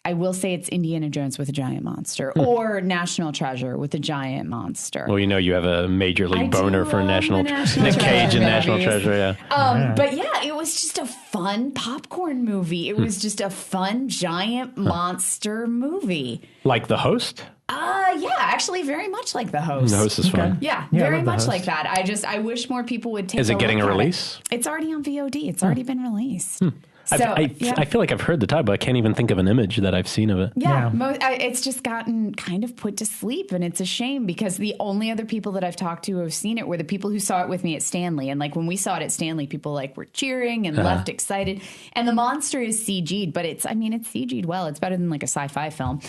I will say it's Indiana Jones with a giant monster, or National Treasure with a giant monster. Well, you have a major league boner for Nick Cage and National Treasure, yeah. But yeah, it was just a fun popcorn movie. It was just a fun giant monster movie. Like The Host? Yeah, actually very much like The Host. The Host is fun. Yeah, very much like that. I wish more people would take a look at it. Is it getting a release? It's already on VOD. It's already been released. So, I feel like I've heard the title, but I can't even think of an image that I've seen of it. It's just gotten kind of put to sleep, and it's a shame, because the only other people that I've talked to who have seen it were the people who saw it with me at Stanley. And when we saw it at Stanley, people were cheering and left excited. And the monster is CG'd, but it's CG'd well. It's better than a sci-fi film.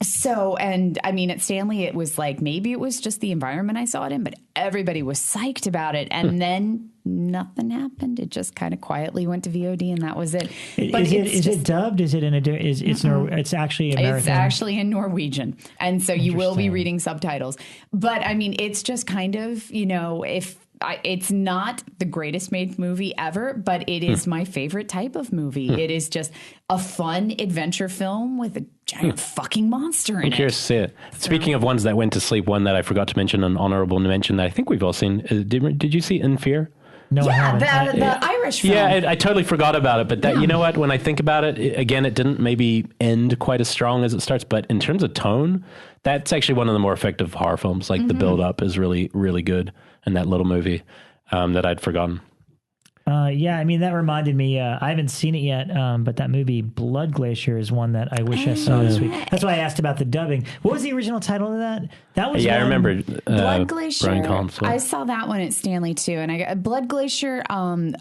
So, and I mean, at Stanley, it was maybe it was just the environment I saw it in, but everybody was psyched about it. And then nothing happened. It just kind of quietly went to VOD, and that was it. Is it dubbed? Is it in it's actually American? It's actually in Norwegian. And so you will be reading subtitles. But I mean, it's just kind of, it's not the greatest made movie ever, but it is my favorite type of movie. It is just a fun adventure film with a giant fucking monster in it. I'm curious to see it. Speaking of ones that went to sleep, one that I forgot to mention, an honorable mention that I think we've all seen. Did you see In Fear? No, yeah, the Irish film. Yeah, I totally forgot about it. But you know what? When I think about it, again, it didn't maybe end quite as strong as it starts. But in terms of tone, that's actually one of the more effective horror films. The build-up is really, really good in that little movie that I'd forgotten. Yeah, I mean, that reminded me, I haven't seen it yet, but that movie Blood Glacier is one that I wish I saw this week. That's why I asked about the dubbing. What was the original title of that? That was I remember Blood Glacier. Brian Collins. I saw that one at Stanley too, and Blood Glacier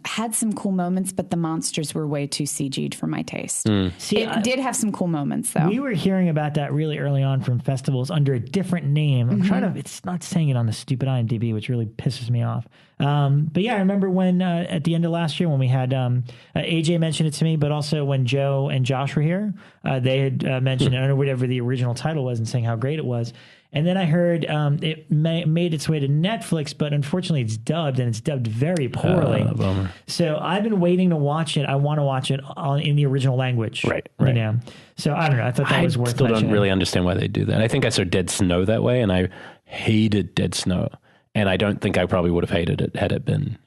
had some cool moments, but the monsters were way too CG'd for my taste. See, it did have some cool moments though. We were hearing about that really early on from festivals under a different name. I'm trying to, it's not saying it on the stupid IMDb, which really pisses me off. But yeah, I remember when at the end of last year when we had AJ mentioned it to me, but also when Joe and Josh were here, they had mentioned it, or whatever the original title was, and saying how great it was. And then I heard it made its way to Netflix, but unfortunately it's dubbed, and it's dubbed very poorly. Bummer. So I've been waiting to watch it. I want to watch it in the original language. Right. You know? So I don't know. I thought that was worth mentioning. I still don't really understand understand why they do that. I think I saw Dead Snow that way, and I hated Dead Snow. And I don't think I probably would have hated it had it been,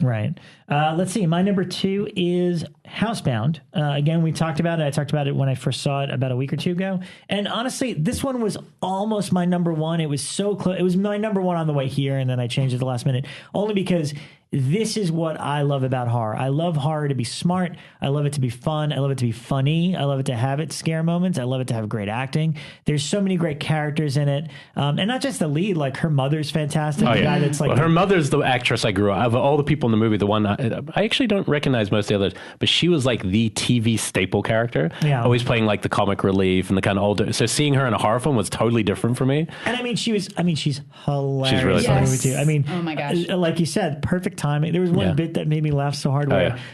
Right. Let's see. My number 2 is Housebound. Again, we talked about it. I talked about it when I first saw it about a week or two ago. And honestly, this one was almost my number 1. It was so close. It was my number 1 on the way here, and then I changed it at the last minute, only because this is what I love about horror. I love horror to be smart. I love it to be fun. I love it to be funny. I love it to have its scare moments. I love it to have great acting. There's so many great characters in it. And not just the lead, like her mother's fantastic. Oh, the yeah. guy that's like her mother's the actress I grew up. Of all the people in the movie, the one I actually don't recognize most of the others, but she was like the TV staple character. Yeah. Always playing like the comic relief and the kind of older. So seeing her in a horror film was totally different for me. And I mean, she's hilarious. She's really in the funny. movie too. I mean, oh my gosh, like you said, perfect timing. There was one bit that made me laugh so hard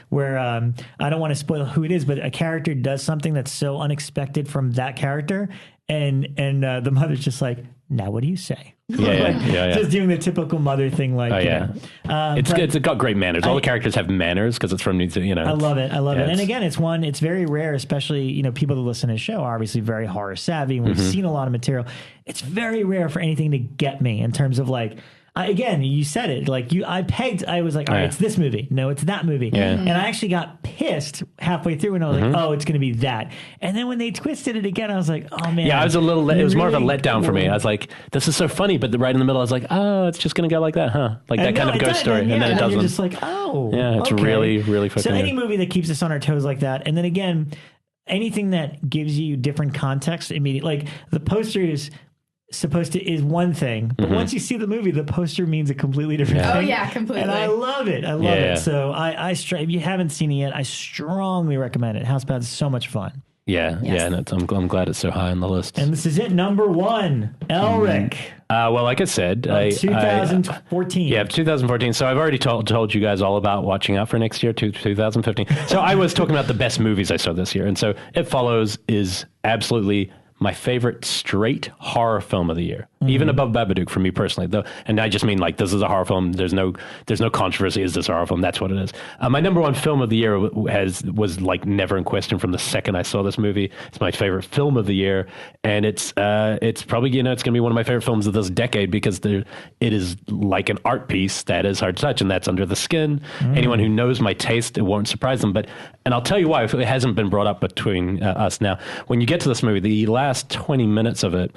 where I don't want to spoil who it is, but a character does something that's so unexpected from that character, and the mother's just like, now what do you say? Just doing the typical mother thing, like it's got great manners. All the characters have manners because it's from I love it. And again, it's very rare, especially people that listen to the show are obviously very horror savvy, and we've seen a lot of material. It's very rare for anything to get me in terms of like. Again, you said it like I was like, all right, it's this movie. No, it's that movie. Yeah. And I actually got pissed halfway through and I was like, oh, it's going to be that. And then when they twisted it again, I was like, oh man. Yeah, I was it was more of a letdown for me. I was like, this is so funny. But right in the middle, I was like, oh, it's just going to go like that, huh? Like that kind of ghost story. And then it doesn't. You're just like, oh. Yeah, it's really, really fucking So any movie that keeps us on our toes like that. And then again, anything that gives you different context immediately. Like the poster is one thing, but once you see the movie, the poster means a completely different thing. Oh yeah, completely. And I love it. I love it. So if you haven't seen it yet, I strongly recommend it. Housebound is so much fun. Yeah, and I'm glad it's so high on the list. And this is it, number 1, Elric. Well, like I said, 2014. 2014. So I've already told you guys all about watching out for next year, 2015. So I was talking about the best movies I saw this year, and so It Follows is absolutely my favorite straight horror film of the year, even above Babadook for me personally. Though, and I just mean like this is a horror film. There's no controversy. Is this a horror film? That's what it is. My number 1 film of the year was like never in question from the second I saw this movie. It's my favorite film of the year, and it's probably it's going to be one of my favorite films of this decade because it is like an art piece that is hard to touch, and that's Under the Skin. Anyone who knows my taste, it won't surprise them. And I'll tell you why, if it hasn't been brought up between us now. When you get to this movie, the last 20 minutes of it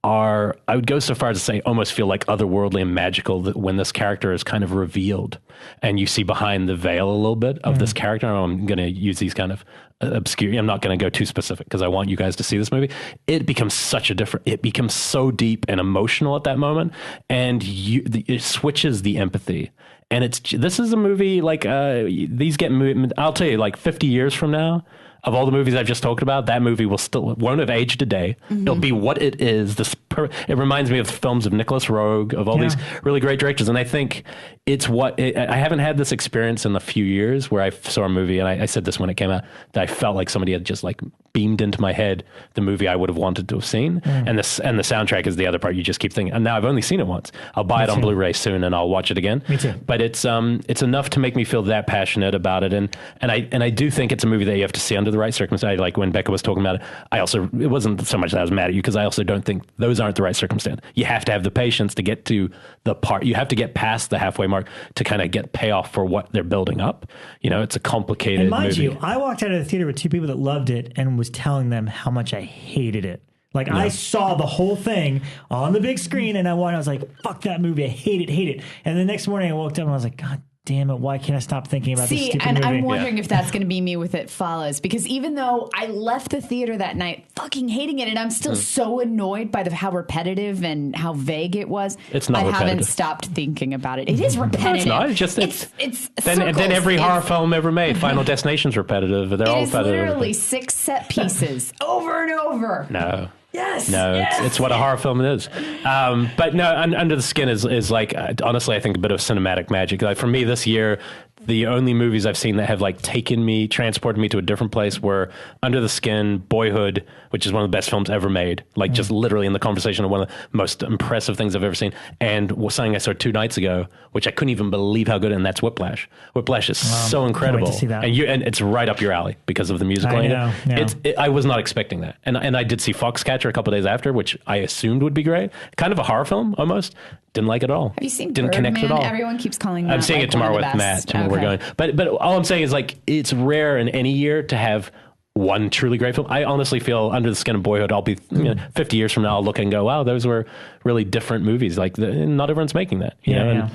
I would go so far as to say, almost feel like otherworldly and magical that when this character is kind of revealed and you see behind the veil a little bit of this character. I'm going to use these kind of obscure. I'm not going to go too specific because I want you guys to see this movie. It becomes it becomes so deep and emotional at that moment. And it switches the empathy. And this is a movie like I'll tell you, like 50 years from now, of all the movies I've just talked about, that movie won't have aged a day. It'll be what it is. It reminds me of films of Nicholas Roeg, of all these really great directors. And I think I haven't had this experience in a few years where I saw a movie, and I said this when it came out, that I felt like somebody had just like beamed into my head the movie I would have wanted to have seen. And the soundtrack is the other part you just keep thinking. And now I've only seen it once. I'll buy it on Blu-ray soon and I'll watch it again. Me too. But it's enough to make me feel that passionate about it. And I do think it's a movie that you have to see under the right circumstances. Like when Bekah was talking about it, it wasn't so much that I was mad at you, because I also don't think those aren't the right circumstance. You have to have the patience to get to the part. You have to get past the halfway mark to kind of get payoff for what they're building up. It's a complicated and mind movie. you, I walked out of the theater with 2 people that loved it and was telling them how much I hated it. Like I saw the whole thing on the big screen and I was like, fuck that movie. I hate it. And the next morning I woke up and I was like, God damn it, why can't I stop thinking about this stupid movie? I'm wondering if that's going to be me with It Follows, because even though I left the theater that night fucking hating it, and I'm still so annoyed by how repetitive and how vague it was, it's not I haven't stopped thinking about it. It is repetitive. No, it's not. It's then every horror film ever made. Final Destination's repetitive. They're all repetitive. It's literally 6 set pieces over and over. No. Yes. No, yes. It's what a horror film is. But no, Under the Skin is like, honestly, I think a bit of cinematic magic. Like for me this year, the only movies I've seen that have like transported me to a different place were Under the Skin, Boyhood, which is one of the best films ever made. Like just literally in the conversation of one of the most impressive things I've ever seen. And something I saw 2 nights ago, which I couldn't even believe how good, and that's Whiplash. Whiplash is so incredible. Can't wait to see that. And it's right up your alley because of the musical. I know. Yeah. I was not expecting that. And I did see Foxcatcher a couple of days after, which I assumed would be great. Kind of a horror film almost. didn't like it at all. Have you seen Didn't connect at all. Everyone keeps calling that. I'm seeing like it tomorrow one with of the Matt. best. And we're going. But all I'm saying is like it's rare in any year to have one truly great film. I honestly feel Under the Skin of Boyhood, I'll be 50 years from now, I'll look and go, wow, those were really different movies. Like not everyone's making that. You know?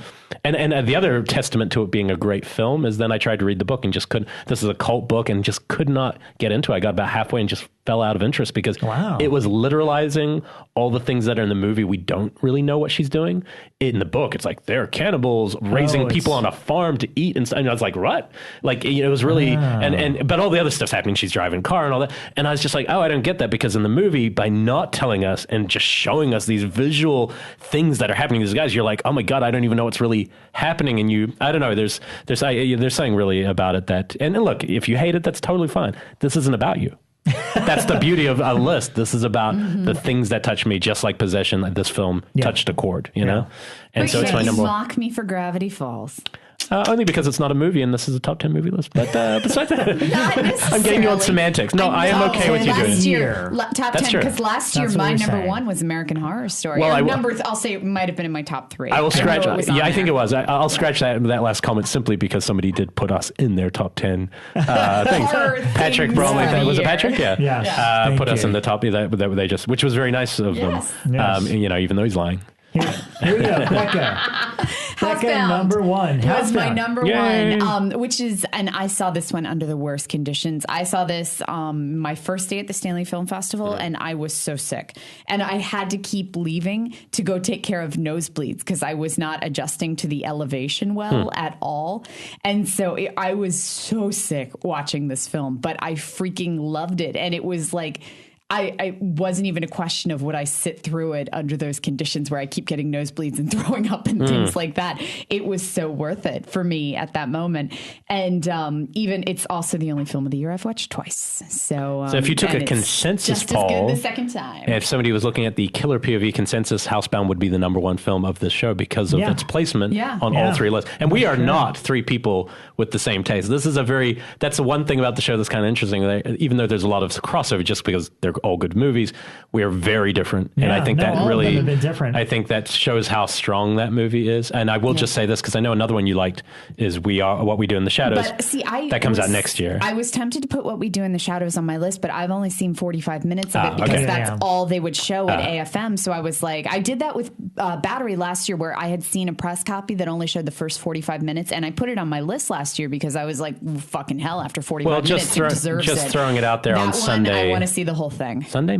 And the other testament to it being a great film is then I tried to read the book and just couldn't. This is a cult book and just could not get into it. I got about halfway and just fell out of interest because it was literalizing all the things that are in the movie. We don't really know what she's doing. In the book, it's like they're cannibals raising people on a farm to eat. And I was like, what? Like, it was really, but all the other stuff's happening. She's driving a car and all that. And I was just like, oh, I don't get that, because in the movie, by not telling us and just showing us these visual things that are happening to these guys, you're like, oh my God, I don't even know what's really happening. And I don't know, there's something really about it that, and look, if you hate it, that's totally fine. This isn't about you. That's the beauty of a list. This is about the things that touch me, just like Possession. This film touched a chord, you know? And so it's my number one. Mock me for Gravity Falls. Only because it's not a movie and this is a top 10 movie list. But besides that, I'm getting you on semantics. No, I am okay with you doing it. Top 10, because last year my number one was American Horror Story. Well, I'll say it might have been in my top 3. I will scratch. I think it was. I'll scratch that last comment simply because somebody did put us in their top 10 things. Patrick Bromley. Was it Patrick? Yeah. Put us in the top. That they just, which was very nice of them. Yes. Even though he's lying. Here we go, Bekah. Bekah, number one. That was my number one, which is, and I saw this one under the worst conditions. I saw this my first day at the Stanley Film Festival, and I was so sick. And I had to keep leaving to go take care of nosebleeds because I was not adjusting to the elevation well at all. And so I was so sick watching this film, but I freaking loved it. And it was like, I wasn't even a question of would I sit through it under those conditions where I keep getting nosebleeds and throwing up and things like that. It was so worth it for me at that moment. And even it's also the only film of the year I've watched twice. So if you took a consensus poll, just as good the second time. If somebody was looking at the Killer POV consensus, Housebound would be the number one film of this show because of its placement on all 3 lists. And we are not 3 people with the same taste. This is that's the one thing about the show that's kind of interesting. Even though there's a lot of crossover just because they're all good movies, we are very different. And I think that really, I think that shows how strong that movie is. And I will just say this, because I know another one you liked is What We Do in the Shadows. But see, that comes out next year. I was tempted to put What We Do in the Shadows on my list, but I've only seen 45 minutes of it because that's all they would show at AFM. So I was like, I did that with Battery last year where I had seen a press copy that only showed the first 45 minutes. And I put it on my list last year because I was like, fucking hell, after 45 minutes, it deserves it. Just throwing it out there on Sunday. I want to see the whole thing. Sunday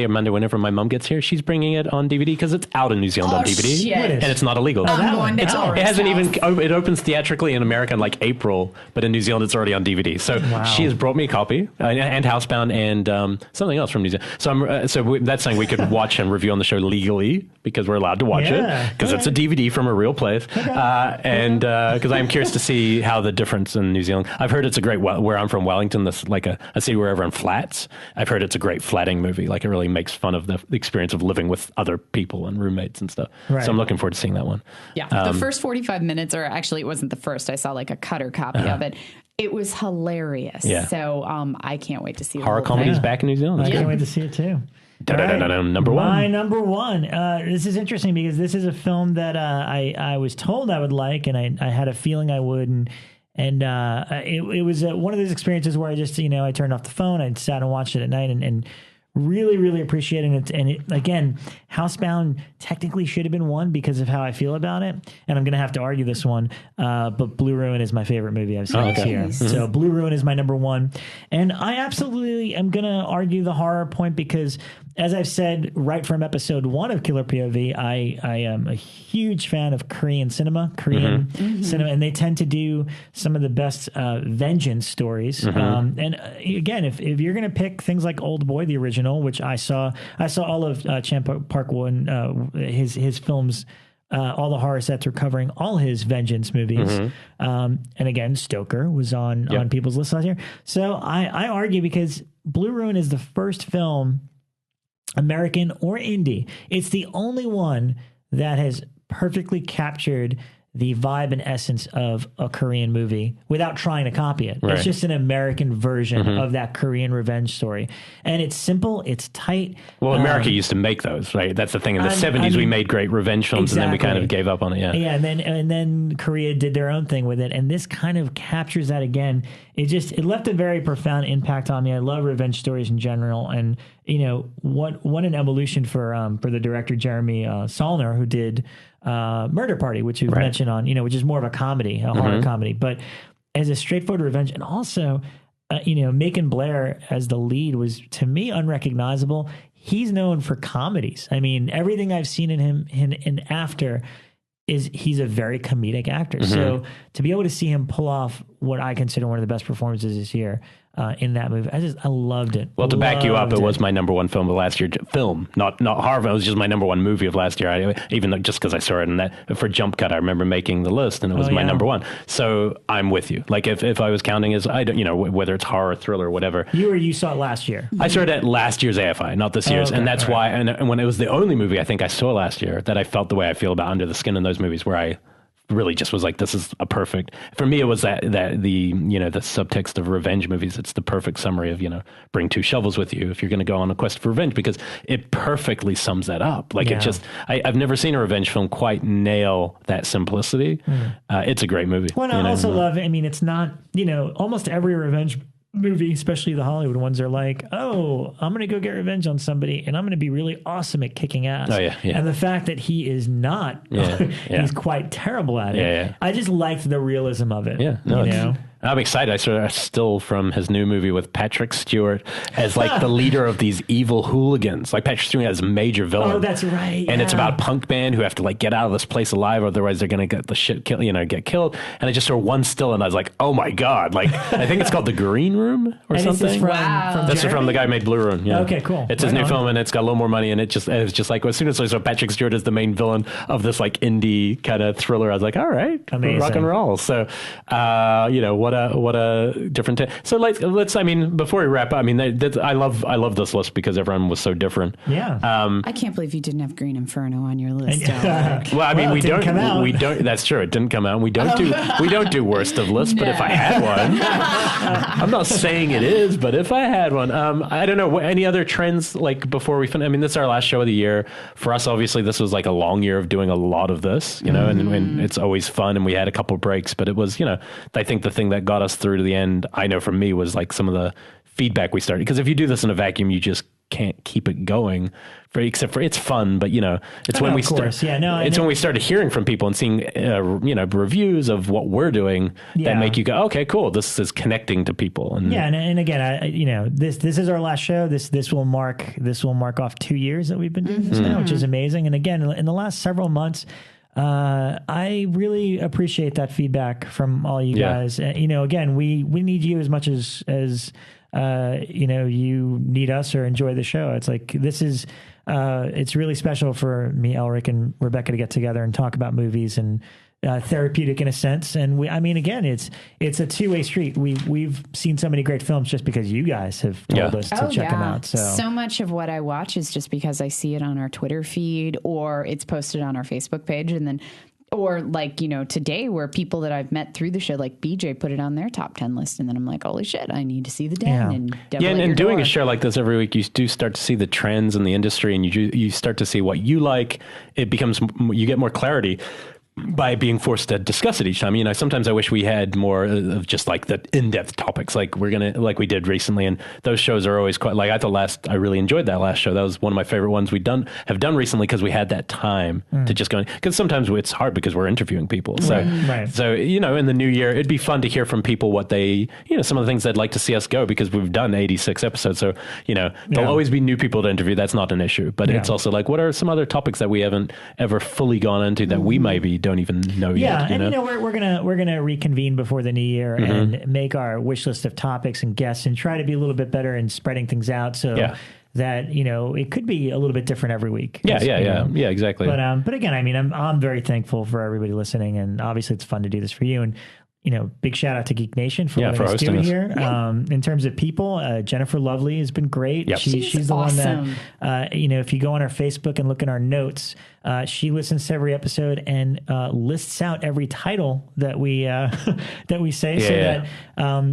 or Monday, whenever my mom gets here, she's bringing it on DVD because it's out in New Zealand on DVD. Shit. And it's not illegal. It hasn't even, it opens theatrically in America in like April, but in New Zealand it's already on DVD. So she has brought me a copy and Housebound and something else from New Zealand. So that's something we could watch and review on the show legally because we're allowed to watch it because it's a DVD from a real place. And because I'm curious to see how the difference in New Zealand. I've heard it's a great, where I'm from, Wellington, this like a city where everyone flats. I've heard it's a great flatting movie. Like it really makes fun of the experience of living with other people and roommates and stuff. So I'm looking forward to seeing that one. Yeah. The first 45 minutes, or actually it wasn't the first. I saw like a cutter copy of it. It was hilarious. Yeah. So I can't wait to see horror comedies back in New Zealand. I can't wait to see it too. Number one. My number one. This is interesting because this is a film that I was told I would like, and I had a feeling I would, and it was one of those experiences where I just I turned off the phone, I sat and watched it at night, and really, really appreciating it. And again, Housebound technically should have been one because of how I feel about it. And I'm going to have to argue this one. But Blue Ruin is my favorite movie I've seen this year. So Blue Ruin is my number one. And I absolutely am going to argue the horror point because, as I've said right from episode 1 of Killer POV, I am a huge fan of Korean cinema, and they tend to do some of the best vengeance stories. And again, if you're going to pick things like Old Boy, the original, which I saw all of Chan Park-won, his films. All the horror sets are covering all his vengeance movies. And again, Stoker was on people's lists last year. So I argue because Blue Ruin is the first film, American or indie, it's the only one that has perfectly captured the vibe and essence of a Korean movie without trying to copy it. Right. It's just an American version of that Korean revenge story. And it's simple, it's tight. Well, America used to make those, right? That's the thing. In the 70s, we made great revenge films, and then we kind of gave up on it, Yeah, and then Korea did their own thing with it, and this kind of captures that again. It left a very profound impact on me. I love revenge stories in general, and what an evolution for the director Jeremy Saulnier, who did Murder Party, which we've mentioned on, which is more of a comedy, a horror comedy, but as a straightforward revenge, and also, Macon Blair as the lead was, to me, unrecognizable. He's known for comedies. I mean, everything I've seen in him in After is he's a very comedic actor. So to be able to see him pull off what I consider one of the best performances this year in that movie, I loved it. Well, to back you up, it was my number one film of last year. Film, not Harvey. It was just my number one movie of last year. Even though, just because I saw it in that for Jump Cut, I remember making the list, and it was my number one. So I'm with you. Like if I was counting as whether it's horror, thriller, whatever. You saw it last year. I saw it at last year's AFI, not this year's, and that's why. And when it was the only movie I think I saw last year that I felt the way I feel about Under the Skin in those movies, where I really just was like, this is a perfect, for me it was that the the subtext of revenge movies. It's the perfect summary of bring two shovels with you if you're going to go on a quest for revenge, because it perfectly sums that up. Like it just, I've never seen a revenge film quite nail that simplicity. It's a great movie. Well, I also love, it's not, almost every revenge movie, especially the Hollywood ones, are like, oh, I'm going to go get revenge on somebody and I'm going to be really awesome at kicking ass. Oh, yeah. And the fact that he is not, he's quite terrible at it. I just liked the realism of it. Yeah. No, I'm excited. I saw a still from his new movie with Patrick Stewart as like the leader of these evil hooligans. Like Patrick Stewart as a major villain. Oh, that's right. And it's about a punk band who have to like get out of this place alive, otherwise they're going to get the shit get killed. And I just saw one still, and I was like, oh my god! Like I think it's called The Green Room or something. That's from the guy who made Blue Ruin. Yeah. Okay, cool. It's his new film, and it's got a little more money, and it was just like as soon as I saw Patrick Stewart as the main villain of this like indie kind of thriller, I was like, all right, amazing. Rock and roll. So, what a different so let's before we wrap up, I love this list because everyone was so different. I can't believe you didn't have Green Inferno on your list. We don't that's true, it didn't come out, and we don't do worst of lists. But if I had one, I'm not saying it is, but if I had one, I don't know any other trends like before we finish. This is our last show of the year for us. Obviously this was like a long year of doing a lot of this, and it's always fun, and we had a couple breaks, but it was I think the thing that got us through to the end, I know for me, was like some of the feedback we started, because if you do this in a vacuum, you just can't keep it going except for it's fun, but it's when we when we started hearing from people and seeing reviews of what we're doing that make you go, okay, cool, this is connecting to people. And and again, this is our last show. This will mark off 2 years that we've been doing this now, which is amazing. And again, in the last several months, I really appreciate that feedback from all you guys. Again, we need you as much as you need us or enjoy the show. It's like, this is, it's really special for me, Elric, and Rebekah to get together and talk about movies, and therapeutic in a sense. And again, it's a two-way street. We've seen so many great films just because you guys have told us to check them out. So much of what I watch is just because I see it on our Twitter feed, or it's posted on our Facebook page, and then, or like, today, where people that I've met through the show, like BJ, put it on their top 10 list, and then I'm like, holy shit, I need to see the Den. And doing a show like this every week, you do start to see the trends in the industry, and you start to see what you like. It becomes, you get more clarity by being forced to discuss it each time. Sometimes I wish we had more of just like the in-depth topics like we did recently, and those shows are always quite, like I really enjoyed that last show. That was one of my favorite ones we have done recently, because we had that time to just go, because sometimes it's hard because we're interviewing people. So in the new year, it'd be fun to hear from people what they, some of the things they'd like to see us go, because we've done 86 episodes. So, there'll always be new people to interview. That's not an issue, but it's also like, what are some other topics that we haven't ever fully gone into that we maybe don't even know yet? We're gonna reconvene before the new year and make our wish list of topics and guests, and try to be a little bit better in spreading things out, so that it could be a little bit different every week. Yeah, exactly. But again, I'm very thankful for everybody listening, and obviously it's fun to do this for you. And big shout out to Geek Nation for letting for us do hosting it us. here. In terms of people, Jennifer Lovely has been great. Yep. She's the awesome. one that, if you go on our Facebook and look in our notes, she listens to every episode and lists out every title that we say,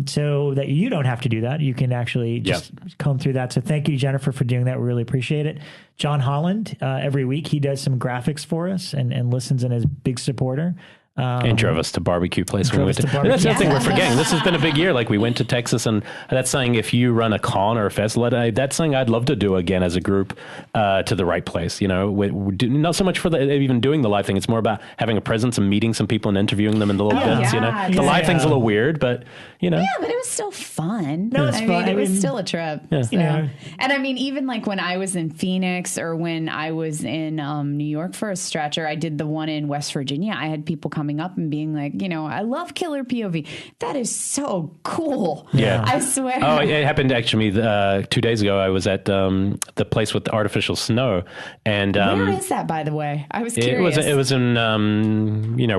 so that you don't have to do that. You can actually just comb through that. So thank you, Jennifer, for doing that. We really appreciate it. John Holland, every week he does some graphics for us and listens and is a big supporter. And drove us to barbecue place when we went to. That's the thing we're forgetting. This has been a big year. Like we went to Texas, and that's something. If you run a con or a festival, that's something I'd love to do again as a group to the right place. Not so much for even doing the live thing. It's more about having a presence and meeting some people and interviewing them in the little bits. The live thing's a little weird, but Yeah, but it was still fun. No, it's fun. It was still a trip. Yeah. So. And I mean, even like when I was in Phoenix or when I was in New York for a stretch, or I did the one in West Virginia, I had people coming up and being like, I love Killer POV. That is so cool. Yeah. I swear. Oh, it happened actually 2 days ago. I was at the place with the artificial snow. And where is that, by the way? I was curious. It was in,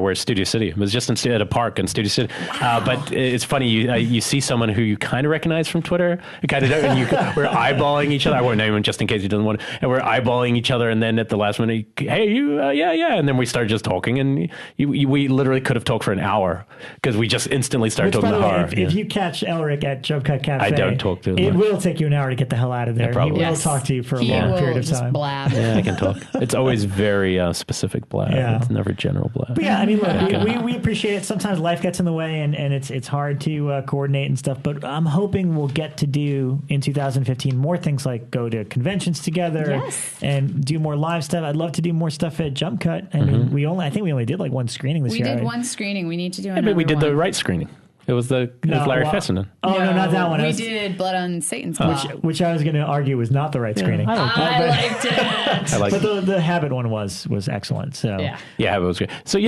where Studio City. It was just at a park in Studio City. Wow. But it's funny, you see someone who you kind of recognize from Twitter. You kind of don't, and we're eyeballing each other. I won't name him just in case he doesn't want to. And we're eyeballing each other. And then at the last minute, hey, you, yeah. And then we started just talking. And we literally could have talked for an hour because we just instantly started talking about horror. If you catch Elric at Jump Cut Cafe, I don't talk to him. It will take you an hour to get the hell out of there. Probably. He will talk to you for a long period of time. Blab. Yeah, I can talk. It's always very specific blab. Yeah. It's never general blab. But yeah, I mean, look, we appreciate it. Sometimes life gets in the way and it's hard to coordinate and stuff. But I'm hoping we'll get to do in 2015 more things like go to conventions together and do more live stuff. I'd love to do more stuff at Jump Cut. I mean, I think we only did like one screening this year. We did one screening. We need to do another But we did one. the right screening. It was Larry Fessenden. Oh, no, not that one. We did Blood on Satan's Claw. Which I was going to argue was not the right screening. I liked it. But the Habit one was excellent. So yeah, it was great. So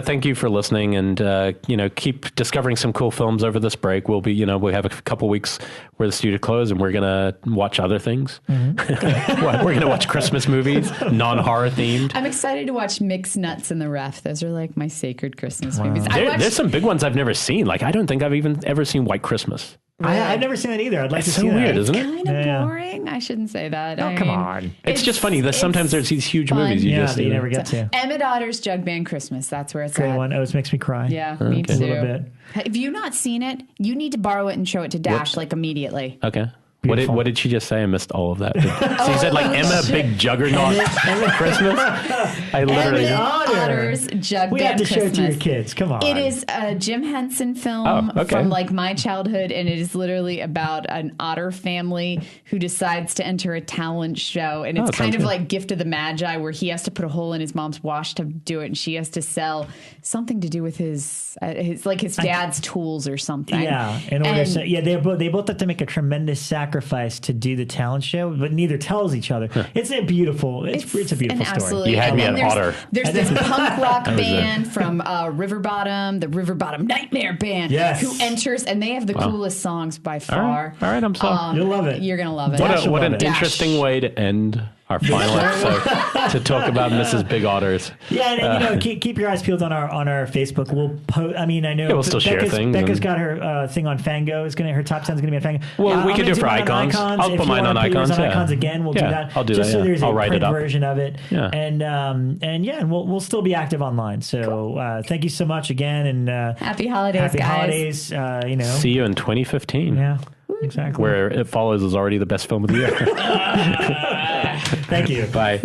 thank you for listening, and keep discovering some cool films over this break. We'll be we have a couple weeks where the studio closed, and we're gonna watch other things. We're gonna watch Christmas movies, non-horror themed. I'm excited to watch Mixed Nuts in the Ref. Those are like my sacred Christmas movies. There's some big ones I've never seen. Like I don't think I've even ever seen White Christmas. I've never seen that either. I'd like to see that. It's so weird, isn't it? It's kind of boring. I shouldn't say that. Oh, come on. It's just funny that sometimes there's these huge fun. movies that you never get to. Emmett Otter's Jug Band Christmas. That's where it's Great at. one. Always makes me cry. Yeah, me too. A little bit. Have you not seen it? You need to borrow it and show it to Dash like immediately. Okay. Beautiful. What did she just say? I missed all of that. So you said like Emma, big juggernaut Christmas? I literally... Otter's Jug We Band have to show it Christmas. to your kids. Come on. It is a Jim Henson film from like my childhood, and it is literally about an otter family who decides to enter a talent show, and it's kind of like Gift of the Magi, where he has to put a hole in his mom's wash to do it, and she has to sell something to do with his dad's tools or something. Yeah, they both have to make a tremendous sacrifice to do the talent show, but neither tells each other. It's a beautiful story. You had me at Otter. There's this punk rock band from River Bottom, the River Bottom Nightmare Band, who enters, and they have the coolest songs by far. All right, I'm sorry. You'll love it. You're gonna love it. What an interesting way to end our final episode to talk about Mrs. Big Otters. Yeah, and keep your eyes peeled on our Facebook. We'll post. I mean, I know we'll still share things. Becca's got her thing on Fango. Her top 10 is going to be on Fango. Well, we can do it for icons. I'll put mine on icons. Icons again. We'll do that. I'll do just that. So there's I'll a write print it up. version of it. Yeah. And we'll still be active online. So thank you so much again, and happy holidays, guys. See you in 2015. Yeah. Exactly. Where It Follows is already the best film of the year. Thank you. Bye.